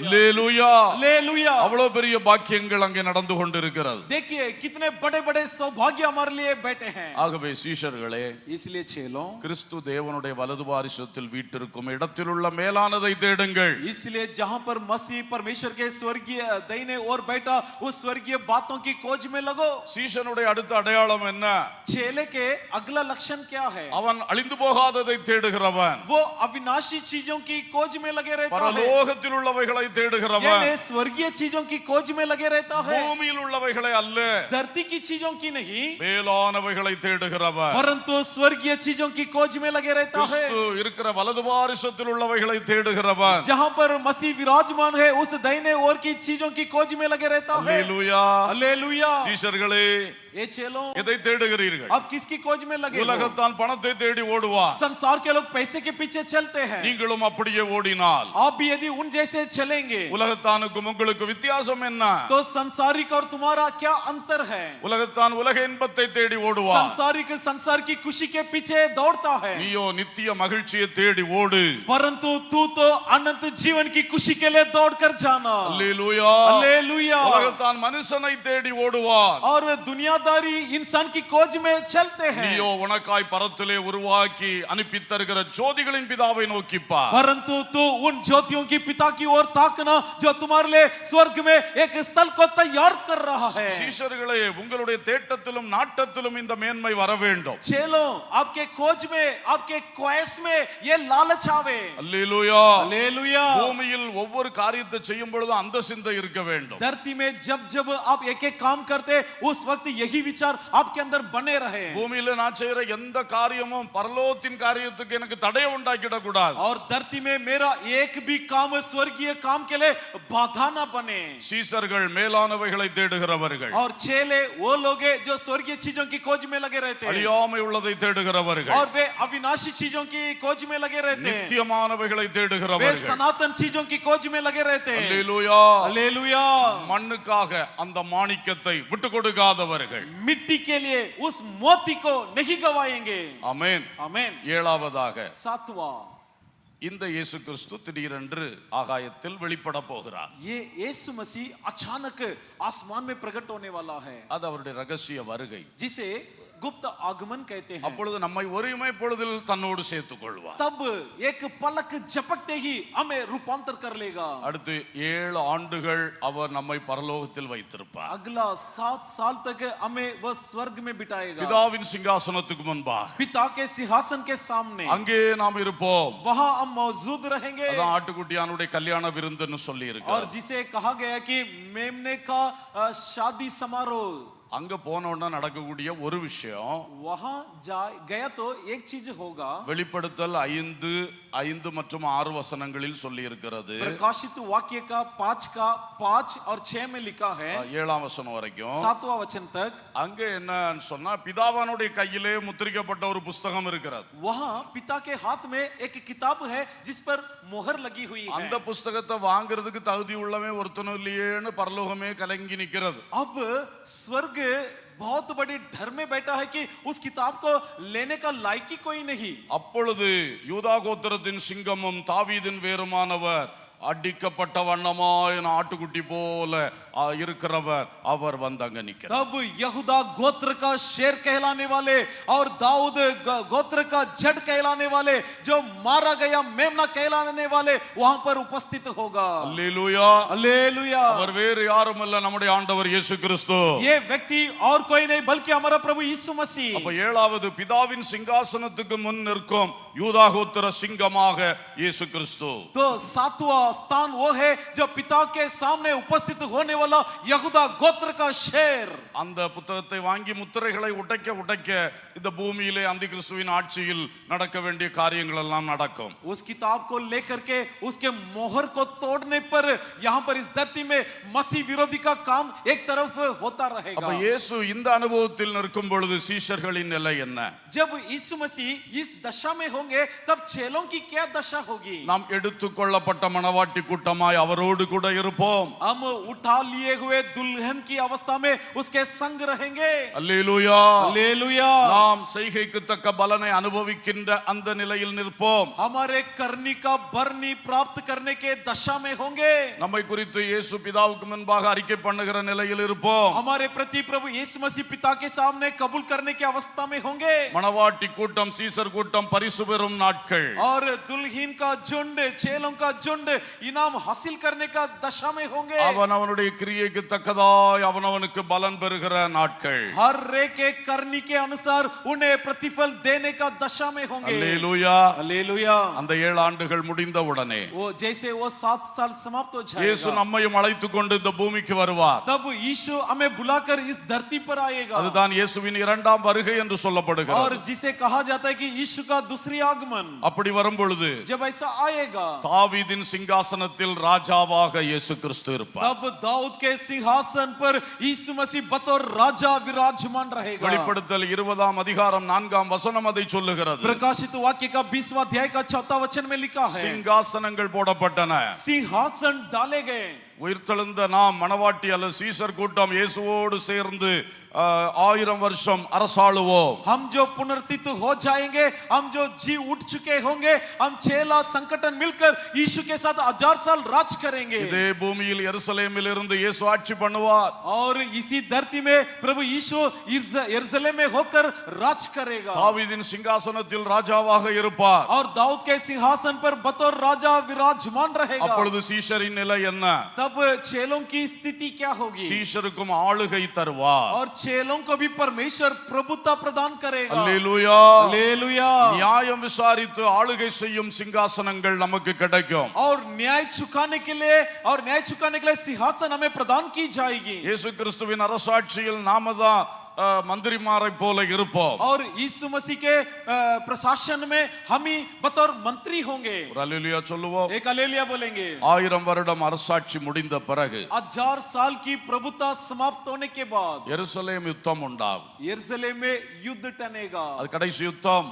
அல்லேலூயா. हालेलुया। அவ்வளவு பெரிய பாக்கியங்கள் அங்கே நடந்து கொண்டிருக்கிறது. देखिए कितने बड़े बड़े सौभाग्य हमारे लिए बैठे हैं। ஆகவே சீஷர்களே, इसलिए चेलों, கிறிஸ்து தேவனுடைய வலது பாரிசத்தில் வீற்றிருக்கும் இடத்தில் உள்ள மேலானதை தேடுங்கள். इसलिए जहां पर मसीह परमेश्वर के स्वर्गीय दाहिने ओर बैठा, उस स्वर्गीय बातों की खोज में लगो। சீஷனுடைய அடுத்த அடையாளம் என்ன? चेले के अगला लक्षण क्या है? அவன் அழிந்து போகாததை தேடுகிறவன். वो अविनाशी चीजों की खोज में लगे रहता है, பரலோகத்தில் உள்ளவைகளை தேடுகிறவன். यानी स्वर्गीय चीजों की खोज में लगे रहता है, பூமியில் உள்ளவைகளை அல்ல, धरती की चीजों की नहीं, மேலானவைகளை தேடுகிறவன். परंतु स्वर्गीय चीजों की खोज में लगे रहता है। கிறிஸ்து இருக்கிற வலது பாரிசத்தில் உள்ளவைகளை தேடுகிறவன். जहां पर मसीह विराजमान है, उस दाहिने ओर की चीजों की खोज में लगे रहता है। அல்லேலூயா. हालेलुया। சீஷர்களே, ये चेलों, எதை தேடுகிறீர்கள்? अब किसकी खोज में लगे हो? உலகத்தான் பணத்தை தேடி ஓடுவான். संसार के लोग पैसे के पीछे चलते हैं, நீங்களும் அப்படியே ஓடினால் आप भी यदि उन जैसे चलेंगे உலகத்தானுக்கும் உங்களுக்கு வித்தியாசம் என்ன? तो संसारिक और तुम्हारा क्या अंतर है? உலகத்தான் உலக இன்பத்தை தேடி ஓடுவான். संसारिक संसार की खुशी के पीछे दौड़ता है, நீயோ நித்திய மகிழ்ச்சியை தேடி ஓடு. परंतु तू तो अनंत जीवन की खुशी के लिए दौड़कर जाना। அல்லேலூயா. हालेलुया। உலகத்தான் மனுஷனை தேடி ஓடுவான். और दुनियादारी इंसान की खोज में चलते हैं, நீயோ உனக்காய் பரத்திலே உருவாக்கி அனுப்பி தருகிற ஜோதிகளின் பிதாவை நோக்கி பார். परंतु तू उन ज्योतियों की पिता की ओर ताकना जो तुम्हारे लिए स्वर्ग में एक स्थल को तैयार कर रहा है। சீஷர்களே, உங்களுடைய தேட்டத்திலும் நாட்டத்திலும் இந்த மேன்மை வர வேண்டும். चेलों, आपके खोज में, आपके ख्वाहिश में ये लालच आवे। அல்லேலூயா. हालेलुया। பூமியில் ஒவ்வொரு காரியத்தை செய்யும் பொழுது அந்த சிந்தை இருக்க வேண்டும். धरती में जब जब आप एक एक काम करते, उस वक्त यही यही विचार आपके अंदर बने रहे பூமியில நான் செய்யற எந்த காரியமும் பரலோகத்தின் காரியத்துக்கு எனக்கு தடையை உண்டாக்கிட கூடாது. और धरती में मेरा एक भी काम स्वर्गीय काम के लिए बाधा ना बने. சீசர்கள் மேலானவைகளை தேடுகிறவர்கள், और चेले वो लोग हैं जो स्वर्गीय चीजों की खोज में लगे रहते हैं அழியாமை உள்ளதை தேடுகிறவர்கள், और वे अविनाशी चीजों की खोज में लगे रहते हैं, நித்தியமானவைகளை वे தேடுகிறவர்கள். सनातन चीजों की खोज में लगे रहते हैं. அல்லேலூயா. हालेलुया. மண்ணுக்காக அந்த மாணிக்கத்தை விட்டு கொடுக்காதவர்கள். मिट्टी के लिए उस मोती को नहीं गवाएंगे. ஆமென். आमीन. ஏழாவதாக, सातवां, இந்த இயேசு கிறிஸ்து திடீரென்று ஆகாயத்தில் வெளிப்பட போகிறார். ये यीशु मसीह अचानक आसमान में प्रकट होने वाला है, அது அவருடைய ரகசிய வருகை. जिसे गुप्त आगमन कहते हैं. அப்பொழுது நம்மை ஒருமை பொழுதில் தன்னோடு சேர்த்துக் கொள்வார். तब एक पलक झपकते ही हमें रूपांतर कर लेगा. அடுத்து 7 ஆண்டுகள் அவர் நம்மை பரலோகத்தில் வைத்திருப்பார். अगला 7 साल तक हमें वह स्वर्ग में बिठाएगा, பிதாவின் சிங்காசனத்துக்கு முன்பாக पिता के सिंहासन के सामने. அங்கே நாம் இருப்போம். वहां हम मौजूद रहेंगे. அதான் ஆட்டுக்குட்டியானுடைய கல்யாண விருந்துன்னு சொல்லி और இருக்கு. जिसे कहा गया कि मेमने का शादी समारोह, அங்க போன உடனே நடக்கக்கூடிய ஒரு விஷயம், वहां गया तो एक चीज होगा. வெளிப்படுத்தல் 5 மற்றும் 6 வசனங்களில் சொல்லி இருக்கிறது. प्रकाशित वाक्य का 5 और 6 में लिखा है, 7ஆம் வசனம் வரைக்கும். 7वां वचन तक. அங்க என்னன்னு சொன்னா, பிதாவானுடைய கையிலே முத்திரிக்கப்பட்ட ஒரு புஸ்தகம் இருக்கிறது. वहां पिता के हाथ में एक किताब है जिस पर मोहर लगी हुई है. அந்த புஸ்தகத்தை வாங்குறதுக்கு தகுதி உள்ளவன் ஒருத்தனும் இல்லையேன்னு பரலோகமே கலங்கி நிக்கிறது. अब स्वर्ग बहुत बड़ी डर में बैठा है कि उस किताब को लेने का लायक ही कोई नहीं. அப்பொழுது யூதா கோத்திரத்தின் சிங்கமும் தாவீதின் வேருமானவர் அடிக்கப்பட்ட வண்ணமாய் ஆட்டுக்குட்டி போல இருக்கிறவர் அவர் வந்து அங்க நிற்கிறார். तब यहूदा गोत्र का शेर कहलाने वाले और दाऊद गोत्र का जड़ कहलाने वाले, जो मारा गया मेमना कहलाने वाले वहां पर उपस्थित होगा. அல்லேலூயா. हालेलुया. அவர் வேறு யாரும் அல்ல, நம்முடைய ஆண்டவர் இயேசு கிறிஸ்து. ये व्यक्ति और कोई नहीं बल्कि हमारा प्रभु यीशु मसीह. அப்ப 7வது பிதாவின் சிங்காசனத்துக்கு முன் நிற்கும் யூதா கோத்திர சிங்கமாக இயேசு கிறிஸ்து. तो 7वां स्थान वो है जो पिता के सामने उपस्थित होने वाला यहूदा गोत्र का शेर. அந்த புத்தகத்தை வாங்கி முத்திரைகளை உடைக்க இந்த பூமியிலே அந்தி கிறிஸ்துவின் ஆட்சியில் நடக்க வேண்டிய காரியங்கள் எல்லாம் நடக்கும். उस किताब को लेकर के उसके मोहर को तोड़ने पर यहाँ पर इस धरती में मसीह विरोधी का काम एक तरफ होता रहेगा. அப்ப இயேசு இந்த அனுபவத்தில் நிற்கும் பொழுது சீஷர்களின் நிலை என்ன? जब यीशु मसीह इस दशा में होंगे तब चेलों की क्या दशा होगी? நாம் எடுத்துக்கொள்ளப்பட்ட மணவாட்டி கூட்டமாய் அவரோடு கூட இருப்போம். हम उठा लिए हुए दुल्हन की अवस्था में उसके संग रहेंगे. அல்லேலூயா. हालेलुया. நாம் செய்கைக்கு தக்க பலனை அனுபவிக்கின்ற அந்த நிலையில் நிற்போம். हमारे करनी का भरनी प्राप्त करने के दशा में होंगे. நம்மை குறித்து இயேசு பிதாவுக்கு முன்பாக அறிக்கை பண்ணுகிற நிலையில் இருப்போம். हमारे प्रति प्रभु यीशु मसीह पिता के सामने कबूल करने की अवस्था में होंगे. மணவாட்டி கூட்டம் சீசர் கூட்டம் பரிசு பெறும் நாட்கள். और दुल्हन का झुंड, चेलों का झुंड इनाम हासिल करने का दशा में होंगे. அவனவனுடைய கிரியைக்கு தக்கதாய் அவனவனுக்கு பலன் பெறுகிற நாட்கள். हर एक के करनी के अनुसार उन्हें प्रतिफल देने का दशा में होंगे. அல்லேலூயா. हालेलुया. அந்த 7 ஆண்டுகள் முடிந்த உடனே वो जैसे वो 7 साल समाप्त हो இயேசு जाएगा, நம்மையும் அழைத்துக் கொண்டு இந்த பூமிக்கு வருவார். तब यीशु हमें बुलाकर इस धरती पर आएगा. அதுதான் இயேசுவின் 2ஆம் வருகை என்று और சொல்லப்படுகிறது. जिसे कहा जाता है कि यीशु का दूसरी आगमन. அப்படி வரும் பொழுது जब ऐसा आएगा தாவீதின் சிங்காசனத்தில் ராஜாவாக இயேசு கிறிஸ்து இருப்பார். तब दाऊद के सिंहासन पर यीशु मसीह बतौर राजा विराजमान रहेगा. வெளிப்படுத்தல் 20ஆம் அதிகாரம் 4ஆம் வசனம் அதை சொல்லுகிறது. प्रकाशित वाक्य का 20वां अध्याय का 4वां वचन में लिखा है, சிங்காசனங்கள் போடப்பட்டன. सिंहासन डाले गए. உயிர்த்தெழுந்த நாம் மணவாட்டி அல்ல சீசர் கூட்டம் இயேசுவோடு சேர்ந்து 1000 வருஷம் அரசாளுவோம். हम जो पुनर्तित हो जाएंगे, हम जो जी उठ चुके होंगे, हम चेला संकटन मिलकर यीशु के साथ 1000 साल राज करेंगे. இதே பூமியில் எருசலேமில் இருந்து இயேசு ஆட்சி பண்ணுவார். और इसी धरती में प्रभु यीशु यरूशलेम में होकर राज करेगा. தாவீதின் சிங்காசனத்தில் ராஜாவாக இருப்பார். और दाऊद के सिंहासन पर बतौर राजा विराजमान रहेगा. அப்பொழுது சீஷரின் நிலை என்ன? तब चेलों की स्थिति क्या होगी? சீஷருக்கும் ஆளுகை தருவார். और चेलों को भी परमेश्वर प्रभुता प्रदान करेगा. அல்லேலூயா. हालेलुया. நியாயம் விசாரித்து ஆளுகை செய்யும் சிங்காசனங்கள் நமக்கு கிடைக்கும். और न्याय चुकाने के लिए सिंहासन हमें प्रदान की जाएगी. இயேசு கிறிஸ்துவின் அரசாட்சியில் நாம தான் மந்திரிமாரை போல இருப்போம். और यीशु मसीह के प्रशासन में हम ही बतौर मंत्री होंगे। ஒரு அல்லேலூயா சொல்லுவோம். एक हालेलुया बोलेंगे। 1000 வருடம் அரசாட்சி முடிந்த பிறகு 1000 साल की प्रभुता समाप्त होने के बाद எருசலேம் யுத்தம் உண்டாகும். यरूशलेम में युद्ध टनेगा। அது கடைசி யுத்தம்.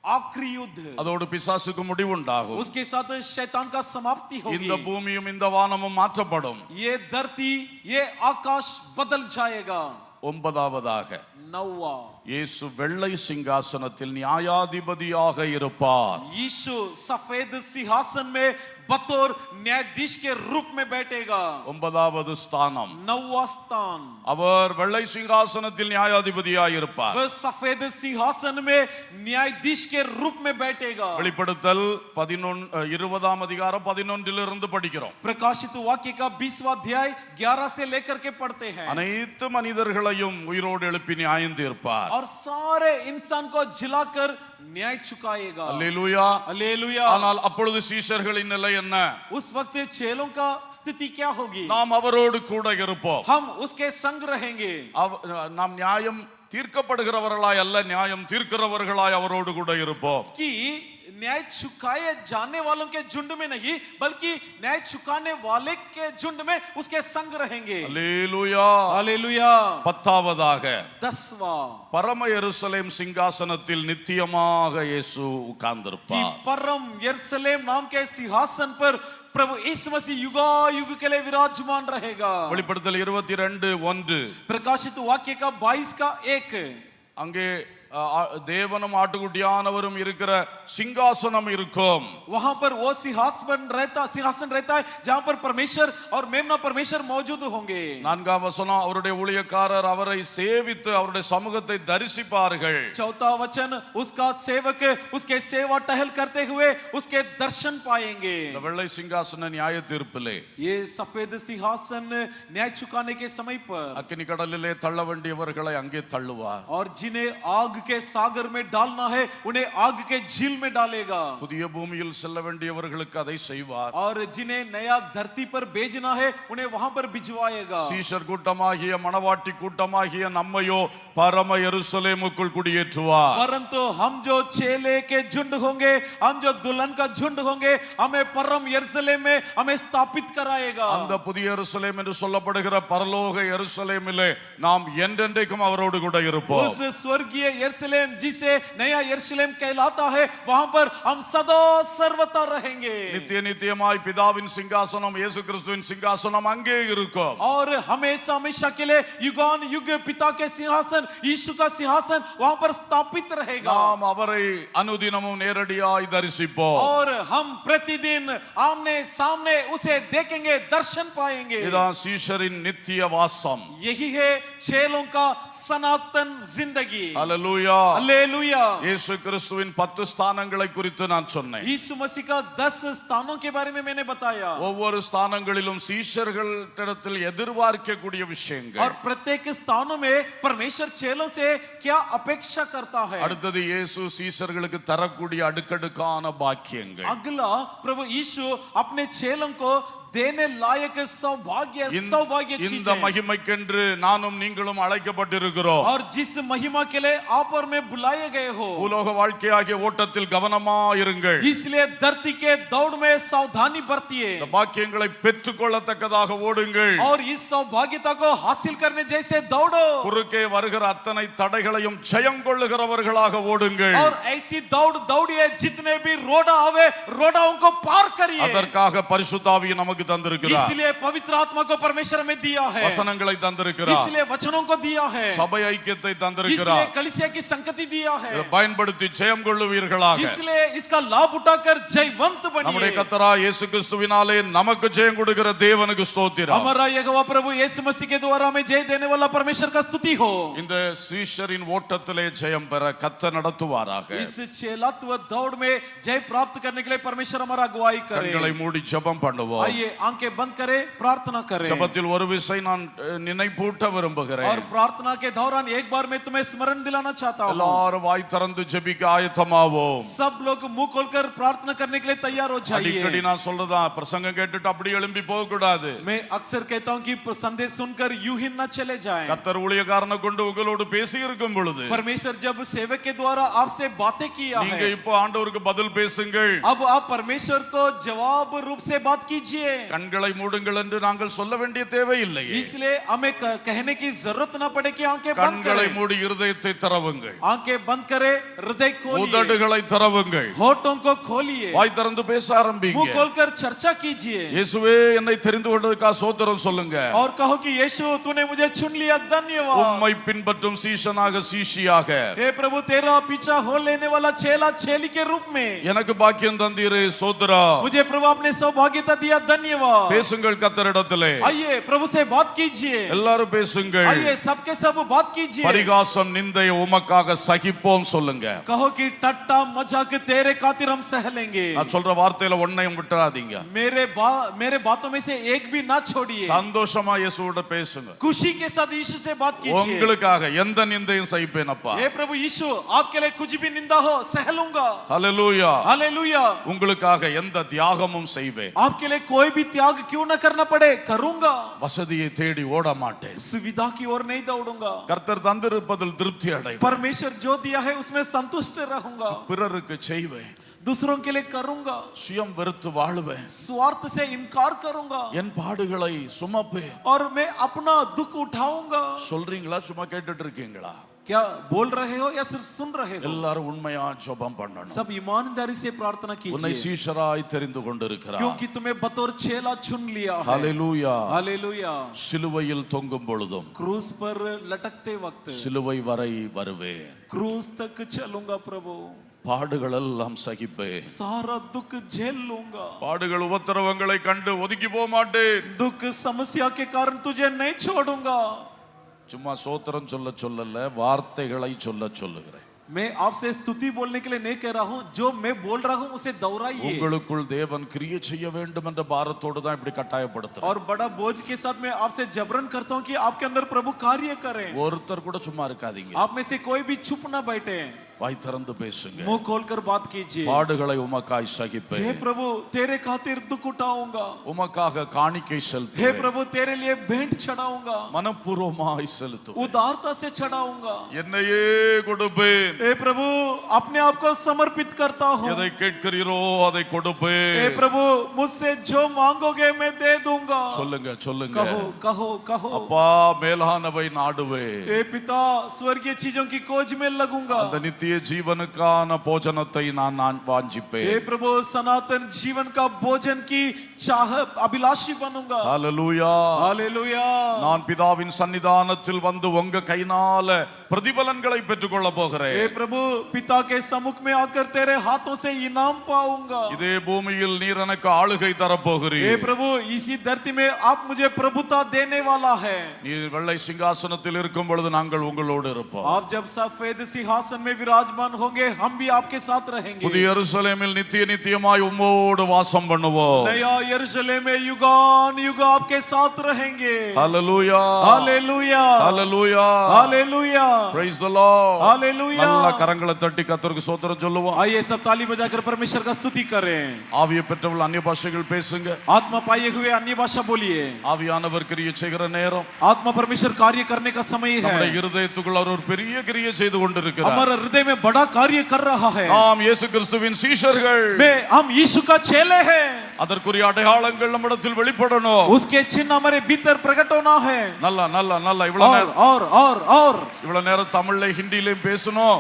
आखिरी युद्ध, அதோடு பிசாசுக்கு முடிவு உண்டாகும். उसके साथ शैतान का समाप्ति होगी। இந்த பூமியும் இந்த வானமும் மாற்றப்படும். ये धरती ये आकाश बदल जाएगा। 9வதாக नौवा, இயேசு வெள்ளை சிங்காசனத்தில் நியாயாதிபதியாக இருப்பார். यीशु सफेद सिंहासन में बतौर न्यायाधीश के रूप में बैठेगा। 9வது ஸ்தானம். नौवा स्थान, அவர் வெள்ளை சிங்காசனத்தில் நியாயாதிபதியாக இருப்பார். वह सफेद सिंहासन में न्यायाधीश के रूप में बैठेगा। வெளிப்படுத்தல் 20ஆம் அதிகாரம் 11 படிக்கிறோம். प्रकाशित वाक्य का 20वां अध्याय 11 से लेकर के पढ़ते हैं। அனைத்து மனிதர்களையும் உயிரோடு எழுப்பி நியாயம் தீர்ப்பார். और सारे इंसान को जिलाकर न्याय चुकाएगा। அல்லேலூயா. हालेलुया। ஆனால் அப்பொழுது சீஷர்களின் நிலை என்ன? उस वक्त चेलों का स्थिति क्या होगी? நாம் அவரோடு கூட இருப்போம். हम उसके संग रहेंगे। நாம் நியாயம் தீர்க்கப்படுகிறவர்களாய் அல்ல, நியாயம் தீர்க்கிறவர்களாய் அவரோடு கூட இருப்போம். कि न्याय चुकाए जाने वालों के झुंड में नहीं, बल्कि न्याय चुकाने वाले के झुंड में उसके संग रहेंगे। அல்லேலூயா. हालेलुया। 10வதாக 10वां, பரம எருசலேம் சிங்காசனத்தில் நித்தியமாக இயேசு कि உட்கார்ந்திருப்பார். परम यरूशलेम नाम के सिंहासन पर प्रभु यीशु मसीह युगायुग के लिए विराजमान रहेगा। வெளிப்படுத்தல் 22:1 प्रकाशित वाक्य का 22 का 1, அங்கே தேவனும் ஆட்டுக்குட்டியானவரும் இருக்கிற சிங்காசனம் இருக்கும். वहां पर वो सिंहासन रहता है जहां पर परमेश्वर और मेमना परमेश्वर मौजूद होंगे। 4ஆம் வசனம், அவருடைய ஊழியக்காரர் அவரை சேவித்து அவருடைய சமூகத்தை தரிசிப்பார்கள். 4वां वचन, उसका सेवक उसके सेवा टहल करते हुए उसके दर्शन पाएंगे। இந்த வெள்ளை சிங்காசன நியாய தீர்ப்பிலே ये सफेद सिंहासन न्याय चुकाने के समय पर அக்கினி கடலிலே தள்ள வேண்டியவர்களை அங்கே தள்ளுவார். और जिन्हें आग के सागर में डालना है उन्हें आग के झील में डालेगा। புதிய பூமியில் செல்ல வேண்டியவர்களுக்கு அதை செய்வார். और जिन्हें नया धरती पर भेजना है उन्हें वहां पर भिजवाएगा। சீஷர் கூட்டமாகிய மணவாட்டி கூட்டமாகிய நம்மையோ பரம எருசலேமுக்குள் குடியேற்றுவார். परंतु हम जो चेले के झुंड होंगे, हम जो दुल्हन का झुंड होंगे, हमें परम यरूशलेम में हमें स्थापित कराएगा। அந்த புதிய எருசலேம் என்று சொல்லப்படுகிற பரலோக எருசலேமிலே நாம் என்றென்றைக்கும் அவரோடு கூட இருப்போம். उस स्वर्गीय यरूशलेम जिसे नया यरूशलेम कहलाता है, वहां पर हम सदा सर्वदा रहेंगे। நித்திய நித்தியமாய் பிதாவின் சிங்காசனம் இயேசு கிறிஸ்துவின் சிங்காசனம் அங்கே இருக்கும். और हमेशा हमेशा के लिए युगान युग पिता के सिंहासन यीशु का सिंहासन वहां पर स्थापित रहेगा। நாம் அவரை அனுதினமும் நேரடியாய் தரிசிப்போம். और हम प्रतिदिन आमने सामने उसे देखेंगे, दर्शन पाएंगे। இதான் சீஷரின் நித்திய வாசம். यही है चेलों का सनातन जिंदगी। அல்லேலூயா. हालेलुया। இயேசு கிறிஸ்துவின் 10 ஸ்தானங்களை குறித்து நான் சொன்னேன். यीशु मसीह का 10 स्थानों के बारे में मैंने बताया। ஒவ்வொரு ஸ்தானங்களிலும் சீஷர்களிடத்தில் எதிர்பார்க்கக்கூடிய விஷயங்கள். और प्रत्येक स्थानों में परमेश्वर चेलों से क्या अपेक्षा करता है। அடுத்தது இயேசு சீஷர்களுக்கு தரக்கூடிய அடுக்கடுக்கான பாக்கியங்கள். अगला, प्रभु यीशु अपने चेलों को देने लायक सौभाग्य இந்த चीजें, மகிமைக்கென்று நானும் நீங்களும் அழைக்கப்பட்டிருக்கிறோம். और जिस महिमा के लिए आप और मैं बुलाए गए हो, பூலோக வாழ்க்கையாகிய ஓட்டத்தில் கவனமாயிருங்கள். इसलिए धरती के दौड़ में सावधानी बरतिए இந்த பாக்கியங்களை பெற்றுக்கொள்ளத்தக்கதாக ஓடுங்கள். और इस सौभाग्यता को हासिल करने जैसे दौड़ो। குறுக்கே வருகிற அத்தனை தடைகளையும் ஜெயம் கொள்ளுகிறவர்களாக ஓடுங்கள். और ऐसी दौड़ दौड़िए जितने भी रोड़ा आवे रोड़ाओं को पार करिए। அதற்காக பரிசுத்த ஆவியை நமக்கு தந்திருக்கிறார். इसलिए पवित्र आत्मा को परमेश्वर में दिया है, வசனங்களை தந்திருக்கிறார். इसलिए वचनों को दिया है, சபை ஐக்கியத்தை इसलिए தந்திருக்கிறார். कलीसिया की संगति दिया है। இதை பயன்படுத்தி ஜெயம் கொள்ளுவீர்களாக. इसलिए इसका लाभ उठाकर जयवंत நம்முடைய बनिए। கர்த்தராகிய இயேசு கிறிஸ்துவினாலே நமக்கு ஜெயம் கொடுக்கிற தேவனுக்கு ஸ்தோத்திரம். हमारा यहोवा प्रभु यीशु मसीह के द्वारा हमें जय देने वाला परमेश्वर का स्तुति हो। இந்த சீஷரின் ஓட்டத்திலே ஜெயம் பெற கர்த்தர் நடத்துவாராக. इस चेलात्व दौड़ में जय प्राप्त करने के लिए परमेश्वर हमारा अगुवाई करे। கண்களை மூடி ஜெபம் பண்ணுவோம். आइए आंखें बंद करें, प्रार्थना करें। ஜெபத்தில் ஒரு விசை நான் நினைப்பூட்ட और விரும்புகிறேன். प्रार्थना के दौरान एक बार मैं तुम्हें स्मरण दिलाना चाहता हूँ। எல்லாரும் வாய் திறந்து ஜெபிக்க ஆயத்தமாவோம். सब लोग मुंह खोलकर प्रार्थना करने के लिए तैयार हो அடிக்கடி जाइए। நான் சொல்றதா பிரசங்கம் கேட்டுட்டு அப்படி எழும்பி போக கூடாது. मैं अक्सर कहता हूँ कि संदेश सुनकर यूं ही न चले जाएं। கர்த்தர் ஊழியக்காரனை கொண்டு உங்களோடு பேசி இருக்கும் பொழுது परमेश्वर जब सेवक के द्वारा आपसे बातें किया நீங்க है, இப்போ ஆண்டவருக்கு பதில் பேசுங்கள். अब आप परमेश्वर को जवाब रूप से बात कीजिए। கண்களை மூடுங்கள் என்று நாங்கள் சொல்ல வேண்டிய தேவையில்லை. इसलिए हमें कहने की जरूरत न पड़े कि आंखें बंद கண்களை करें। மூடி இருதயத்தை திறவுங்கள். आंखें बंद करें, हृदय खोलिए, உதடுகளை திறவுங்கள். होठों को खोलिए, வாய் திறந்து பேச मुंह ஆரம்பிங்க. खोलकर चर्चा कीजिए இயேசுவே என்னை தெரிந்து கொண்டதுக்காக ஸ்தோத்திரம் சொல்லுங்க. और कहो कि यीशु तूने मुझे चुन लिया, धन्यवाद। உம்மை பின்பற்றும் சீஷனாக சீஷியாக हे प्रभु तेरा पीछा हो लेने वाला चेला चेली के रूप में எனக்கு பாக்கியம் தந்தீரே ஸ்தோத்திரம். मुझे प्रभु आपने सौभाग्यता दिया, धन्यवाद। பேசுங்கள் கர்த்தரிடத்திலே. आइए प्रभु से बात कीजिए, எல்லாரும் பேசுங்கள். आइए सबके सब बात कीजिए। பரிகாசம் நிந்தையை உமக்காக சகிப்போம் சொல்லுங்க. कहो कि टट्टा मजाक तेरे खातिर हम सह लेंगे। நான் சொல்ற வார்த்தையில ஒன்னையும் விட்டுறாதீங்க. मेरे बातों में से एक भी ना छोड़िए। சந்தோஷமா இயேசுவோட பேசுங்க. खुशी के साथ यीशु से बात कीजिए। உங்களுக்காக எந்த நிந்தையும் சகிப்பேனப்பா. हे प्रभु यीशु आपके लिए कुछ भी निंदा हो सह लूंगा। ஹல்லேலூயா. हालेलुया। உங்களுக்காக எந்த தியாகமும் செய்வேன். आपके लिए कोई भी त्याग क्यों न करना पड़े, करूंगा। வசதியை தேடி ஓட மாட்டேன். सुविधा की ओर नहीं दौड़ूंगा। கர்த்தர் தந்திருப்பதில் திருப்தி அடைவேன். परमेश्वर जो दिया है उसमें संतुष्ट रहूंगा। பிறருக்கு செய்வேன். दूसरों के लिए करूंगा। சுயம் வெறுத்து வாழுவேன். स्वार्थ से इनकार करूंगा என் பாடுகளை சுமப்பேன். और मैं अपना दुख उठाऊंगा। சொல்றீங்களா சும்மா கேட்டுட்டு இருக்கீங்களா? क्या बोल रहे हो या सिर्फ सुन रहे हो? எல்லாரும் உண்மையா ஜெபம் பண்ணணும். सब ईमानदारी से प्रार्थना உன்னை कीजिए, சீஷராய் தெரிந்து கொண்டிருக்கிறார். क्योंकि तुम्हें बतौर चेला चुन लिया है। ஹல்லேலூயா. हालेलुया। சிலுவையில் தொங்கும் பொழுதும் क्रूस पर लटकते वक्त சிலுவை வரை வருவேன். क्रूस तक चलूंगा प्रभु, பாடுகள் எல்லாம் சகிப்பேன். सारा दुख झेल लूंगा। பாடுகள் உபத்திரவங்களை கண்டு ஒதுக்கி போக மாட்டேன். दुख समस्या के कारण तुझे नहीं छोड़ूंगा। சும்மா சோத்திரம் சொல்ல சொல்லல, வார்த்தைகளை சொல்ல சொல்லுகிறேன். मैं आपसे स्तुति बोलने के लिए नहीं कह रहा हूँ, जो मैं बोल रहा हूँ उसे दोहराइए। உங்களுக்குள் தேவன் கிரியை செய்ய வேண்டும் என்ற பாரத்தோடு தான் இப்படி கட்டாயப்படுத்துறேன். और बड़ा बोझ के साथ मैं आपसे जबरन करता हूँ कि आपके अंदर प्रभु कार्य करें। ஒருத்தர் கூட சும்மா இருக்காதீங்க. आप में से कोई भी चुप ना बैठे, வாய் திறந்து பேசுங்க. मुंह खोलकर बात कीजिए। பாடுகளை உமக்காய் हे சகிப்பேன். प्रभु तेरे खातिर दुख उठाऊंगा। உமக்காக காணிக்கை हे செலுத்துவேன். प्रभु तेरे लिए भेंट चढ़ाऊंगा, மனப்பூர்வமாய் செலுத்துவேன். उदारता से चढ़ाऊंगा। என்னையே கொடுப்பேன். हे प्रभु अपने आप को समर्पित करता हूँ। எதை கேட்கிறீரோ அதை கொடுப்பேன். हे प्रभु मुझसे जो मांगोगे मैं दे दूंगा। சொல்லுங்க சொல்லுங்க. कहो कहो कहो। அப்பா மேலானவை நாடுவேன். हे पिता स्वर्गीय चीजों की खोज में लगूंगा। அந்த நித்திய ஜீவனுக்கான போஜனத்தை நான் வாஞ்சிப்பேன். हे प्रभु सनातन जीवन का भोजन की चाह अभिलाषी बनूंगा। ஹல்லேலூயா. हालेलुया। நான் பிதாவின் சன்னிதானத்தில் வந்து உங்க கைனால பிரதிபலன்களை பெற்றுக்கொள்ள போகிறேன். हे प्रभु पिता के सम्मुख में आकर तेरे हाथों से इनाम पाऊंगा। இதே பூமியில் நீர் எனக்கு ஆளுகை हे தரப்போகிறீர். प्रभु इसी धरती में आप मुझे प्रभुता देने वाला है। நீர் வெள்ளை சிங்காசனத்தில் இருக்கும் பொழுது நாங்கள் உங்களோடு இருப்போம். आप जब सफेद सिंहासन में विराजमान होंगे, हम भी आपके साथ रहेंगे। புதிய எருசலேமில் நித்திய நித்தியமாய் உம்மோடு வாசம் பண்ணுவோம். नया यरूशलेम में युगान युग आपके साथ रहेंगे। ஹல்லேலூயா. हालेलुया। ஹல்லேலூயா. हालेलुया। Praise the Lord. हालेलुया। நல்ல கரங்களை தட்டி கர்த்தருக்கு ஸ்தோத்திரம் சொல்லுவோம். आइए सब ताली बजाकर परमेश्वर का स्तुति करें। ஆவியை பெற்றவர்கள் அந்நிய பாஷைகள் பேசுங்க. आत्मा पाए हुए अन्य भाषा बोलिए। ஆவியானவர் கிரியை செய்கிற நேரம் आत्मा परमेश्वर कार्य करने का समय நம்முடைய है। இருதயத்துக்குள்ள அவர் ஒரு பெரிய கிரியை செய்து கொண்டிருக்கிறார். हमारा हृदय में बड़ा कार्य कर रहा है। நாம் இயேசு கிறிஸ்துவின் சீஷர்கள். हम यीशु का चेले हैं। அதற்குரிய அடையாளங்கள் நம்மிடத்தில் வெளிப்படணும். उसके चिन्ह हमारे भीतर प्रकट होना है। நல்லா நல்லா நல்லா இவ்வளவு நேரம் தமிழ்ல ஹிந்திலையும் பேசணும்.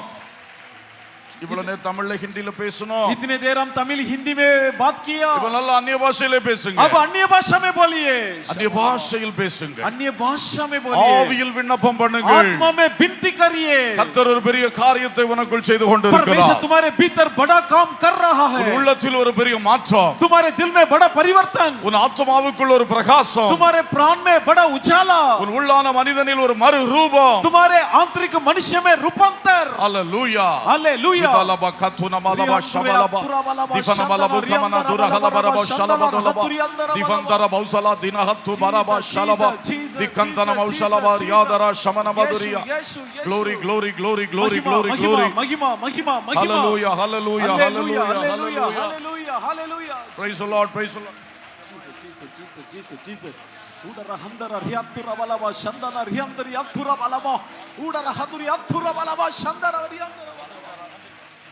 இவ்வளவு நேரம் தமிழ்ல ஹிந்தில பேசணும். इतने देर हम तमिल हिंदी में बात किया, இப்ப நல்லா அந்நிய பாஷையில பேசுங்க. अब अन्य भाषा में बोलिए। அந்நிய பாஷையில் பேசுங்க. अन्य भाषा में बोलिए। ஆவியில் விண்ணப்பம் பண்ணுங்கள். आत्मा में विनती करिए। கர்த்தர் ஒரு பெரிய காரியத்தை உனக்குள் செய்து परमेश्वर கொண்டிருக்கிறார். तुम्हारे भीतर बड़ा काम कर रहा है। உன் உள்ளத்தில் ஒரு பெரிய மாற்றம். तुम्हारे दिल में बड़ा परिवर्तन। உன் ஆத்மாவுக்குள் ஒரு பிரகாசம். तुम्हारे प्राण में बड़ा उजाला। உன் உள்ளான மனிதனில் ஒரு மறு ரூபம். तुम्हारे आंतरिक मनुष्य में रूपांतर। அல்லேலூயா. Hallelujah. Ribalaba katuna malaba shabalaba. Difana malabu kamana durahala baraba shalaba dolaba. Difandara bausala dinahatu baraba shalaba. Dikantana mausalaba yadara shamana maduriya. Glory, glory, glory, glory, glory, glory. महिमा महिमा महिमा Hallelujah, hallelujah, hallelujah, hallelujah hallelujah. hallelujah hallelujah. Praise the Lord, praise the Lord. Jesus. Udara handara riyatura balava shandana riyandari yatura balava. Udara haduri yatura balava shandara riyandara balava.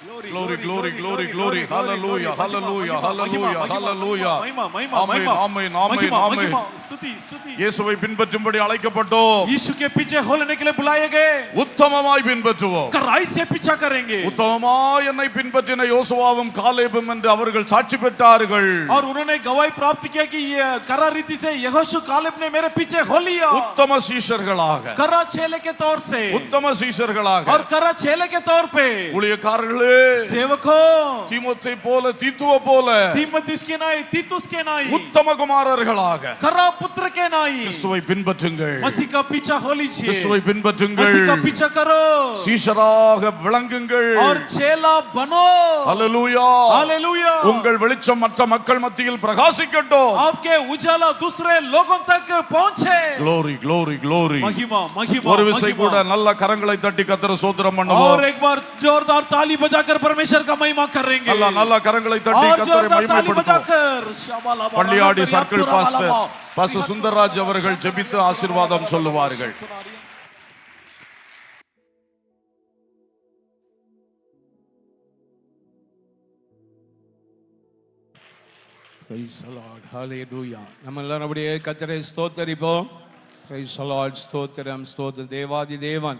Glory, glory, glory, glory. Hallelujah, hallelujah, hallelujah, hallelujah. Amen, amen, amen, amen. இயேசுவை பின்பற்றும்படி அழைக்கப்பட்டோம். यीशु के पीछे होने के लिए बुलाए गए. உத்தமமாய் பின்பற்றுவோம். कड़ाई से पीछा करेंगे. உத்தமமாய் என்னை பின்பற்றின யோசுவாவும் காலேபும் என்று அவர்கள் சாட்சி பெற்றார்கள். और उन्होंने गवाही प्राप्त किया कि ये कड़ा रीति से यहोशू कालेब ने मेरे पीछे हो लिया. உத்தம சீஷர்களாக. कड़ा चेले के तौर से. உத்தம சீஷர்களாக. और कड़ा चेले के तौर पे. ஊழியக்காரர்களே. सेवकों. தீமோத்தேயு போல தீத்துவ போல. तीमुथियुस के नाई तीतुस के नाई. உத்தம குமாரர்களாக. कड़ा पुत्र के नाई. கிறிஸ்துவை பின்பற்றுங்கள். मसीह का पीछा हो लीजिए. கிறிஸ்துவை பின்பற்றுங்கள். मसीह का पीछा करो. சீஷராக விளங்குங்கள். और चेला बनो. ஹalleluya. हालेलुया. உங்கள் வெளிச்சம் மற்ற மக்கள் மத்தியில் பிரகாசிக்கட்டும். आपके उजाला दूसरे लोगों तक पहुंचे. glory, glory, glory. महिमा महिमा. ஒரு விசை கூட நல்ல கரங்களை தட்டி கர்த்தரை ஸ்தோத்திரம் பண்ணுவோம். और एक बार जोरदार ताली बजाकर परमेश्वर का महिमा करेंगे. நல்ல கரங்களை தட்டி கர்த்தரை மகிமைப்படுத்துவோம். பள்ளியாடி சர்க்கிள் பாஸ்டர் சுந்தரராஜ் அவர்கள் ஜெபித்து ஆசீர்வாதம் சொல்லுவார்கள். Praise the Lord. Hallelujah. நம்ம எல்லாரும் அப்படியே கர்த்தரை ஸ்தோத்தரிப்போம். Praise the Lord. ஸ்தோத்திரம் ஸ்தோத்திரம். தேவாதி தேவன்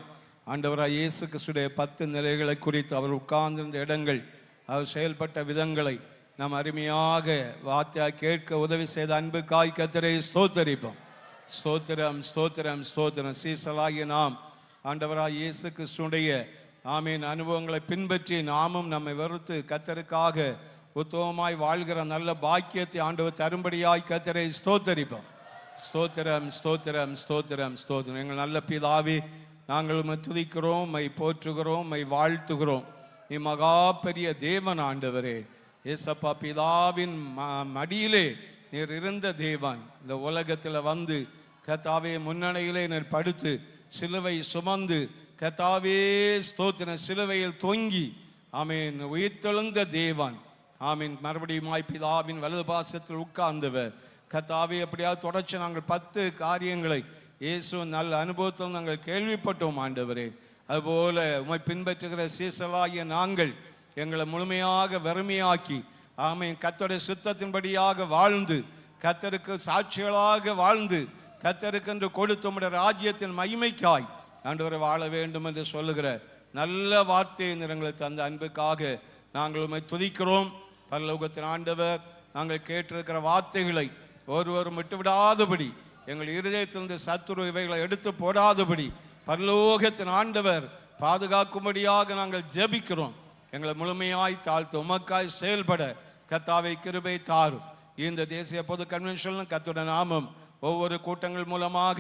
ஆண்டவராய் இயேசு கிறிஸ்துவின் 10 நிலைகளை குறித்து அவர் உட்கார்ந்திருந்த இடங்கள் அவர் செயல்பட்ட விதங்களை நாம் அருமையாக வார்த்தையாக கேட்க உதவி செய்த அன்புக்காய் கர்த்தரை ஸ்தோத்தரிப்போம். ஸ்தோத்திரம் ஸ்தோத்திரம் ஸ்தோத்திரம். சீசலாகிய நாம் ஆண்டவராய் இயேசு கிறிஸ்துடைய ஆமீன் அனுபவங்களை பின்பற்றி நாமும் நம்மை வெறுத்து கர்த்தருக்காக உத்தமமாய் வாழ்கிற நல்ல பாக்கியத்தை ஆண்டவர் தரும்படியாய் கர்த்தரை ஸ்தோத்தரிப்போம். ஸ்தோத்திரம் ஸ்தோத்திரம் ஸ்தோத்திரம் ஸ்தோத்திரம். எங்கள் நல்ல பிதாவே, நாங்கள் உம்மை துதிக்கிறோம், உம்மை போற்றுகிறோம், உம்மை வாழ்த்துகிறோம். நீ மகா பெரிய தேவன் ஆண்டவரே. ஏசப்பா, பிதாவின் மடியிலே நீர் இருந்த தேவன் இந்த உலகத்தில் வந்து கர்த்தாவே முன்னணியிலே நீர் படுத்து சிலுவை சுமந்து கர்த்தாவே ஸ்தோத்திர சிலுவையில் தொங்கி ஆமீன் உயிர்த்தெழுந்த தேவன் ஆமீன் மறுபடியும் பிதாவின் வலது பாசத்தில் உட்கார்ந்தவர் கர்த்தாவே. அப்படியாவது தொடர்ச்சி நாங்கள் 10 காரியங்களை இயேசு நல்ல அனுபவத்தில் நாங்கள் கேள்விப்பட்டோம் ஆண்டவரே. அதுபோல உம்மை பின்பற்றுகிற சீசலாகிய நாங்கள் எங்களை முழுமையாக வெறுமையாக்கி ஆமீன் கர்த்தருடைய சித்தத்தின்படியாக வாழ்ந்து கர்த்தருக்கு சாட்சிகளாக வாழ்ந்து கர்த்தருக்கு என்று கொடுத்த உம்முடைய ராஜ்யத்தின் மகிமைக்காய் ஆண்டவரை வாழ வேண்டும் என்று சொல்லுகிற நல்ல வார்த்தையை எங்களை தந்த அன்புக்காக நாங்கள் உம்மை துதிக்கிறோம். பரலோகத்தின் ஆண்டவர், நாங்கள் கேட்டிருக்கிற வார்த்தைகளை ஒருவரும் விட்டுவிடாதபடி எங்கள் இருதயத்திலிருந்து சத்துரு இவைகளை எடுத்து போடாதபடி பரலோகத்தின் ஆண்டவர் பாதுகாக்கும்படியாக நாங்கள் ஜெபிக்கிறோம். எங்களை முழுமையாய் தாழ்த்து உமக்காய் செயல்பட கர்த்தாவே கிருபை தாரும். இந்த தேசிய பொது கன்வென்ஷன் கர்த்தருடைய நாமம் ஒவ்வொரு கூட்டங்கள் மூலமாக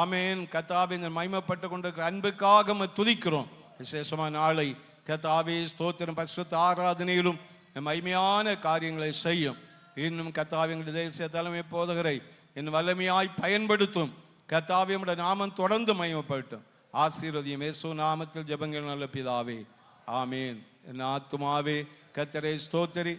ஆமேன் கர்த்தாவே இந்த மகிமைப்பட்டு கொண்டிருக்கிற அன்புக்காக துதிக்கிறோம். விசேஷமான நாளை கர்த்தாவே ஸ்தோத்திரம் பரிசுத்த ஆராதனையிலும் மகிமையான காரியங்களை செய்யும். இன்னும் கர்த்தாவே எங்களுடைய தேசிய தலைமை போதகரை என் வல்லமையாய் பயன்படுத்தும். கர்த்தாவே உம்முடைய நாமம் தொடர்ந்து மகிமைப்படட்டும். ஆசீர்வதியும் இயேசு நாமத்தில் ஜெபங்கள் நல்ல பிதாவே, ஆமீன். என் ஆத்துமாவே கர்த்தரை ஸ்தோத்திரி,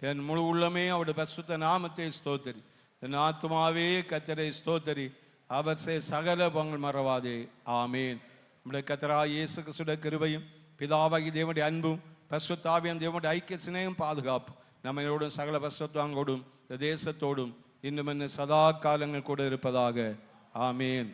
என் முழு உள்ளமே அவருடைய பரிசுத்த நாமத்தை ஸ்தோத்திரி. என் ஆத்துமாவே கர்த்தரை ஸ்தோத்திரி, அவர் சகல பங்கள் மறவாதே, ஆமீன். நம்முடைய கர்த்தராகிய இயேசு கிறிஸ்துவின் கிருபையும் பிதாவாகிய தேவனுடைய அன்பும் பரிசுத்த ஆவியானவருடைய தேவனுடைய ஐக்கிய சிநேகம் பாதுகாப்பு நம்மளோடும் சகல பரிசுத்தவான்களோடும் தேசத்தோடும் இன்னும் என்ன சதா காலங்கள் கூட இருப்பதாக, ஆமீன்.